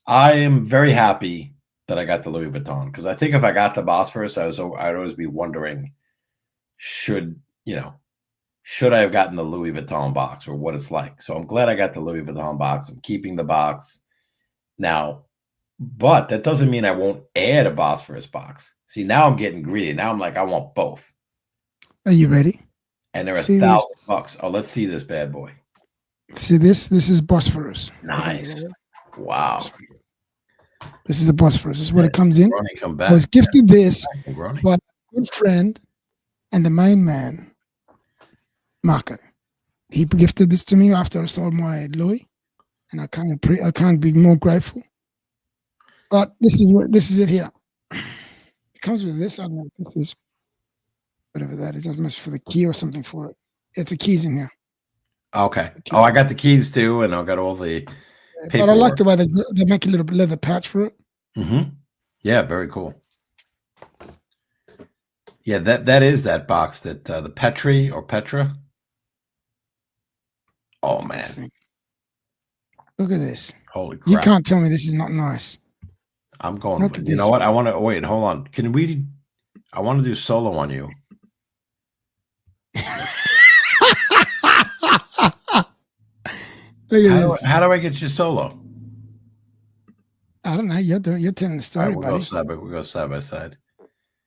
I am very happy that I got the Louis Vuitton, because I think if I got the Bosphorus, I'd always be wondering, should I have gotten the Louis Vuitton box, or what it's like. So I'm glad I got the Louis Vuitton box. I'm keeping the box now, but that doesn't mean I won't add a Bosphorus box. See, now I'm getting greedy. Now I'm like, I want both. Are you ready? And they're $1,000. Oh, let's see this bad boy. See this? This is Bosphorus. Nice. Wow. This is the Bosphorus. This is what it comes in. Come back. I was gifted this by a good friend and the main man, Marco. He gifted this to me after I sold my Louis, and I can't be more grateful. But this is it here. It comes with this. I don't know what this is. whatever that is. That must for the key or something for it. It's a keys in here. Okay. Oh, I got the keys too, and I got all the But paperwork. I like the way they make a little leather pouch for it. Mm-hmm. Yeah, very cool. Yeah, that is that box that the Petri or Petra. Oh man, This thing. Look at this. holy crap! You can't tell me this is not nice. I'm going. Look at You know this. what? I want to wait. Hold on. Can we? I want to do solo on you. Look at this. How do I get you solo? I don't know. You're telling the story, All right, buddy. we'll go side by side.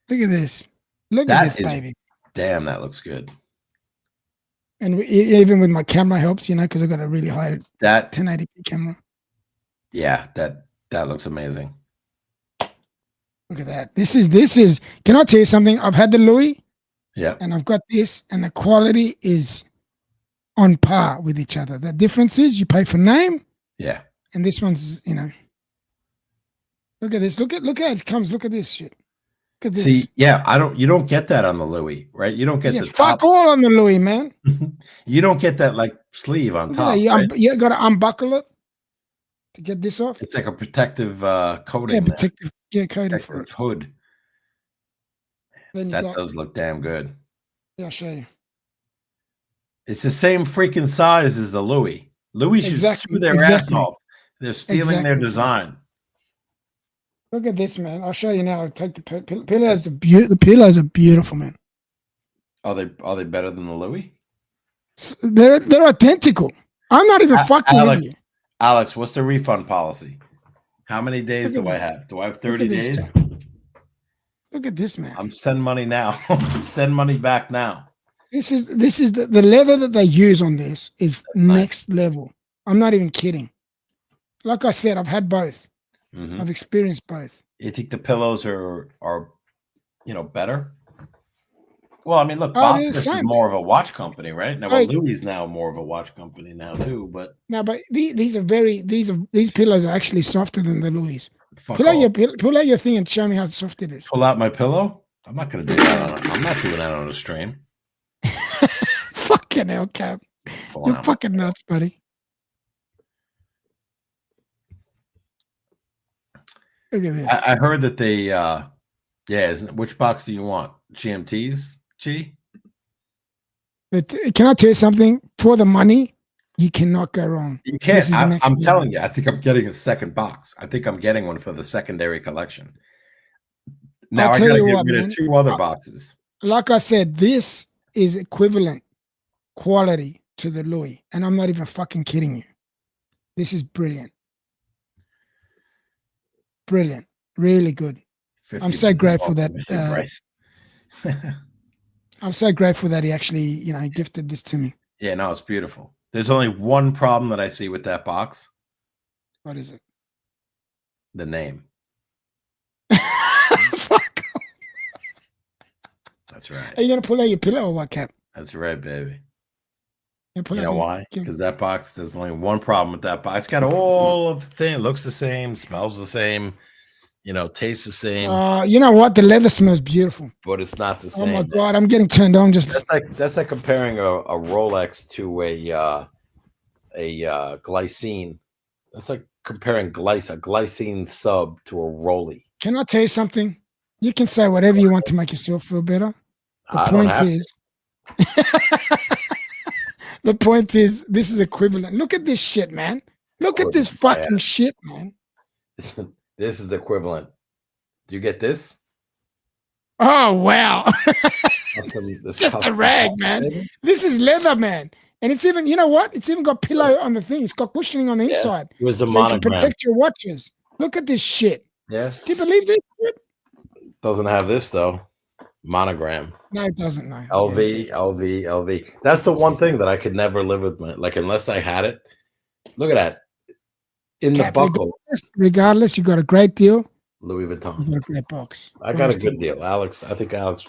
Look at this. Look That at this, is- baby. Damn, that looks good. And even with my camera helps, because I've got a really high That 1080p camera. yeah, that looks amazing. Look at that. This is. Can I tell you something? I've had the Louis, Yeah. and I've got this, and the quality is on par with each other. The difference is you pay for name, Yeah. and this one's, Look at this. Look how it comes. Look at this shit. Look at this. See, yeah, you don't get that on the Louis, right? You don't get Yeah, the fuck top. all on the Louis, man. You don't get that like sleeve on Look top. at that. Right? You got to unbuckle it to get this off. It's like a protective coating. Yeah, there. protective. Yeah, coating for it. Protective hood. Then you That got. does look damn good. Yeah, I'll show you. It's the same freaking size as the Louis. Louis should sue their ass off. They're stealing their design. Look at this, man. I'll show you now. I'll take the pillows. The pillows are beautiful, man. Are they better than the Louis? They're identical. I'm not even fucking with you. Alex, what's the refund policy? How many days Look do at I this. have? Do I have Look 30 at this, days? Jack. Look at this, man. I'm send money now. Send money back now. This is the leather that they use on this is next level. I'm not even kidding. Like I said, I've had both. Mhm. I've experienced both. You think the pillows are better? Well, I mean, look, Oh, they're the Boston is same. more of a watch company, right? Now, Hey. Louis is now more of a watch company now too. But No, but these pillows are actually softer than the Louis. fuck Pull out off. pull out your thing and show me how soft it is. Pull out my pillow. I'm not going to do that. I'm not doing that on a stream. Fucking hell, Cap. Pulling You're out my fucking nuts, buddy. Look at this. I heard that they, which box do you want? GMTs, G? But can I tell you something? For the money, you cannot go wrong. You can't. This is next I'm level. telling you, I think I'm getting a second box. I think I'm getting one for the secondary collection. Now I'll I tell got to you get what, rid man. of 2 other boxes. Like I said, this is equivalent quality to the Louis, and I'm not even fucking kidding you. This is brilliant. Brilliant. Really good. I'm so 50% grateful off that commission price. I'm so grateful that he actually, gifted this to me. Yeah, no, it's beautiful. There's only one problem that I see with that box. What is it? The name. Fuck. That's right. Are you gonna pull out your pillow or what, Cap? That's right, baby. You pull You out know the- why? give- Because that box, there's only one problem with that box. It's got all of the things. Looks the same, smells the same, tastes the same, You know what? The leather smells beautiful. but it's not the Oh same. my man. god, I'm getting turned on just. That's like comparing a Rolex to a glycine. That's like comparing a glycine sub to a Rolly. Can I tell you something? You can say whatever you want to make yourself feel better. The I don't point have to. is, the point is, this is equivalent. Look at this shit, man. Look at this fucking shit, man. This is equivalent. Do you get this? Oh wow, This just a custom rag, box, man. baby. This is leather, man. And it's even, you know what? It's even got pillow on the thing. It's got cushioning on the inside. It was the So you can monogram. protect your watches. Look at this shit. Yes. Do you believe this shit? Doesn't have this though. Monogram. No, it doesn't. No. LV, LV, LV. That's the one thing that I could never live with. Unless I had it. Look at that. In the Cap, buckle, regardless, you got a great deal. Louis You Vuitton. got a great box. I got a good deal. Alex, I think Alex,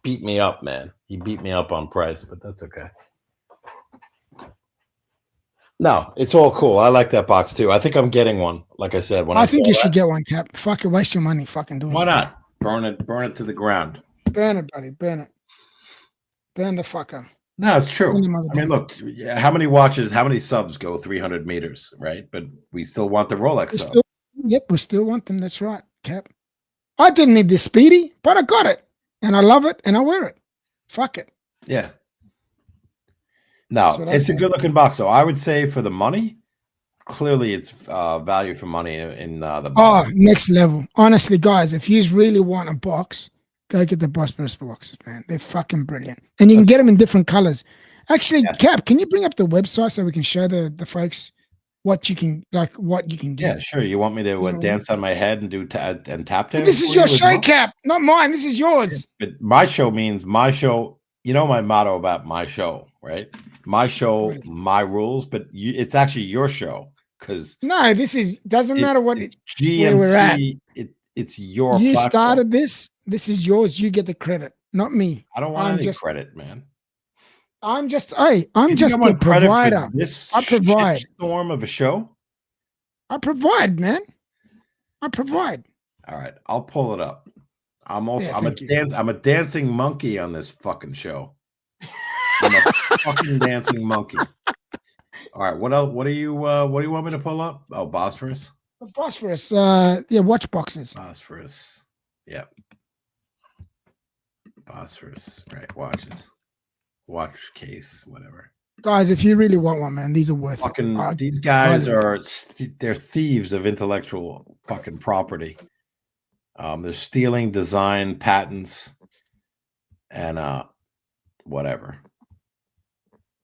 beat me up, man. He beat me up on price, but that's okay. No, it's all cool. I like that box too. I think I'm getting one. Like I said, when I think saw you that, should get one, Cap. Fucking waste your money. Fucking doing Why it. not? Burn it to the ground. Burn it, buddy. Burn it. Burn the fucker. No, it's true. Burn the mother I mean, look, how many watches, how many subs go 300 meters, right? But we still want the Rolex We sub. still, yep, we still want them. That's right, Cap. I didn't need this Speedy, but I got it. And I love it and I wear it. Fuck it. Yeah. No, it's a good looking box. So I would say for the money, clearly it's value for money in the box. Oh, next level. Honestly, guys, if you really want a box, go get the Bosporus boxes, man. They're fucking brilliant. And you can get them in different colors. Actually, Cap, can you bring up the website so we can show the folks what you can get? Yeah, sure. You want me to dance on my head and do tap dance? This is your show, Cap, not mine. This is yours. But my show means my show. You know my motto about my show, right? My show, my rules. But it's actually your show because no, this is doesn't matter what GMT. Where we're at. It's your. You platform. started this. This is yours. You get the credit, not me. I don't want any credit, man. I'm just the provider. This I provide storm of a show. I provide, man. I provide. All right, I'll pull it up. I'm a dancing monkey on this fucking show. I'm a fucking dancing monkey. All right, what else? What do you want me to pull up? Oh, Bosphorus. Bosphorus. Watch boxes. Bosphorus. Yep. Bosphorus. Right. Watches. Watch case. Whatever. Guys, if you really want one, man, these are worth it. These guys they're thieves of intellectual fucking property. They're stealing design patents and whatever.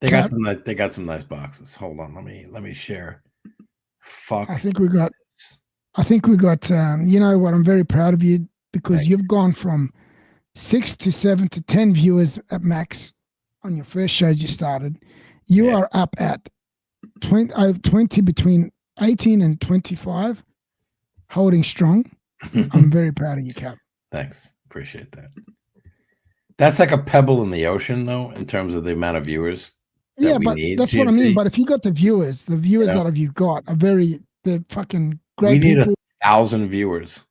They got some nice boxes. Hold on, let me share. Fuck. I think we got you know what, I'm very proud of you because you've gone from 6 to 7 to 10 viewers at max on your first shows you started. You are up at 20 between 18 and 25, holding strong. I'm very proud of you, Cap. Thanks. Appreciate that. That's like a pebble in the ocean, though, in terms of the amount of viewers. Yeah, but that's what I mean. But if you got the viewers that have you got are they're fucking great. We need 1,000 viewers.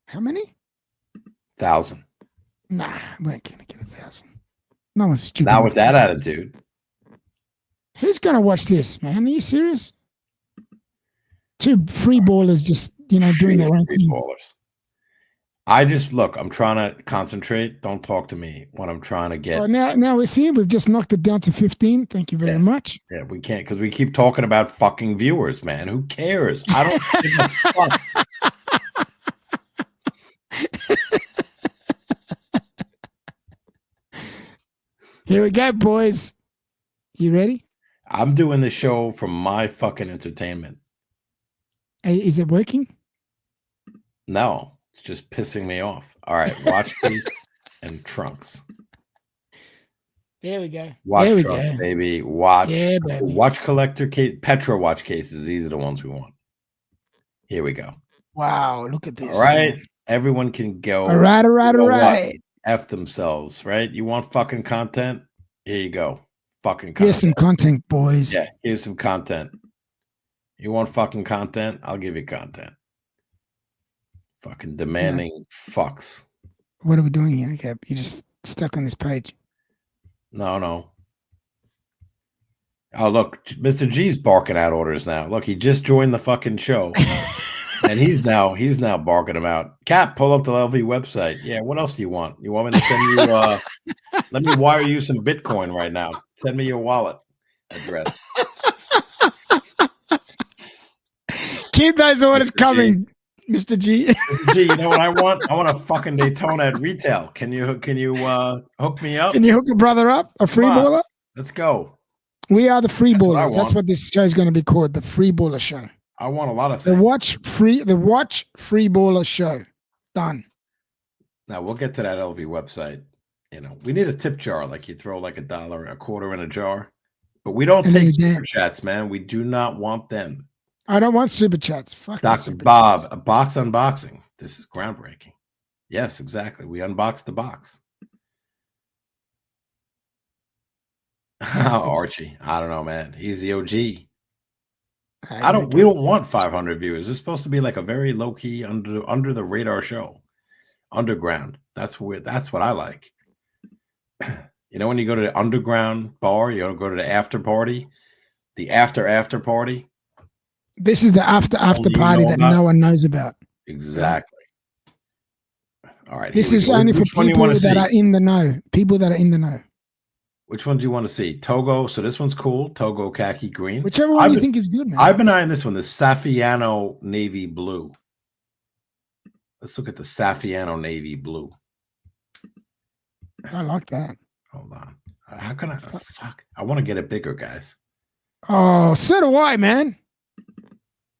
How many? 1,000. Nah, we're not gonna get 1,000. No one's stupid. Not with that attitude. Who's gonna watch this, man? Are you serious? Two free ballers just doing their own thing. Ballers. I just I'm trying to concentrate. Don't talk to me when I'm trying to get. Now we see we've just knocked it down to 15. Thank you very much. Yeah, we can't because we keep talking about fucking viewers, man. Who cares? I don't give a fuck. Here we go, boys. You ready? I'm doing the show for my fucking entertainment. Hey, is it working? No, it's just pissing me off. All right, watch case and trunks. There we go. Watch trunks, baby. Watch collector case, Petra watch cases. These are the ones we want. Here we go. Wow, look at this. All right, man. Everyone can go. All right. F themselves, right? You want fucking content? Here you go. Fucking content. Here's some content, boys. Yeah, here's some content. You want fucking content? I'll give you content. Fucking demanding fucks. What are we doing here, Cap? You're just stuck on this page. No. Oh, look, Mr. G's barking out orders now. Look, he just joined the fucking show. And he's now barking them out. Cap, pull up the LV website. Yeah, what else do you want? You want me to send you let me wire you some Bitcoin right now. Send me your wallet address. Keep those orders coming, Mr. G. Mr. G, you know what I want? I want a fucking Daytona at retail. Can you hook me up? Can you hook a brother up? A free baller? Let's go. We are the free ballers. That's what this show is going to be called, the Free Baller Show. I want a lot of things. The Watch Free Baller Show. Done. Now we'll get to that LV website. We need a tip jar, like you throw like $1, a quarter in a jar. But we don't take super chats, man. We do not want them. I don't want super chats. Fuck Dr. Bob, a box unboxing. This is groundbreaking. Yes, exactly. We unboxed the box. Archie, I don't know, man. He's the OG. We don't want 500 viewers. It's supposed to be like a very low key under the radar show. Underground. That's weird. That's what I like. You know, when you go to the underground bar, you go to the after party, the after party. This is the after Only you party know that about? no one knows about. Exactly. All right. This here we is go. only for Which one do you people want to that see? are in the know. People that are in the know. Which one do you want to see? Togo. So this one's cool. Togo khaki green. Whichever one you think is good, man. I've been eyeing this one, the Saffiano navy blue. Let's look at the Saffiano navy blue. I like that. Hold on. How can I? Fuck. I want to get it bigger, guys. Oh, so do I, man.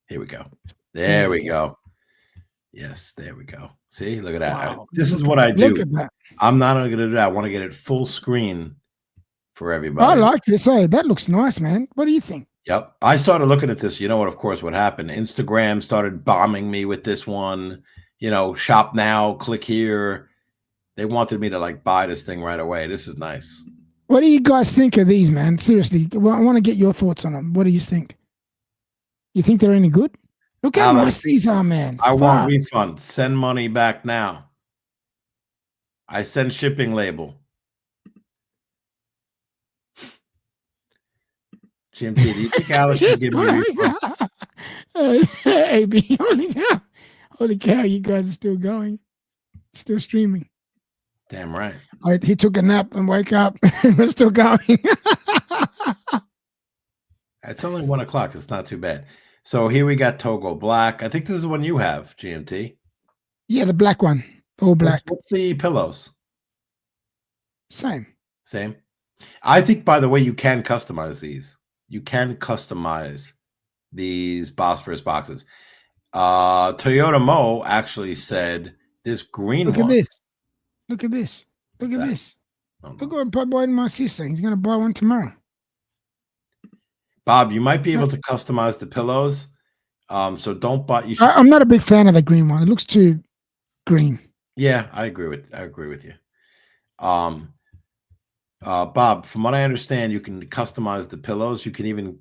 Here we go. There we go. Yes, there we go. See, look at that. Wow. This is what I do. Look at that. I'm not going to do that. I want to get it full screen for everybody. I like this. Hey, that looks nice, man. What do you think? Yep. I started looking at this. You know what? Of course, what happened? Instagram started bombing me with this one. You know, shop now, click here. They wanted me to like buy this thing right away. This is nice. What do you guys think of these, man? Seriously, I want to get your thoughts on them. What do you think? You think they're any good? Look how nice these are, man. I want refund. Send money back now. I send shipping label. GMT, do you think Alex can give me a refund? AB, holy cow, you guys are still going. Still streaming. Damn right. He took a nap and woke up. We're still going. It's only 1 o'clock. It's not too bad. So here we got Togo Black. I think this is the one you have, GMT. Yeah, the black one. All black. What's the pillows? Same. I think, by the way, you can customize these. You can customize these Bosphorus boxes. Toyota Mo actually said this green one. Look at this. Look at this. Look at this. Look what boy in my sister. He's going to buy one tomorrow. Bob, you might be able to customize the pillows. So don't buy. I'm not a big fan of the green one. It looks too green. Yeah, I agree with you. Bob, from what I understand, you can customize the pillows. You can even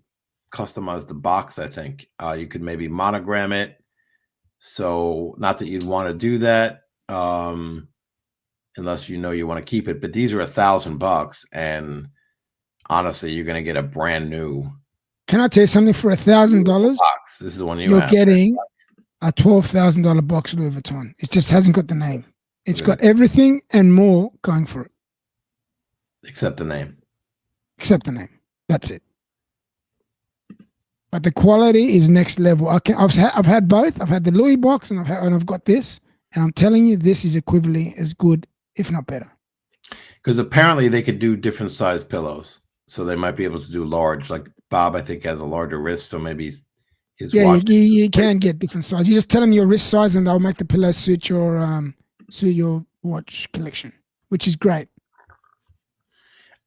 customize the box, I think. You could maybe monogram it. So not that you'd want to do that unless you know you want to keep it. But these are $1,000, and honestly, you're going to get a brand new. Can I tell you something? For $1,000, box. This is the one you're getting a $12,000 box Louis Vuitton. It just hasn't got the name. It's got everything and more going for it. Except the name. That's it. But the quality is next level. I've had both. I've had the Louis box and I've got this, and I'm telling you, this is equivalently as good, if not better. Because apparently they could do different size pillows, so they might be able to do large. Like Bob, I think, has a larger wrist, so maybe his watch. You can get different size. You just tell them your wrist size, and they'll make the pillow suit your watch collection, which is great.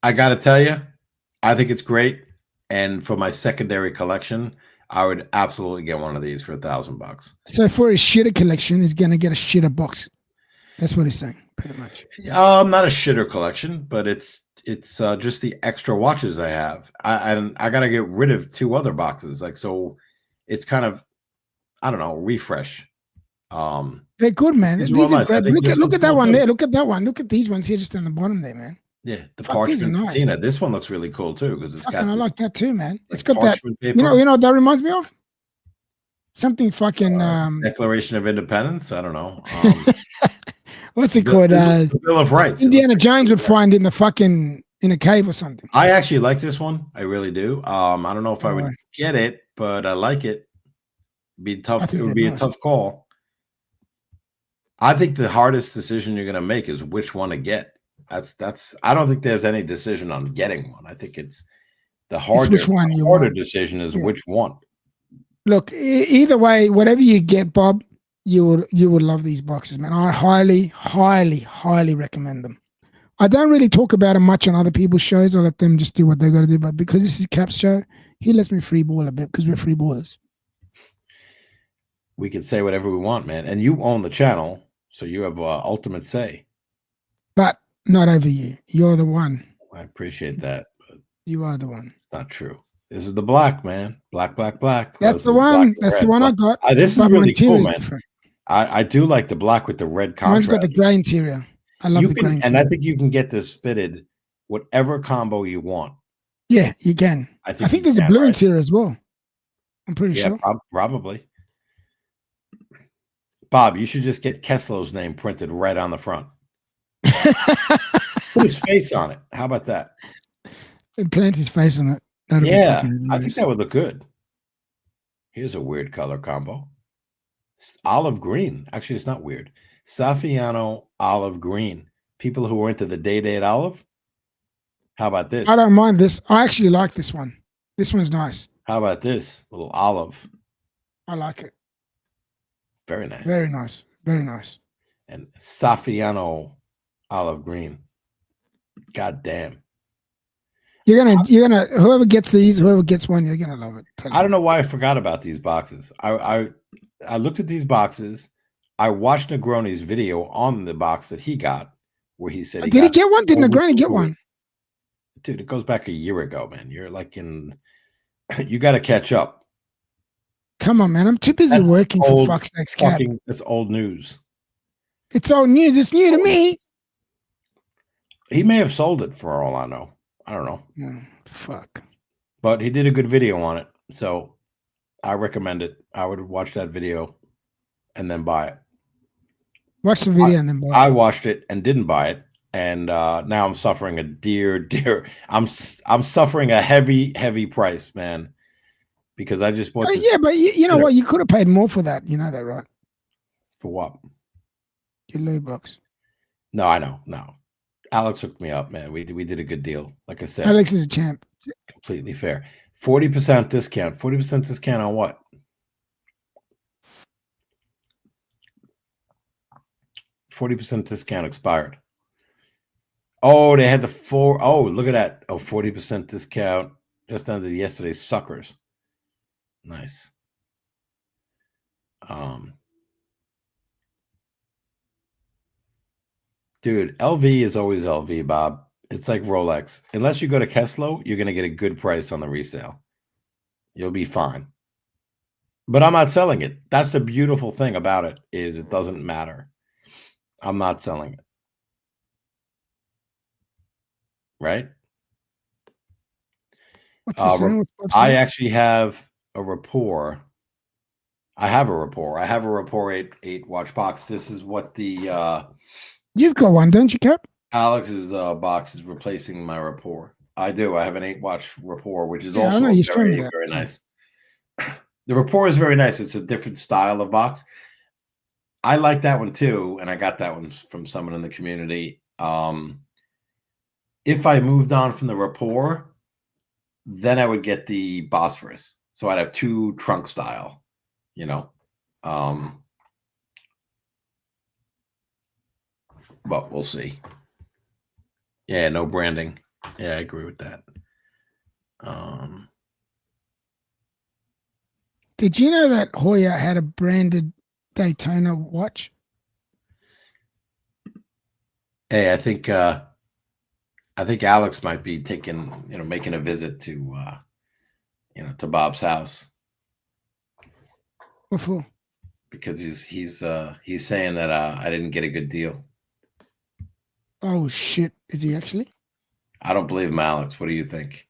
I got to tell you, I think it's great. And for my secondary collection, I would absolutely get one of these for $1,000. So for a shitter collection, he's going to get a shitter box. That's what he's saying, pretty much. Not a shitter collection, but it's just the extra watches I have. I got to get rid of 2 other boxes. So it's kind of, I don't know, refresh. They're good, man. These are great. Look at that one there. Look at that one. Look at these ones here just on the bottom there, man. Yeah, the parchment patina. This one looks really cool too because it's got. I like that too, man. It's got that. Paper. You know what that reminds me of? Something fucking. Declaration of Independence. I don't know. What's it called? The Bill of Rights. Indiana Jones would find in a cave or something. I actually like this one. I really do. I don't know if I would get it, but I like it. It'd be tough. It would be a tough call. I think the hardest decision you're going to make is which one to get. That's. I don't think there's any decision on getting one. I think it's the harder decision is which one. Look, either way, whatever you get, Bob, you would love these boxes, man. I highly, highly, highly recommend them. I don't really talk about them much on other people's shows. I let them just do what they got to do. But because this is Cap's show, he lets me free ball a bit because we're free ballers. We can say whatever we want, man. And you own the channel, so you have ultimate say. But not over you. You're the one. I appreciate that. But you are the one. It's not true. This is the black, man. Black. That's the one. That's the one I got. This is really cool, man. I do like the black with the red contrast. Mine's got the gray interior. I love the grain. And I think you can get this fitted whatever combo you want. Yeah, you can. I think there's a blue interior as well. I'm pretty sure. Probably. Bob, you should just get Kessler's name printed right on the front. Put his face on it. How about that? And plant his face on it. That'd be fucking I think that would look good. Here's a weird color combo. Olive green. Actually, it's not weird. Saffiano olive green. People who are into the day-date olive. How about this? I don't mind this. I actually like this one. This one's nice. How about this? Little olive. I like it. Very nice. Very nice. Very nice. And Saffiano olive green. God damn. You're gonna whoever gets these, whoever gets one, you're gonna love it. I don't know why I forgot about these boxes. I looked at these boxes. I watched Negroni's video on the box that he got, where he said did he get one? Did Negroni get one? Dude, it goes back a year ago, man. You're like you got to catch up. Come on, man. I'm too busy working for fuck's sakes, Cap. That's old news. It's old news. It's new to me. He may have sold it for all I know. I don't know. Fuck. But he did a good video on it. So I recommend it. I would watch that video and then buy it. Watch the video and then buy it. I watched it and didn't buy it. And now I'm suffering a dear. I'm suffering a heavy price, man. Because I just bought this. Yeah, but you know what? You could have paid more for that. You know that, right? For what? Your loot box. No, I know. No. Alex hooked me up, man. We did a good deal. Like I said, Alex is a champ. Completely fair. 40% discount. 40% discount on what? $40 discount expired. Oh, they had the look at that. Oh, 40% discount just under yesterday's suckers. Nice. Dude, LV is always LV, Bob. It's like Rolex. Unless you go to Kessler, you're going to get a good price on the resale. You'll be fine. But I'm not selling it. That's the beautiful thing about it, is it doesn't matter. I'm not selling it. Right? What's he saying? I actually have a rapport. I have a rapport. I have a rapport 8 watch box. This is what the you've got one, don't you, Cap? Alex's box is replacing my rapport. I do. I have an 8 watch rapport, which is also very nice. The rapport is very nice. It's a different style of box. I like that one too, and I got that one from someone in the community. If I moved on from the rapport, then I would get the Bosphorus. So I'd have 2 trunk style, you know. But we'll see. Yeah, no branding. Yeah, I agree with that. Did you know that Hoya had a branded Daytona watch? Hey, I think Alex might be making a visit to to Bob's house. What for? Because he's saying that I didn't get a good deal. Oh shit! Is he actually? I don't believe him, Alex. What do you think?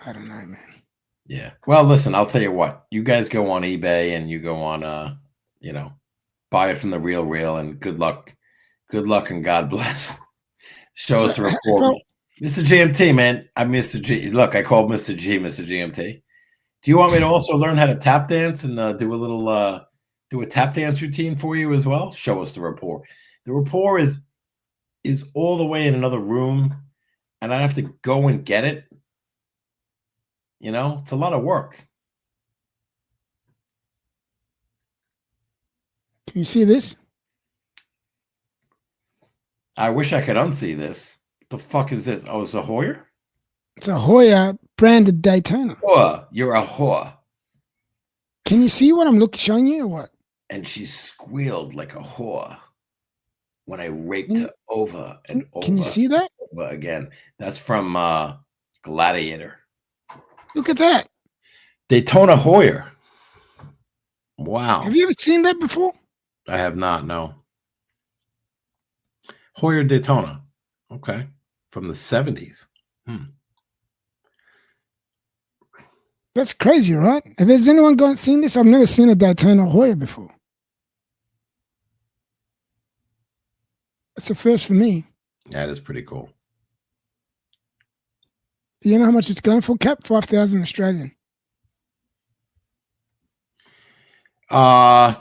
I don't know, man. Yeah. Well, listen, I'll tell you what. You guys go on eBay and you go on buy it from the real and good luck. Good luck and God bless. Show us the report. Mr. GMT, man. I'm Mr. G. Look, I called Mr. G, Mr. GMT. Do you want me to also learn how to tap dance and do a tap dance routine for you as well? Show us the rapport. The rapport is all the way in another room, and I have to go and get it. It's a lot of work. Can you see this? I wish I could unsee this. What the fuck is this? Oh, it's a Hoyer? It's a Hoya branded Daytona. Whore. You're a whore. Can you see what I'm showing you or what? And she squealed like a whore when I raped her over and over. Can you see that? Over again. That's from Gladiator. Look at that. Daytona Hoyer. Wow. Have you ever seen that before? I have not, no. Hoyer Daytona. Okay. From the 70s. That's crazy, right? Has anyone seen this? I've never seen a Daytona Hoyer before. That's a first for me. That is pretty cool. Do you know how much it's going for, Cap? 5,000 Australian.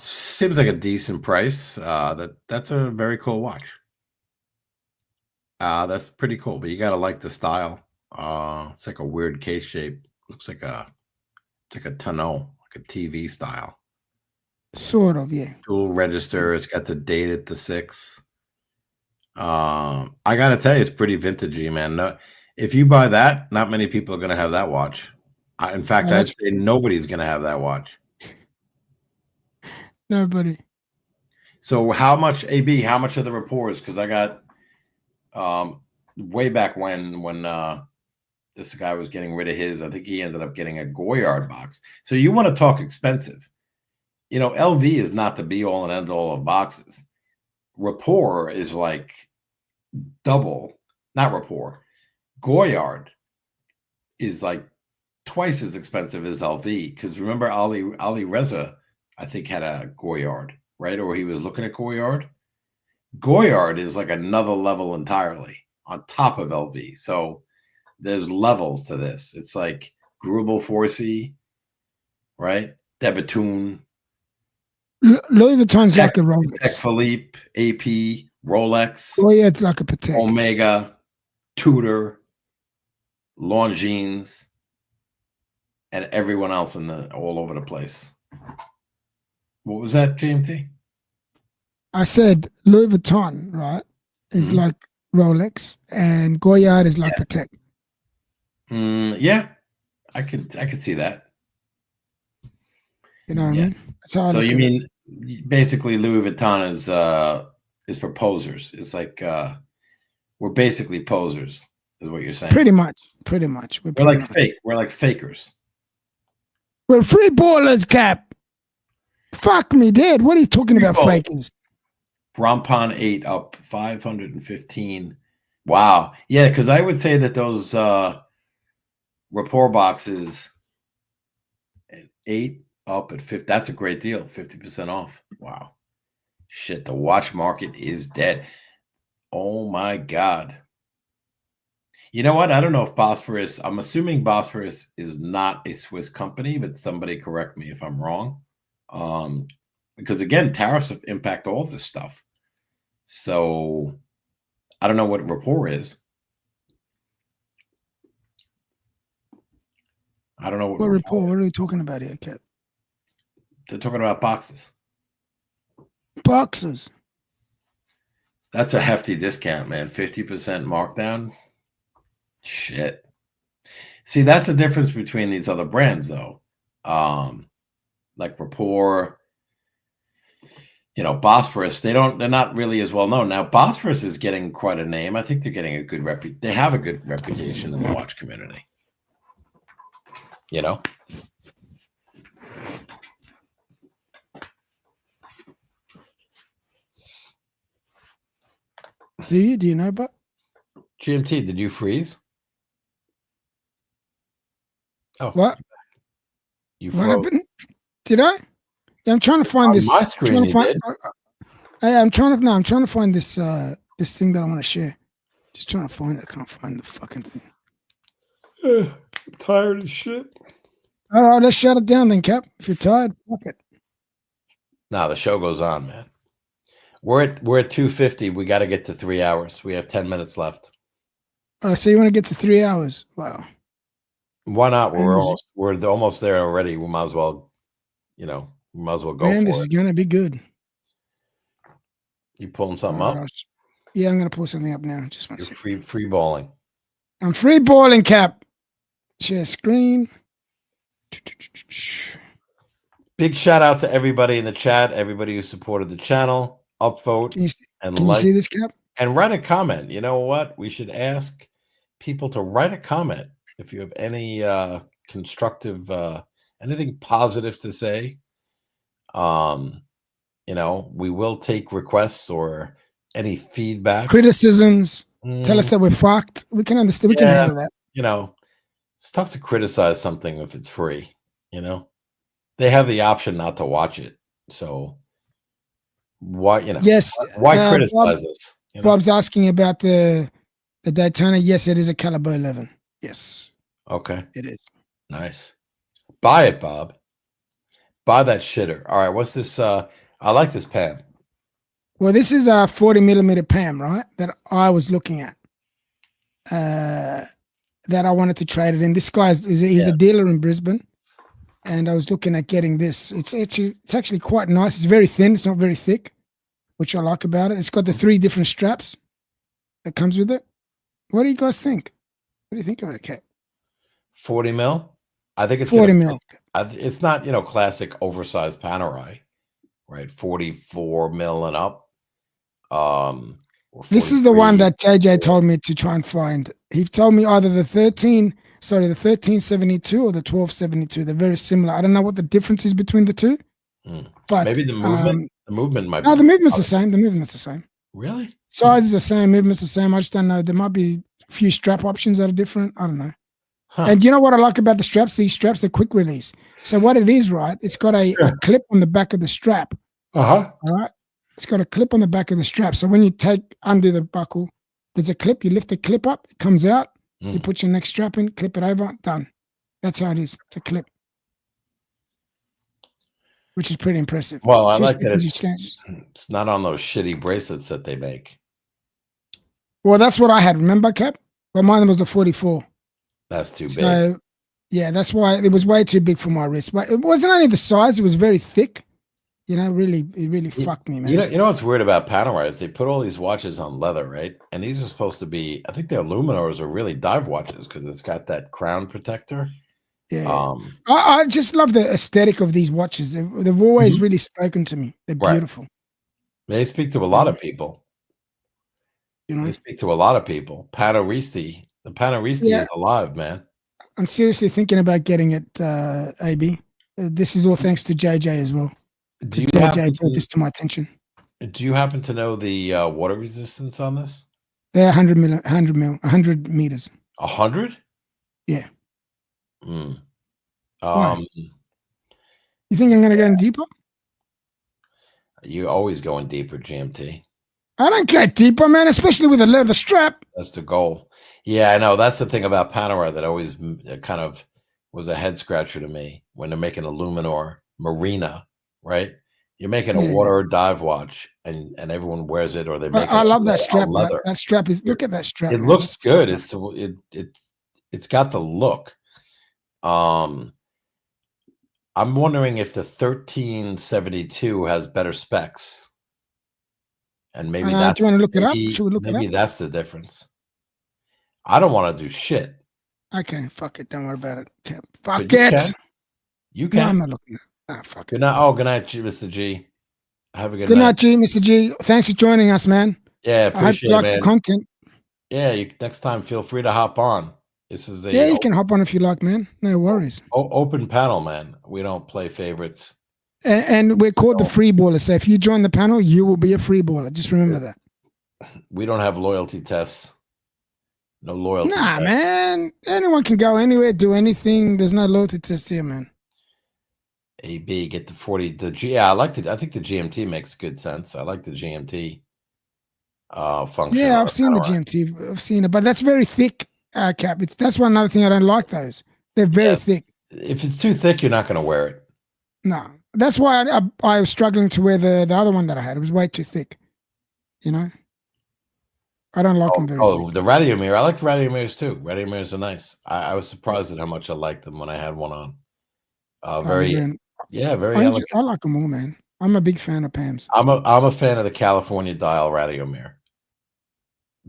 Seems like a decent price. That's a very cool watch. That's pretty cool, but you gotta like the style. It's like a weird case shape. Looks like it's like a tonneau, like a TV style. Sort of, yeah. Dual register. It's got the date at the 6. I gotta tell you, it's pretty vintagey, man. No, if you buy that, not many people are gonna have that watch. In fact, I'd say nobody's gonna have that watch. Nobody. So how much, AB, how much are the reports? Because I got way back when this guy was getting rid of his, I think he ended up getting a Goyard box. So you want to talk expensive. You know, LV is not the be all and end all of boxes. Rapport is like double, not Rapport. Goyard is like twice as expensive as LV. Because remember Ali Reza, I think, had a Goyard, right? Or he was looking at Goyard. Goyard is like another level entirely on top of LV. So there's levels to this. It's like Grubel 4C, right? Debatoon. Louis Vuitton's like a Rolex. Patek Philippe, AP, Rolex. Oh yeah, it's like a Patek. Omega, Tudor, Longines, and everyone else all over the place. What was that, GMT? I said Louis Vuitton, right, is like Rolex, and Goyard is like Patek. Yeah, I could see that. You know what I mean? So you mean basically Louis Vuitton is for posers? It's like we're basically posers, is what you're saying. Pretty much. We're like fake. We're like fakers. We're free ballers, Cap. Fuck me, Dad. What are you talking about, fakers? Rompon 8 up 515. Wow. Yeah, because I would say that those rapport boxes 8 up at 50. That's a great deal. 50% off. Wow. Shit, the watch market is dead. Oh my God. You know what? I don't know if Bosphorus, I'm assuming Bosphorus is not a Swiss company, but somebody correct me if I'm wrong. Because again, tariffs impact all this stuff. So I don't know what rapport is. I don't know what rapport. What are we talking about here, Cap? They're talking about boxes. Boxes. That's a hefty discount, man. 50% markdown. Shit. See, that's the difference between these other brands, though. Like Rapport, you know, Bosphorus. They're not really as well known. Now, Bosphorus is getting quite a name. I think they're getting a good they have a good reputation in the watch community. You know? Do you know about GMT? Did you freeze? Oh, what? You what froze. happened? Did I? Yeah, I'm trying to find this. My screen, you did. I'm trying to find this this thing that I want to share. Just trying to find it. I can't find the fucking thing. I'm tired as shit. All right, let's shut it down then, Cap. If you're tired, fuck it. No, the show goes on, man. We're at 2:50. We got to get to 3 hours. We have 10 minutes left. So you want to get to 3 hours? Wow. Why not? We're almost there already. We might as well, go Man, for this is gonna be good. You pulling something up? Yeah, I'm gonna pull something up now. Just one second. You're free balling. I'm free balling, Cap. Share screen. Big shout out to everybody in the chat, everybody who supported the channel. Upvote and can like. You see this, Cap? And write a comment. You know what? We should ask people to write a comment if you have any constructive, anything positive to say. We will take requests or Any feedback? Criticisms. Tell us that we're fucked. We can understand. We can handle that. You know, it's tough to criticize something if it's free. You know, they have the option not to watch it. So why, you know, Yes. why criticize us? You know? Bob's asking about the Daytona. Yes, it is a caliber 11. Yes. Okay. It is. Nice. Buy it, Bob. Buy that shitter. All right. What's this? I like this pan. Well, this is a 40 millimeter PAM, right? That I was looking at. That I wanted to trade it in. This guy he's a dealer in Brisbane, and I was looking at getting this. It's actually quite nice. It's very thin. It's not very thick, which I like about it. It's got the 3 different straps that comes with it. What do you guys think? What do you think of it, Kat? 40 mil. I think it's 40 mil. It's not, you know, classic oversized Panerai, right? 44 mil and up. This is the one that JJ told me to try and find. He told me either the 1372 or the 1272. They're very similar. I don't know what the difference is between the two. But maybe the movement. The movement might. No, the movement's the same. The movement's the same. Really? Size is the same. Movement's the same. I just don't know. There might be a few strap options that are different. I don't know. Huh. And you know what I like about the straps? These straps are quick release. So what it is, right? It's got a clip on the back of the strap. All right. It's got a clip on the back of the strap. So when you undo the buckle, there's a clip. You lift the clip up. It comes out. You put your next strap in. Clip it over. Done. That's how it is. It's a clip. Which is pretty impressive. Well, I like that it's not on those shitty bracelets that they make. Well, that's what I had. Remember, Cap? But mine was a 44. That's too big. So, yeah, that's why it was way too big for my wrist. But it wasn't only the size; it was very thick. You know, it really fucked me, man. You know what's weird about Panerai is they put all these watches on leather, right? And these are supposed to be, I think the Aluminors are really dive watches because it's got that crown protector. Yeah. I just love the aesthetic of these watches. They've always really spoken to me. They're beautiful. They speak to a lot of people. You know, they speak to a lot of people. Panaristi, the Panaristi is alive, man. I'm seriously thinking about getting it, AB. This is all thanks to JJ as well. JJ brought this to my attention. Do you happen to know the water resistance on this? They're 100 meters. 100? Yeah. You think I'm going to go in deeper? You always going deeper, GMT. I don't get deeper, man, especially with a leather strap. That's the goal. Yeah, I know. That's the thing about Panerai that always kind of was a head scratcher to me when they're making a Luminor Marina, right? You're making a water dive watch, and everyone wears it, or they make. I love that strap. That strap is. Look at that strap. It looks good. It's got the look. I'm wondering if the 1372 has better specs, and maybe that's. Do you want to look it up? Should we look it up? Maybe that's the difference. I don't want to do shit. Okay, fuck it. Don't worry about it. Okay. Fuck it. You can. No, I'm not looking at it. Ah, fuck good night. Oh, good night, Mr. G. Have a good night. Good night, G, Mr. G. Thanks for joining us, man. Yeah, appreciate I hope it, man. The content. Yeah, next time feel free to hop on. This is a you can hop on if you like, man. No worries. Open panel, man. We don't play favorites. And we're called the free baller. So if you join the panel, you will be a free baller. Just remember that. We don't have loyalty tests. No loyalty. Nah, man. Anyone can go anywhere, do anything. There's no loyalty test here, man. AB, get the 40. I like it. I think the GMT makes good sense. I like the GMT function. Yeah, I've seen the GMT. I've seen it, but that's very thick, Cap. That's one another thing I don't like. Those they're very thick. If it's too thick, you're not going to wear it. No, that's why I was struggling to wear the other one that I had. It was way too thick. You know, I don't like them very. Thick. The Radiomir. I like the Radiomirs too. Radiomirs are nice. I was surprised at how much I liked them when I had one on. Very elegant. I like them all, man. I'm a big fan of PAMs. I'm a fan of the California dial Radiomir.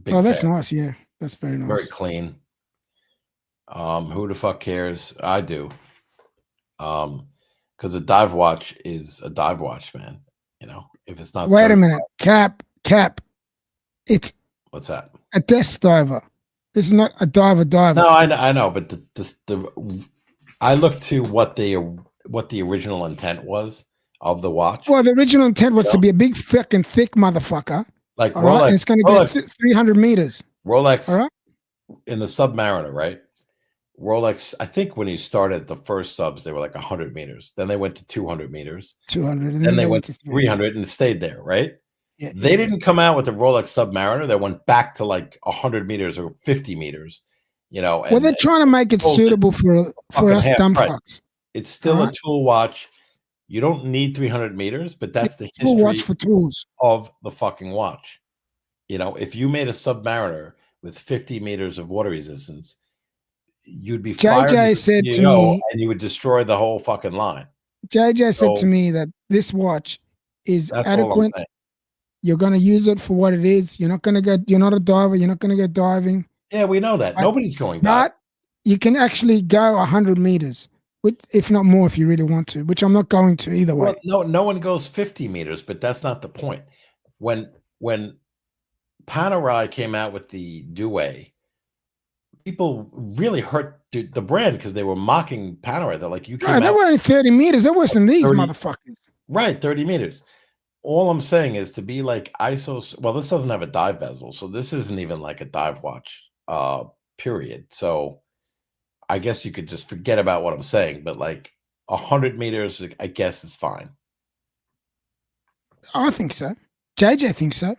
That's nice. Yeah, that's very nice. Very clean. Who the fuck cares? I do. Because a dive watch is a dive watch, man. You know, if it's not. Wait a minute, Cap. It's what's that? A desk diver. This is not a diver. No, I know, but I look to what the original intent was of the watch. Well, the original intent was to be a big fucking thick motherfucker. Like All right, and Rolex, it's going to go 300 meters. Rolex All right. in the Submariner, right? Rolex, I think when he started the first subs, they were like 100 meters. Then they went to 200 meters. 200. And Then they went went to 300 and stayed there, right? Yeah, They didn't come out with the Rolex Submariner. They went back to like 100 meters or 50 meters, you know. Well, they're trying to make it suitable for us dumb fucks. It's still a tool watch. You don't need 300 meters, but that's the Tool history watch for tools of the fucking watch. You know, if you made a Submariner with 50 meters of water resistance, you'd be fired JJ said to me, and you would destroy the whole fucking line. JJ said to me that this watch is adequate. You're going to use it for what it is. You're not going to get. You're not a diver. You're not going to go diving. Yeah, we know that. Nobody's going diving. But you can actually go 100 meters, if not more, if you really want to. Which I'm not going to either way. Well, no one goes 50 meters, but that's not the point. When Panerai came out with the Due, people really hurt the brand because they were mocking Panerai. They're like, "You came out." They were only 30 meters. They're worse than these motherfuckers. Right, 30 meters. All I'm saying is to be like ISO. Well, this doesn't have a dive bezel, so this isn't even like a dive watch. Period. So I guess you could just forget about what I'm saying. But like 100 meters, I guess is fine. I think so. JJ thinks so.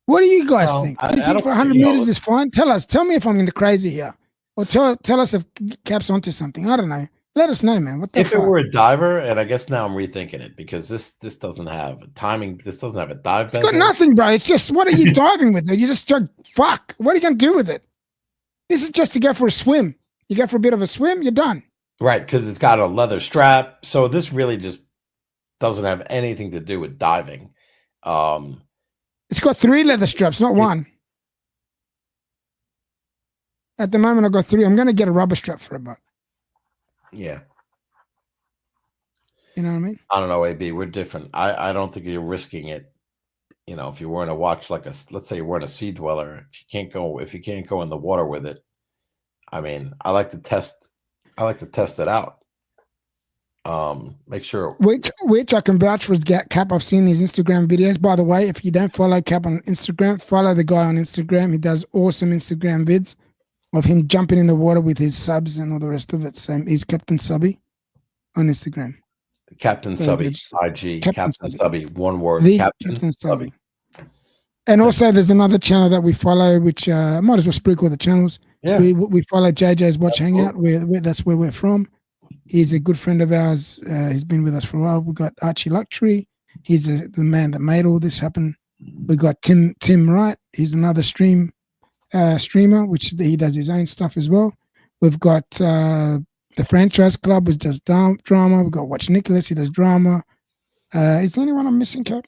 What do you guys think? Do you think for 100 meters is fine? Tell me if I'm into crazy here, or tell us if Cap's onto something. I don't know. Let us know, man. What the if fuck? It were a diver, and I guess now I'm rethinking it because this doesn't have timing. This doesn't have a dive. It's got nothing, bro. It's just what are you diving with it? You just fuck. What are you gonna do with it? This is just to go for a swim. You go for a bit of a swim, you're done. Right, because it's got a leather strap. So this really just doesn't have anything to do with diving. It's got 3 leather straps, not 1. At the moment, I've got 3. I'm going to get a rubber strap for $1. Yeah. You know what I mean? I don't know, AB. We're different. I don't think you're risking it. You know, if you're wearing a watch like let's say you're wearing a Sea Dweller, if you can't go in the water with it. I mean, I like to test it out. Make sure which I can vouch for Cap. I've seen these Instagram videos. By the way, if you don't follow Cap on Instagram, follow the guy on Instagram. He does awesome Instagram vids of him jumping in the water with his subs and all the rest of it. So he's Captain Subby on Instagram. Captain Subby, IG, Captain Subby, one word. Captain Subby. And also, there's another channel that we follow, which might as well sprinkle the channels. Yeah. We follow JJ's Watch Hangout. That's where we're from. He's a good friend of ours. He's been with us for a while. We've got Archie Luxury. He's the man that made all this happen. We've got Tim Wright. He's another streamer, which he does his own stuff as well. We've got the Franchise Club, which does drama. We've got Watch Nicholas. He does drama. Is there anyone I'm missing, Cap?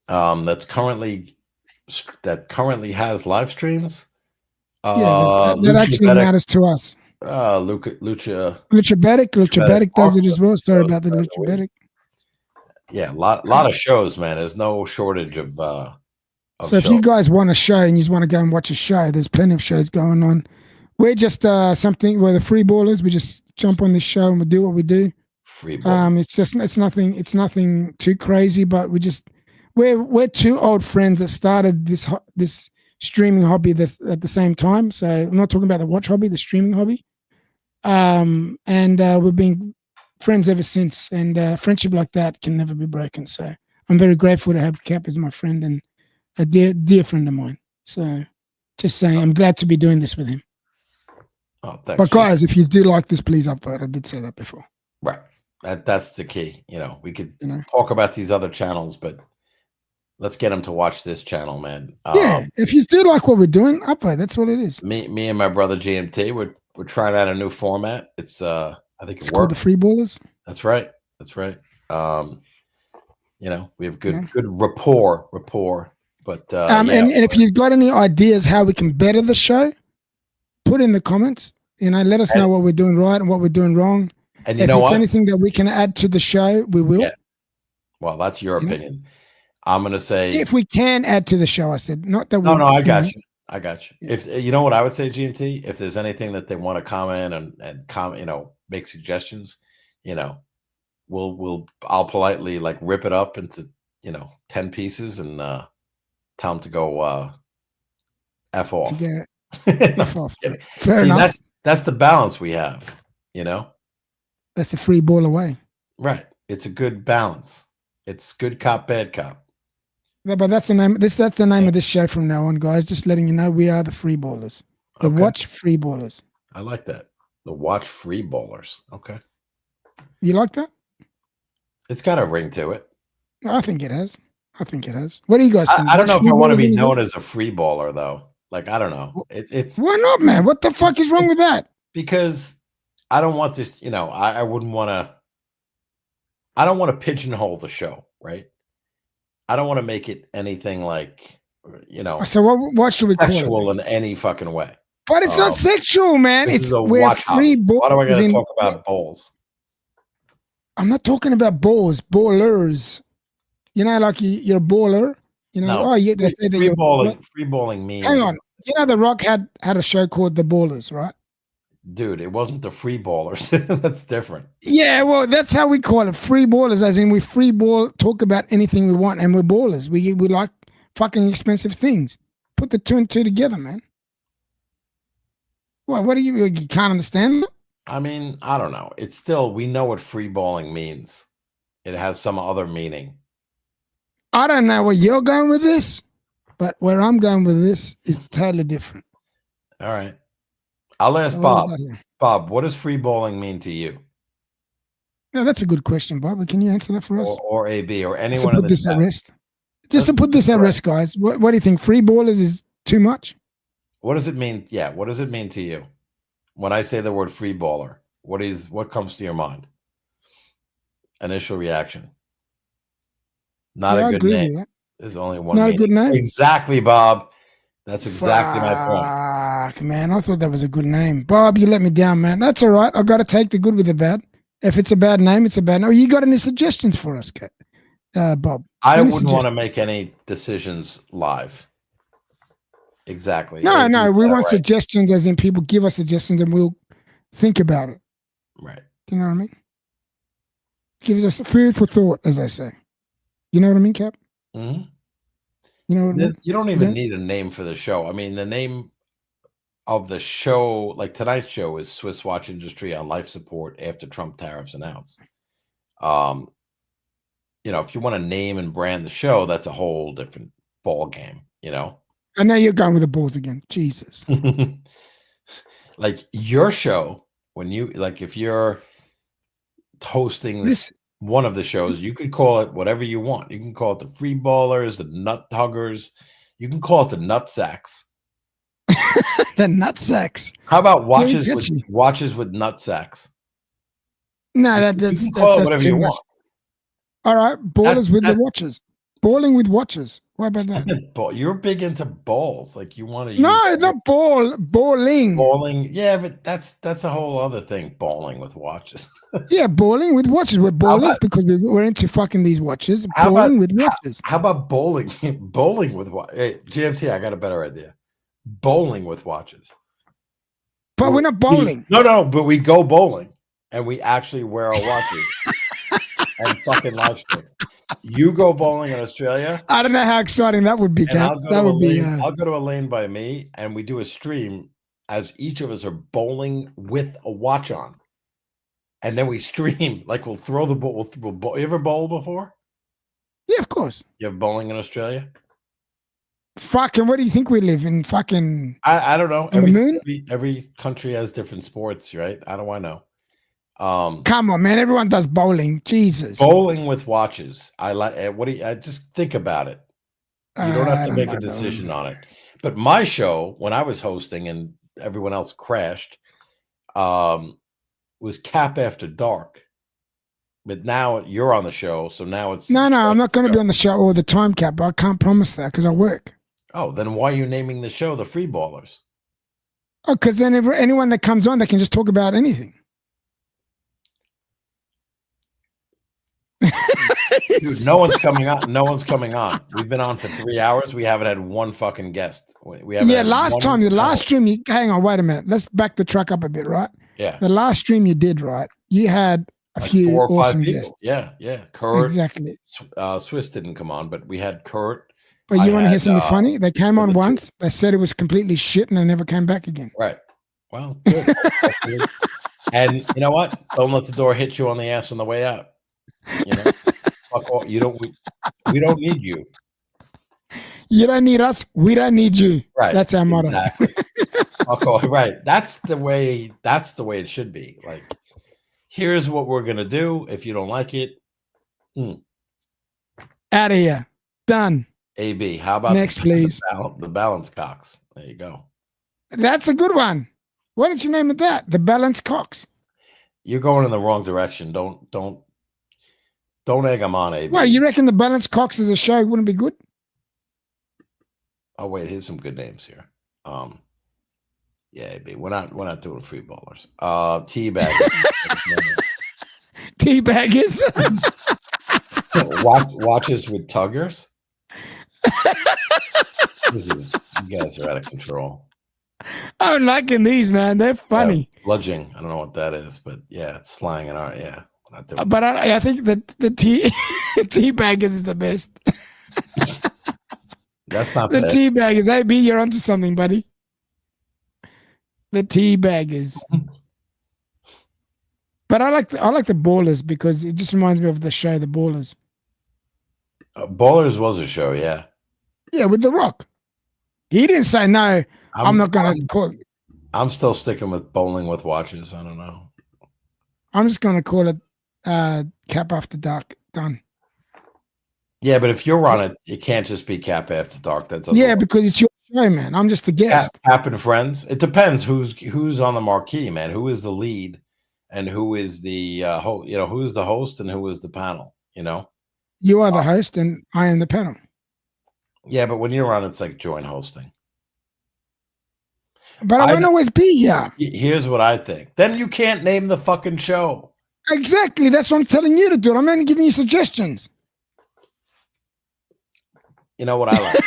That currently has live streams. That actually matters to us. Lucha Betic does it as well. Sorry about the Lucha Betic. Yeah, lot of shows, man. There's no shortage of so if you guys want a show and you just want to go and watch a show, there's plenty of shows going on. We're just we're the free ballers. We just jump on this show and we do what we do. Free ball. It's nothing too crazy, but we're 2 old friends that started this streaming hobby at the same time. So I'm not talking about the watch hobby, the streaming hobby. And we've been friends ever since, and friendship like that can never be broken. So I'm very grateful to have Cap as my friend and a dear friend of mine. So just saying, I'm glad to be doing this with him. Oh, thanks. But guys, if you do like this, please upvote. I did say that before. Right. That's the key. You know, we could talk about these other channels, but let's get them to watch this channel, man. Yeah, if you do like what we're doing, upvote. That's what it is. Me and my brother GMT, we're trying out a new format. It's I think it's called the Free Ballers. That's right. You know, we have good rapport. But and if you've got any ideas how we can better the show, put in the comments. You know, let us know what we're doing right and what we're doing wrong. And if it's anything that we can add to the show, we will. Yeah. Well, that's your opinion. I'm gonna say if we can add to the show. I said not that. No, I got you. Yeah. If you know what I would say, GMT, if there's anything that they want to comment and comment, make suggestions, I'll politely like rip it up into 10 pieces and tell them to go F off. To get No, F I'm just off. kidding. Fair See, enough. that's the balance we have, That's a free ball away. Right. It's a good balance. It's good cop, bad cop. Yeah, but that's the name. That's the name of this show from now on, guys. Just letting you know, we are the free ballers. The Okay. watch free ballers. I like that. The watch free ballers. Okay. You like that? It's got a ring to it. I think it has. I think it has. What do you guys think? I don't know Watch if I free want to ballers be any known good? as a free baller though. Like, I don't know. It's Why not, man? What the fuck is wrong with that? because I don't want this, I wouldn't want to, I don't want to pigeonhole the show, right? I don't want to make it anything like, So what should we call it? sexual in any fucking way. But it's not sexual, man. This It's is a we're watch free hobby. Why do I ballers. gotta talk about bowls? I'm not talking about balls, ballers. Like you're a baller. No. They say that Free you're balling. Free balling means. Hang on. The Rock had a show called The Ballers, right? Dude, it wasn't the free ballers. That's different. Yeah, well, that's how we call it. Free ballers, as in we free ball, talk about anything we want, and we're ballers. We like fucking expensive things. Put the two and two together, man. What do you can't understand that? I mean, I don't know. It's still, we know what free balling means. It has some other meaning. I don't know where you're going with this, but where I'm going with this is totally different. All right. I'll ask So Bob. what about you? Bob, what does free balling mean to you? Yeah, that's a good question, Bob. Can you answer that for us? Or AB or Just to anyone in put the this at chat? rest. Just to put this at rest, guys. What do you think? Free ballers is too much? What does it mean? Yeah, what does it mean to you? When I say the word free baller, what comes to your mind? Initial reaction. Not Yeah, I a good agree name. with that. There's only one. Not a meaning. good name? Exactly, Bob. That's exactly my point. Fuck, man. I thought that was a good name. Bob, you let me down, man. That's all right. I've got to take the good with the bad. If it's a bad name, it's a bad name. You got any suggestions for us, Bob? I Any wouldn't want to suggestions? make any decisions live. Exactly. No, AB, we want right. suggestions, as in people give us suggestions and we'll think about it. Right. You know what I mean? Gives us food for thought, as I say. You know what I mean, Cap? Mhm. You know what I mean? You don't even Yeah. need a name for the show. I mean, the name of the show, like tonight's show, is Swiss Watch Industry on life support after Trump tariffs announced. If you want to name and brand the show, that's a whole different ball game. I know you're going with the balls again. Jesus. Like your show, if you're hosting This one of the shows, you could call it whatever you want. You can call it the Free Ballers, the Nut Huggers. You can call it the Nut Sacks. the nut sacks. How about Very watches with nut sacks? No, You that's can call it that's whatever too you much. want. All right, ballers with that- the watches. Balling with watches. What about that? You're big into balls. Like you want to No, not balling. bowling. Yeah, but that's a whole other thing. Bowling with watches. Yeah, balling with watches. We're ballers about- because we're into fucking these watches. How Balling about- with watches. How about bowling? Bowling with watches. Hey, GMT, I got a better idea. Bowling with watches. But we're not bowling. No, but we go bowling and we actually wear our watches and fucking live stream. You go bowling in Australia. I don't know how exciting that would be, And Cap. That would be. I'll go to a lane by me and we do a stream as each of us are bowling with a watch on. And then we stream, like we'll throw the ball. We'll bowl. You ever bowl before? Yeah, of course. You have bowling in Australia? Fucking, where do you think we live in? Fucking. I don't know. On the moon? Every country has different sports, right? How do I know? Come on, man. Everyone does bowling. Jesus. Bowling with watches. I like. What do you? I just think about it. You don't have I to don't make a know. decision on it. But my show, when I was hosting and everyone else crashed, was Cap After Dark. But now you're on the show, so now it's No, I'm not going to be on the show all the time, Cap. I can't promise that because I work. Oh, then why are you naming the show the Free Ballers? Oh, because then anyone that comes on, they can just talk about anything. Dude, no one's coming on. No one's coming on. We've been on for 3 hours. We haven't had one fucking guest. We haven't. Yeah, had last one time, the last call. stream, hang on, wait a minute. Let's back the truck up a bit, right? Yeah. The last stream you did, right? You had a like few 4 or 5 awesome people. guests. Yeah. Kurt, Exactly. Swiss didn't come on, but we had Kurt. But you want to hear something had, funny? They came on the two- once. They said it was completely shit, and they never came back again. Right. Well, good. And you know what? Don't let the door hit you on the ass on the way out. You know, fuck all, you don't. We don't need you. You don't need us. We don't need you. Right. That's our motto. Exactly. Fuck all, right. That's the way it should be. Like, here's what we're gonna do. If you don't like it, Out of here. Done. AB. How about Next, please? The balance cocks. There you go. That's a good one. Why don't you name it that? The Balance Cox. You're going in the wrong direction. Don't egg them on, AB. Well, you reckon the Balance Cox as a show wouldn't be good? Oh wait, here's some good names here. Yeah, AB. We're not doing free ballers. Teabag. Teabaggers. Watches with tuggers. You guys are out of control. I'm liking these, man. They're funny. Bludging. I don't know what that is, but yeah, it's slang and art. Yeah. But I think that the teabaggers is the best. That's not the bad. teabaggers. AB, you're onto something, buddy. The teabaggers. But I like the Ballers because it just reminds me of the show, The Ballers. Ballers was a show, yeah. Yeah, with The Rock. He didn't say no. I'm not gonna call. I'm still sticking with Bowling with Watches. I don't know. I'm just gonna call it Cap After Dark. Done. Yeah, but if you're on it, it can't just be Cap After Dark. That's because it's your show, man. I'm just the guest. Cap and Friends. It depends who's on the marquee, man. Who is the lead, and who is the host? You know, who is the host and who is the panel? You know, you are the host and I am the panel. Yeah, but when you're on, it's like joint hosting. But I won't always be here. Here's what I think. Then you can't name the fucking show. Exactly. That's what I'm telling you to do. I'm only giving you suggestions. You know what I like?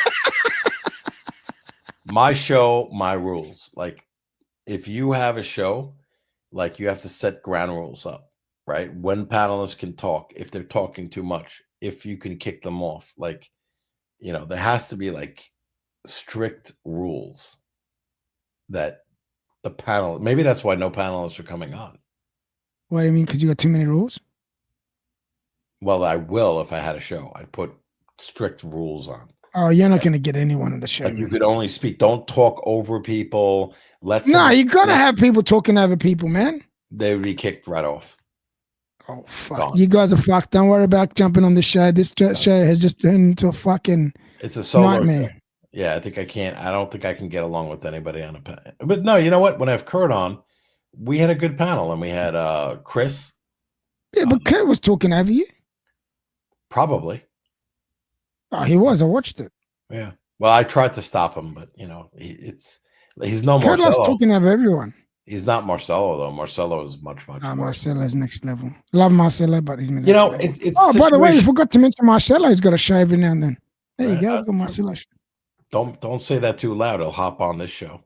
My show, my rules. Like, if you have a show, like, you have to set ground rules up, right? When panelists can talk, if they're talking too much, if you can kick them off. Like, you know, there has to be like strict rules that the panel, maybe that's why no panelists are coming on. What do you mean? Because you got too many rules? Well, I will if I had a show. I'd put strict rules on. Oh, you're not going to get anyone on the show. Like, you could only speak. Don't talk over people. No, you got to have people talking over people, man. They would be kicked right off. Oh, fuck. You guys are fucked. Don't worry about jumping on the show. This show has just turned into a fucking It's a solo nightmare. show. Yeah, I don't think I can get along with anybody on a panel. But no, you know what? When I have Kurt on, we had a good panel, and we had Chris. Yeah, but Kurt was talking over you. Probably. Oh, he was. I watched it. Yeah. Well, I tried to stop him, but you know, he's no Kurt was Marcelo. talking over everyone. He's not Marcelo though. Marcelo is much more. Marcelo's next level. Love Marcelo, but he's next level. It's by the way, we forgot to mention Marcelo. He's got a show every now and then. There you go. Marcelo. Don't say that too loud. He'll hop on this show.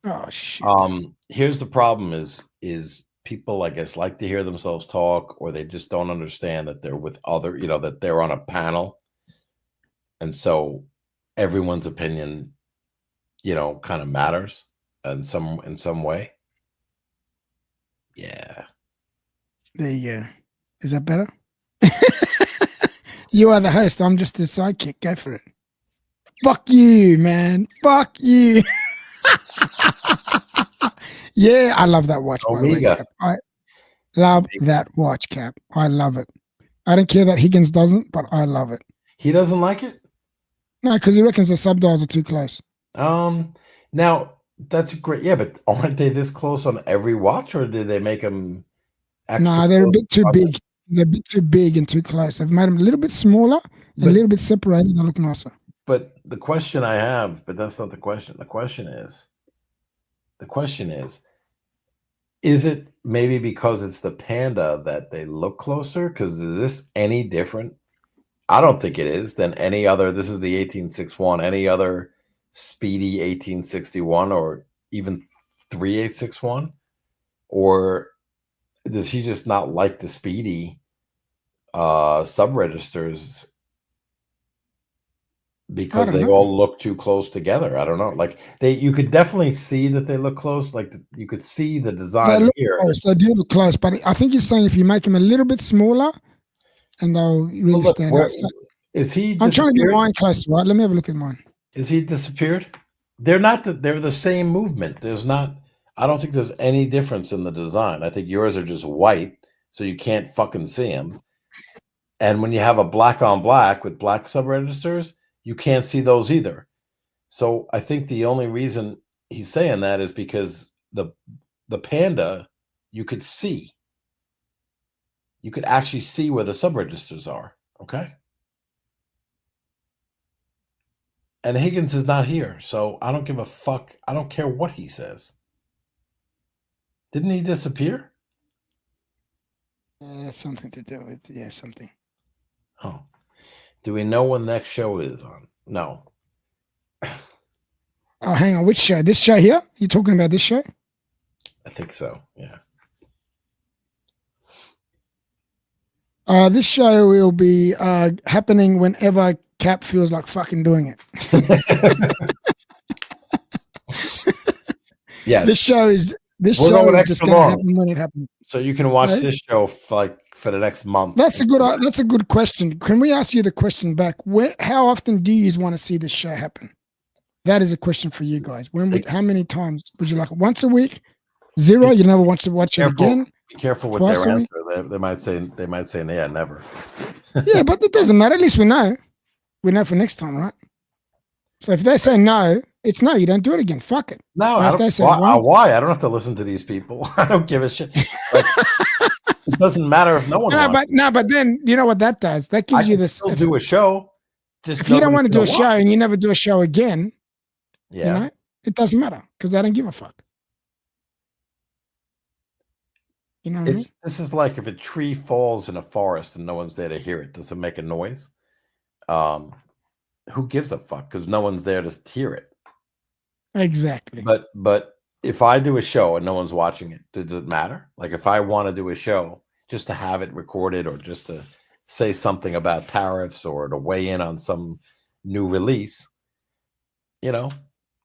Oh shit. Here's the problem: is people, I guess, like to hear themselves talk, or they just don't understand that they're with other, you know, that they're on a panel, and so everyone's opinion, you know, kind of matters in some way. Yeah. There you go. Is that better? You are the host. I'm just the sidekick. Go for it. Fuck you, man. Fuck you. Yeah, I love that watch. Omega. I love that watch, Cap. I love it. I don't care that Higgins doesn't, but I love it. He doesn't like it? No, because he reckons the subdials are too close. Now that's great. Yeah, but aren't they this close on every watch, or did they make them? No, they're a bit too big. They're a bit too big and too close. They've made them a little bit smaller, and a little bit separated. They look nicer. But the question I have, but that's not the question. The question is it maybe because it's the Panda that they look closer? Because is this any different? I don't think it is than any other. This is the 1861. Any other speedy 1861 or even 3861? Or does he just not like the speedy sub registers because they all look too close together? I don't know. Like you could definitely see that they look close. Like you could see the design They look here. close. They do look close, but I think he's saying if you make them a little bit smaller, and they'll really stand out. So, is he? I'm trying to get mine closer, right? Let me have a look at mine. Is he disappeared? They're not. They're the same movement. There's not. I don't think there's any difference in the design. I think yours are just white, so you can't fucking see them. And when you have a black on black with black sub registers, you can't see those either. So I think the only reason he's saying that is because the Panda, you could see. You could actually see where the sub registers are. Okay. And Higgins is not here, so I don't give a fuck. I don't care what he says. Didn't he disappear? Something to do with something. Oh, do we know when the next show is on? No. Oh, hang on. Which show? This show here? You talking about this show? I think so. Yeah. This show will be happening whenever Cap feels like fucking doing it. Yes. This show is just going to happen when it happens. So you can watch this show for the next month. That's a good question. Can we ask you the question back? How often do you want to see this show happen? That is a question for you guys. How many times would you like it? Once a week? 0? You never want to watch it again? Be careful with their answer. They might say, yeah, never. Yeah, but it doesn't matter. At least we know. We know for next time, right? So if they say no, it's no. You don't do it again. Fuck it. No, I don't. Why? I don't have to listen to these people. I don't give a shit. Like, it doesn't matter if no one. But then you know what that does? That gives you this. Still do a show. If you don't want to do a show and you never do a show again, yeah, you know, it doesn't matter because they don't give a fuck. You know, this is like if a tree falls in a forest and no one's there to hear it. Does it make a noise? Who gives a fuck? Because no one's there to hear it. Exactly. But if I do a show and no one's watching it, does it matter? Like if I want to do a show just to have it recorded or just to say something about tariffs or to weigh in on some new release, you know,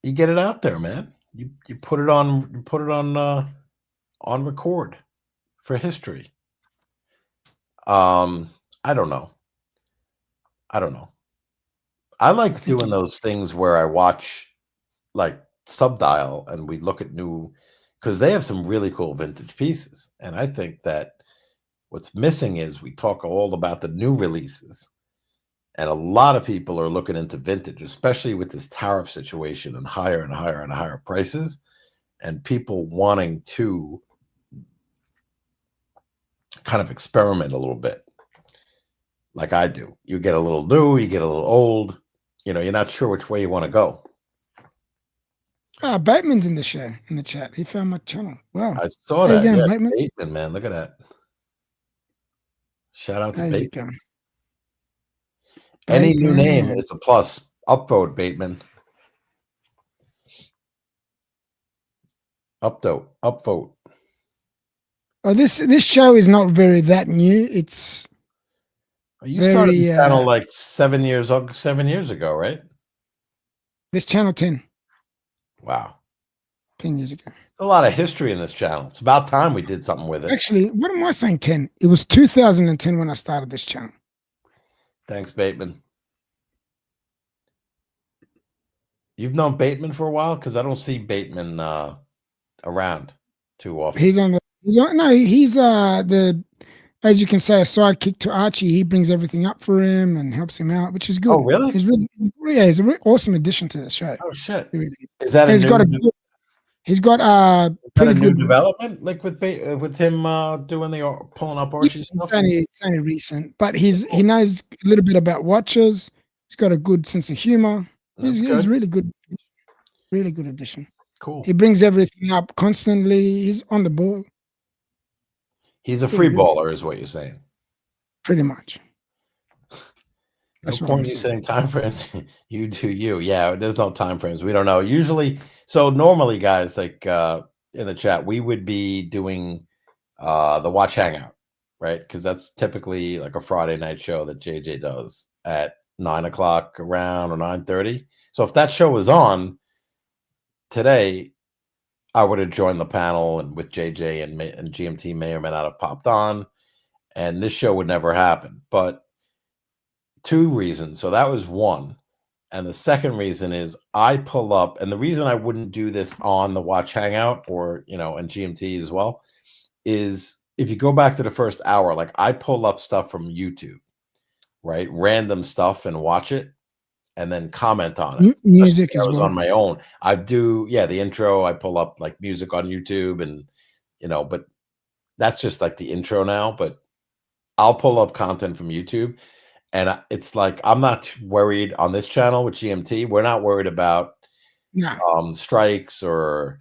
you get it out there, man. You put it on record for history. I don't know. I like doing those things where I watch like Subdial and we look at new, because they have some really cool vintage pieces. And I think that what's missing is we talk all about the new releases. And a lot of people are looking into vintage, especially with this tariff situation and higher and higher and higher prices, and people wanting to kind of experiment a little bit. Like I do. You get a little new, you get a little old. You know, you're not sure which way you want to go. Bateman's in the show, in the chat. He found my channel. Wow. I saw that. Yeah, Bateman, man. Look at that. Shout out to Bateman. Any new name is a plus. Upvote, Bateman. Upvote. Oh, this show is not that new. It's you started the channel like 7 years ago, right? This channel 10. Wow. 10 years ago. There's a lot of history in this channel. It's about time we did something with it. Actually, what am I saying 10? It was 2010 when I started this channel. Thanks, Bateman. You've known Bateman for a while? Because I don't see Bateman around too often. He's as you can say, a sidekick to Archie. He brings everything up for him and helps him out, which is good. Oh, really? He's a really awesome addition to the show. Oh shit! Really. Is that he's got a pretty good development, like with him doing the pulling up Archie stuff. It's only recent, but he knows a little bit about watches. He's got a good sense of humor. He's really good. Really good addition. Cool. He brings everything up constantly. He's on the ball. He's a free baller, is what you're saying. Pretty much. No point in saying time frames. You do you. Yeah, there's no time frames. We don't know. Usually, so normally, guys, like in the chat, we would be doing the Watch Hangout, right? Because that's typically like a Friday night show that JJ does at 9 o'clock around or 9:30. So if that show was on today, I would have joined the panel, and with JJ and GMT may or may not have popped on, and this show would never happen. But 2 reasons. So that was one. And the second reason is I pull up, and the reason I wouldn't do this on the Watch Hangout or, and GMT as well, is if you go back to the first hour, like I pull up stuff from YouTube, right? Random stuff and watch it and then comment on it. Music as I was well. on my own. I do, the intro, I pull up like music on YouTube and, but that's just like the intro now, but I'll pull up content from YouTube. And it's like, I'm not worried on this channel with GMT. We're not worried about strikes or,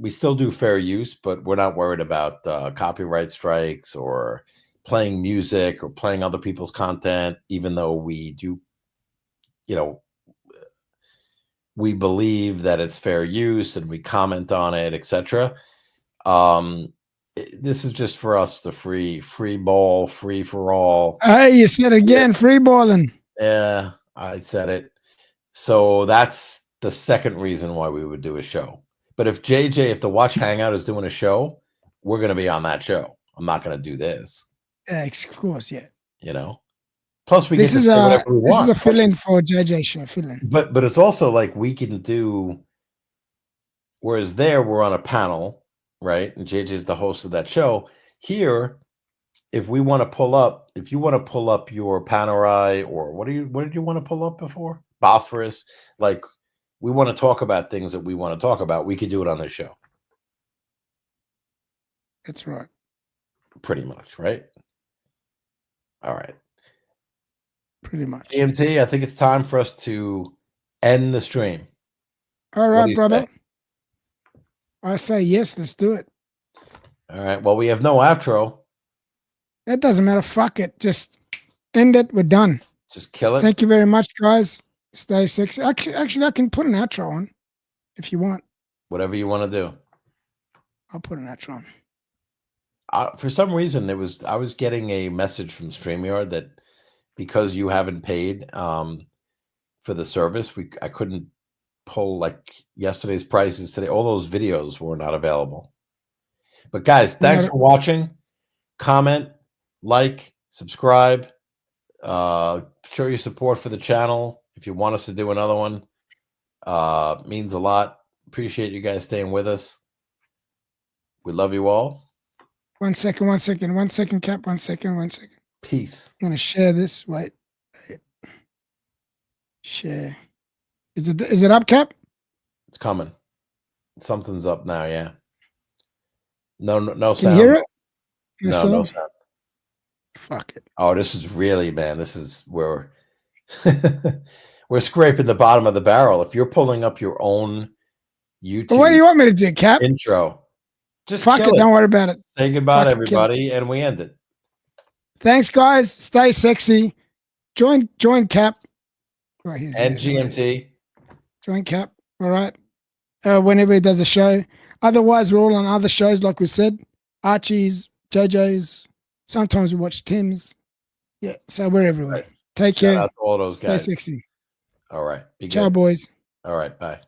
we still do fair use, but we're not worried about copyright strikes or playing music or playing other people's content, even though we do, we believe that it's fair use and we comment on it, etc. This is just for us, the free ball, free for all. Hey, you said again, free balling. Yeah, I said it. So that's the second reason why we would do a show. But if the Watch Hangout is doing a show, we're going to be on that show. I'm not going to do this. Of course, yeah. Plus we get to say whatever we want. This is a fill-in for JJ show, fill-in. But it's also like we can do, whereas there we're on a panel, right? And JJ is the host of that show. Here, if you want to pull up your Panerai, or what did you want to pull up before? Bosphorus. Like, we want to talk about things that we want to talk about. We could do it on this show. That's right. Pretty much, right? All right. Pretty much. GMT, I think it's time for us to end the stream. All right, brother. I say yes, let's do it. All right. Well, we have no outro. That doesn't matter. Fuck it. Just end it. We're done. Just kill it. Thank you very much, guys. Stay sexy. Actually, I can put an outro on if you want. Whatever you want to do. I'll put an outro on. For some reason, I was getting a message from StreamYard that because you haven't paid for the service, I couldn't pull like yesterday's prices today. All those videos were not available. But guys, thanks for watching. Comment, like, subscribe. Show your support for the channel. If you want us to do another one, means a lot. Appreciate you guys staying with us. We love you all. 1 second, 1 second, 1 second, Cap. 1 second, 1 second. Peace. I'm gonna share this. Wait. Share. Is it up, Cap? It's coming. Something's up now. Yeah. No sound. Can you hear it? No sound. Fuck it. Oh, this is really, man. This is where we're scraping the bottom of the barrel. If you're pulling up your own YouTube, what do you want me to do, Cap? Intro. Just fuck it. Don't worry about it. Say goodbye to everybody, and we end it. Thanks, guys. Stay sexy. Join Cap. Right here. And GMT. Join Cap. All right. Whenever he does a show. Otherwise, we're all on other shows, like we said. Archie's, JJ's. Sometimes we watch Tim's. Yeah. So we're everywhere. Take care. Shout out to all those guys. Stay sexy. All right. Ciao, boys. All right. Bye.